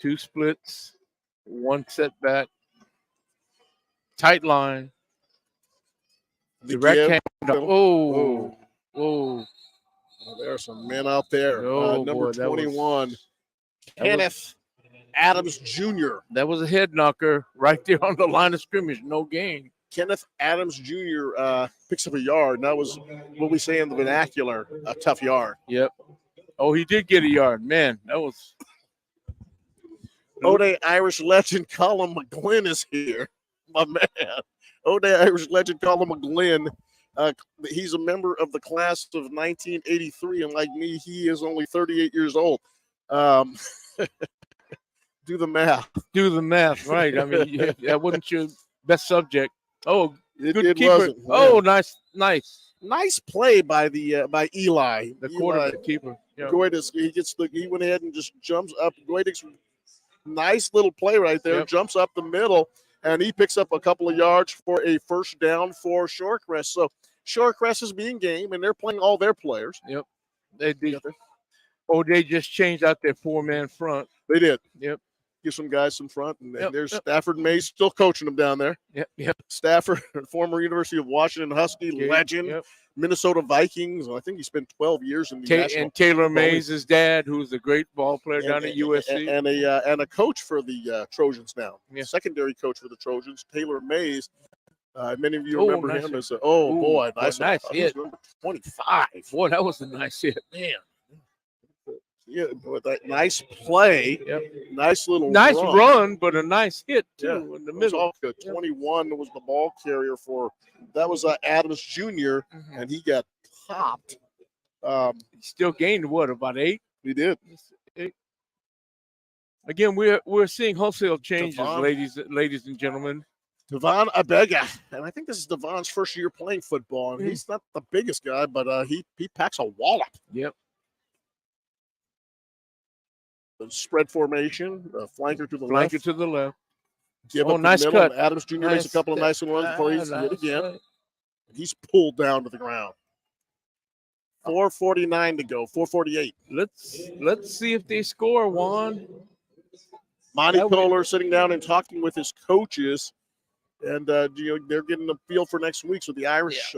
2 splits, 1 setback, tight line. Direct hand. Oh. There are some men out there. Number 21, Kenneth Adams Jr. That was a head knocker right there on the line of scrimmage. No gain. Kenneth Adams Jr. Picks up a yard. And that was what we say in the vernacular, a tough yard. Yep. Oh, he did get a yard. Man, that was. O'Day Irish legend Colin McGlynn is here. My man. O'Day Irish legend Colin McGlynn. He's a member of the class of 1983, and like me, he is only 38 years old. Do the math. Do the math, right? I mean, that wasn't your best subject. Oh, good keeper. Wasn't. Oh, nice play by by Eli, the quarterback keeper. Yeah. Goitis, he went ahead and just jumps up. Goitis, nice little play right there. Yep. Jumps up the middle, and he picks up a couple of yards for a first down for Shorecrest. So Shorecrest is being game, and they're playing all their players. Yep, they did. Oh, they just changed out their 4-man front. They did. Yep. Give some guys some front, and there's Stafford Mays still coaching them down there. Yep. Stafford, former University of Washington Husky legend, Minnesota Vikings. I think he spent 12 years in the national. And Taylor Mays' dad, who's a great ball player down at USC, and a coach for the Trojans now. Yeah. Secondary coach for the Trojans, Taylor Mays. Many of you remember him as nice hit. 25. Boy, that was a nice hit, man. Yeah, with that nice play, nice little run, but a nice hit too in the middle. All good. 21 was the ball carrier for that was Adams Jr. And he got popped. He still gained about 8? He did. 8. Again, we're seeing wholesale changes, ladies and gentlemen. Devon Abega, and I think this is Devon's first year playing football, and he's not the biggest guy, but he packs a wallop. Yep. Spread formation, flanker to the left. Flanker to the left. Give up nice the middle. cut. Adams Jr. makes a couple of nice runs before he's hit again. He's pulled down to the ground. 4:49 to go. 4:48. Let's see if they score, Juan. Monty Kohler sitting down and talking with his coaches, and they're getting a feel for next week. So the Irish,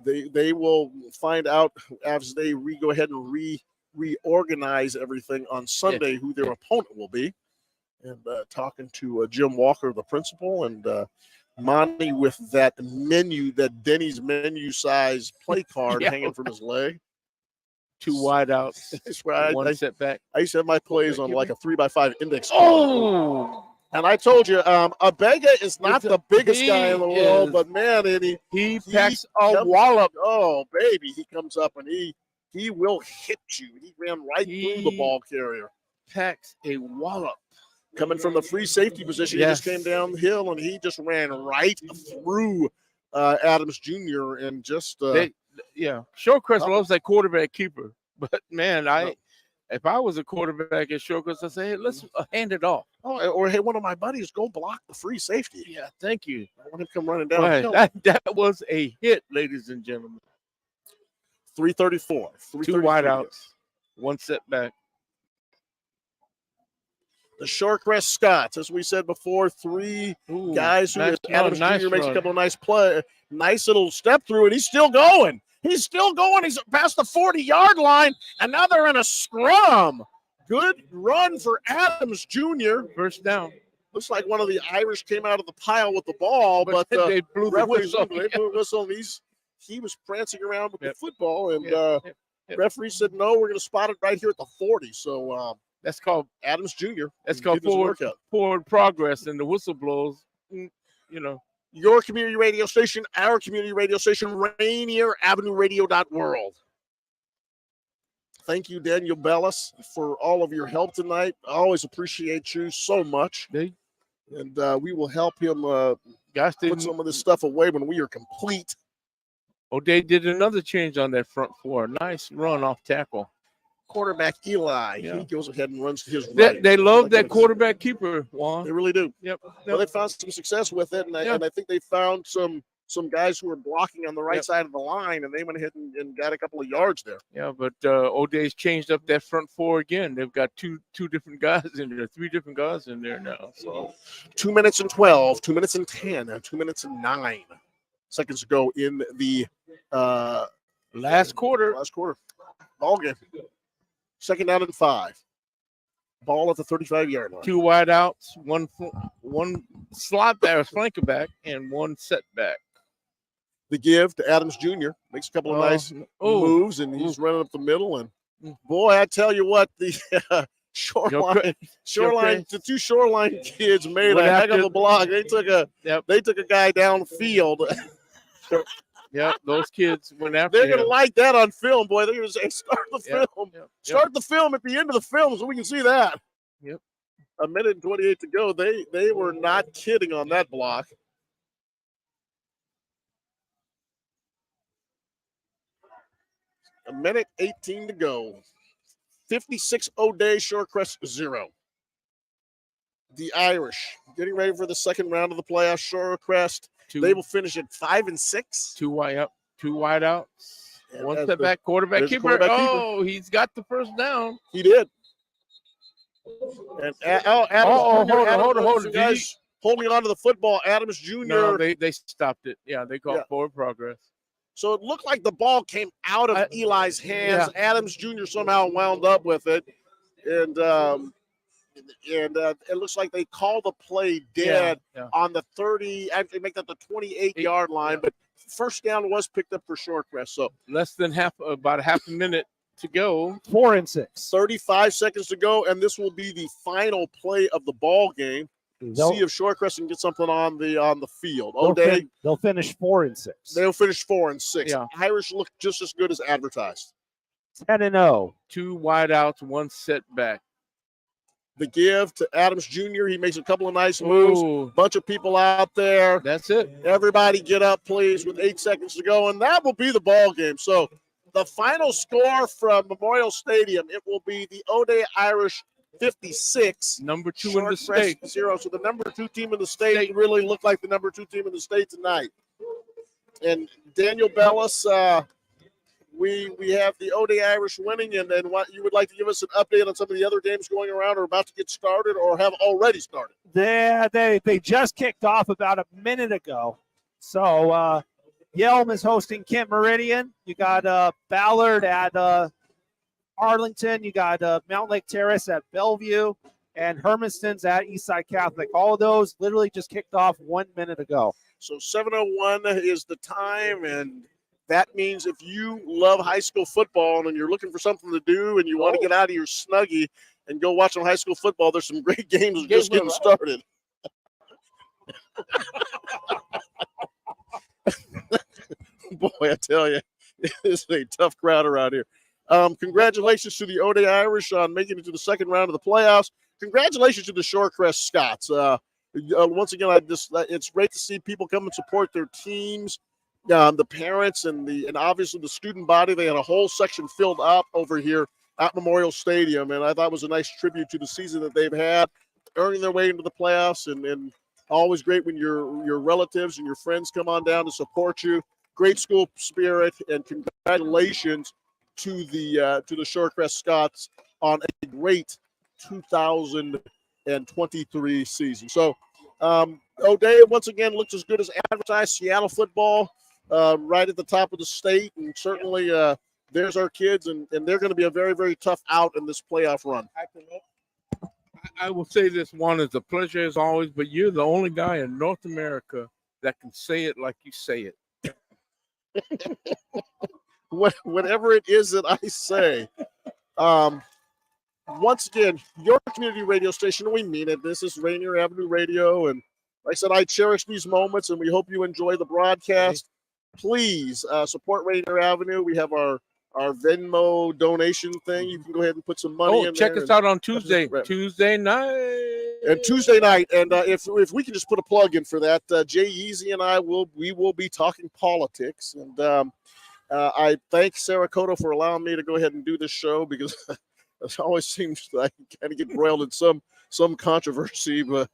they will find out as they go ahead and reorganize everything on Sunday who their opponent will be, and talking to Jim Walker, the principal, and Monty with that Denny's menu size play card hanging from his leg. 2 wideouts. One setback. I used to have my plays on like a 3x5 index card. Oh, and I told you, Abega is not the biggest guy in the world, but man, he packs a wallop. Oh baby, he comes up and he will hit you. He ran right through the ball carrier. Packs a wallop. Coming from the free safety position, he just came down the hill and he just ran right through Adams Jr. and just Shorecrest loves that quarterback keeper. But man, if I was a quarterback at Shorecrest, I'd say, hey, let's hand it off. Oh, or hey, one of my buddies go block the free safety. Yeah, thank you. I want him to come running down. Right. That was a hit, ladies and gentlemen. 334. 2 wideouts, 1 setback. The Shorecrest Scots, as we said before, 3 guys who Adams Jr. makes a couple of nice play, nice little step through, and he's still going. He's past the 40-yard line, and now they're in a scrum. Good run for Adams Jr. First down. Looks like one of the Irish came out of the pile with the ball, but they blew the whistle. They blew the whistle, and he was prancing around with the football, and referee said, no, we're going to spot it right here at the 40. So that's called Adams Jr. That's called forward progress, and the whistle blows, Your community radio station, our community radio station, Rainier Avenue Radio.world. Thank you, Daniel Bellis, for all of your help tonight. I always appreciate you so much. And we will help him put some of this stuff away when we are complete. O'Day did another change on that front 4. Nice run off tackle. Quarterback Eli, he goes ahead and runs to his right. They love that quarterback keeper, Juan. They really do. Yep. Well, they found some success with it, and I think they found some guys who were blocking on the right side of the line, and they went ahead and got a couple of yards there. Yeah, but O'Day's changed up that front 4 again. They've got two different guys in there, 3 different guys in there now. So 2 minutes and 12, 2 minutes and 10, and 2 minutes and 9 seconds to go in the last quarter. Ball game. Second down and 5. Ball at the 35-yard line. 2 wide outs, one slot back, flanker back, and one setback. The give to Adams Jr. Makes a couple of nice moves, and he's running up the middle. And boy, I tell you what, the Shoreline, the two Shoreline kids made a heck of a block. They took a guy downfield. Yeah, those kids went after They're going to him. like that on film, boy. They're going to say, start the film. Start the film at the end of the film so we can see that. Yep. A minute and 28 to go. They were not kidding on that block. A minute 18 to go. 56 O'Day, Shorecrest 0. The Irish getting ready for the second round of the playoffs. Shorecrest, they will finish at 5-6. 2 wide outs. And One as step the- back, quarterback there's a keeper. quarterback keeper. Oh, he's got the first down. He did. And Adams Jr. hold on. the guys holding on to the football. Adams Jr. No, they stopped it. Yeah, they called forward progress. So it looked like the ball came out of Eli's hands. Adams Jr. somehow wound up with it, and it looks like they called the play dead on the 30. Actually, make that the 28-yard line, but first down was picked up for Shorecrest. So less than about a half a minute to go. 4-6. 35 seconds to go, and this will be the final play of the ball game. See if Shorecrest can get something on the field. They'll finish 4-6. They'll finish 4-6. Yeah. Irish look just as good as advertised. 10-0. 2 wide outs, 1 setback. The give to Adams Jr. He makes a couple of nice moves. Bunch of people out there. That's it. Everybody get up, please, with 8 seconds to go, and that will be the ball game. So the final score from Memorial Stadium, it will be the O'Day Irish 56. Number 2 in the Shorecrest state. 0. So the number 2 team in the state really looked like the number 2 team in the state tonight. And Daniel Bellis, we have the O'Day Irish winning, and what you would like to give us an update on some of the other games going around or about to get started or have already started. They just kicked off about a minute ago. So Yelm is hosting Kent Meridian. You got Ballard at Arlington. You got Mount Lake Terrace at Bellevue, and Hermanston's at Eastside Catholic. All of those literally just kicked off 1 minute ago. So 7:01 is the time, and that means if you love high school football and you're looking for something to do and you want to get out of your snuggie and go watch some high school football, there's some great games just getting started. Boy, I tell you, it's a tough crowd around here. Congratulations to the O'Day Irish on making it to the second round of the playoffs. Congratulations to the Shorecrest Scots. Once again, it's great to see people come and support their teams. The parents and obviously the student body. They had a whole section filled up over here at Memorial Stadium, and I thought it was a nice tribute to the season that they've had, earning their way into the playoffs, and always great when your relatives and your friends come on down to support you. Great school spirit, and congratulations to the Shorecrest Scots on a great 2023 season. So O'Day once again looks as good as advertised. Seattle football right at the top of the state, and certainly there's our kids, and they're going to be a very, very tough out in this playoff run. I will say this, Juan, it's a pleasure as always, but you're the only guy in North America that can say it like you say it. Whatever it is that I say. Once again, your community radio station, we mean it. This is Rainier Avenue Radio, and like I said, I cherish these moments, and we hope you enjoy the broadcast. Please support Rainier Avenue. We have our Venmo donation thing. You can go ahead and put some money in check there. us out on Tuesday night. And Tuesday night, and if we can just put a plug in for that, Jay Yeezy and I will be talking politics, and I thank Sarah Cotto for allowing me to go ahead and do this show, because it always seems like I kind of get broiled in some controversy with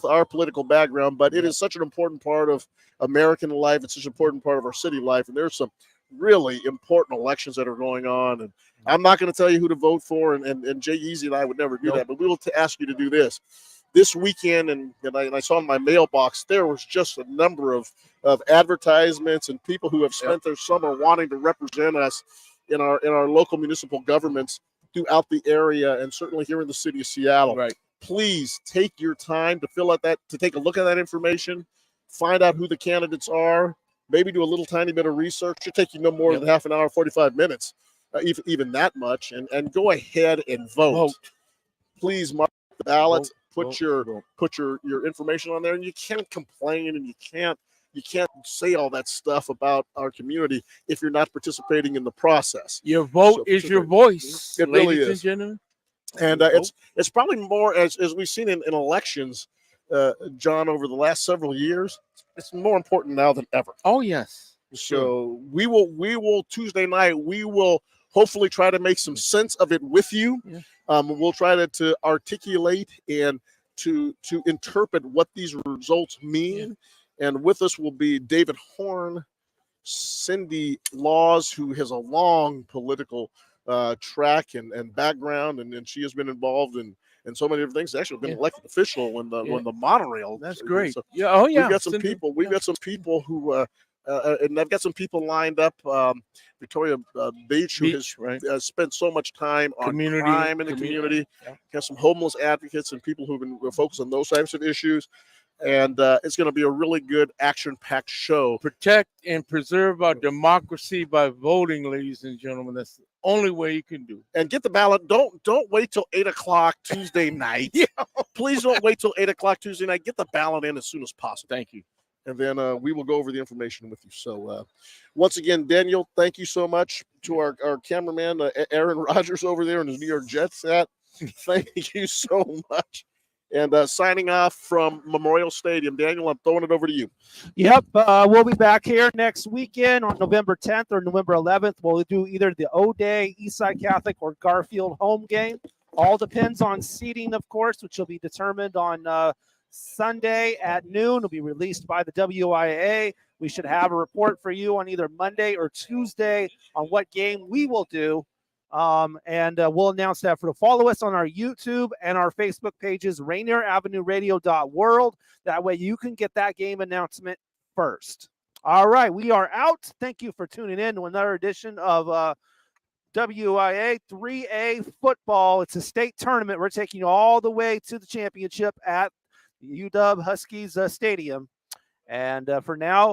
our political background, but it is such an important part of American life. It's such an important part of our city life, and there's some really important elections that are going on, and I'm not going to tell you who to vote for, and Jay Yeezy and I would never do that, but we will ask you to do this. This weekend, and I saw in my mailbox, there was just a number of advertisements and people who have spent their summer wanting to represent us in our local municipal governments. throughout the area and certainly here in the city of Seattle. Right. Please take your time to fill out to take a look at that information, find out who the candidates are, maybe do a little tiny bit of research. It'll take you no more than half an hour, 45 minutes, even that much, and go ahead and vote. Please mark the ballots, put your information on there, and you can't complain and you can't say all that stuff about our community if you're not participating in the process. Your vote is your voice. It really ladies is. and gentlemen. And it's probably more as we've seen in elections, John, over the last several years. It's more important now than ever. Oh yes. So we will Tuesday night. We will hopefully try to make some sense of it with you. Yeah. We'll try to articulate and to interpret what these results mean. Yeah. And with us will be David Horn, Cindy Laws, who has a long political track and background, and she has been involved in so many different things. She's actually been elected official when the monorail. That's great. So yeah. Oh yeah. We've got some people. We've got some people who, and I've got some people lined up. Victoria Beach, who has spent so much time on crime in the community. Yeah. Got some homeless advocates and people who've been focused on those types of issues. And it's going to be a really good action-packed show. Protect and preserve our democracy by voting, ladies and gentlemen. That's the only way you can do. And get the ballot. Don't wait till 8:00 Tuesday night. Please don't wait till 8:00 Tuesday night. Get the ballot in as soon as possible. Thank you. And then we will go over the information with you. So once again, Daniel, thank you so much to our cameraman, Aaron Rodgers over there in his New York Jets hat. Thank you so much. And signing off from Memorial Stadium, Daniel, I'm throwing it over to you. Yep, we'll be back here next weekend on November 10th or November 11th. We'll do either the O'Day, Eastside Catholic, or Garfield home game. All depends on seating, of course, which will be determined on Sunday at noon. It'll be released by the WIAA. We should have a report for you on either Monday or Tuesday on what game we will do. And we'll announce that. Follow us on our YouTube and our Facebook pages, Rainier Avenue Radio.world. That way you can get that game announcement first. All right, we are out. Thank you for tuning in to another edition of WIAA 3A football. It's a state tournament. We're taking you all the way to the championship at UW Huskies Stadium. And for now,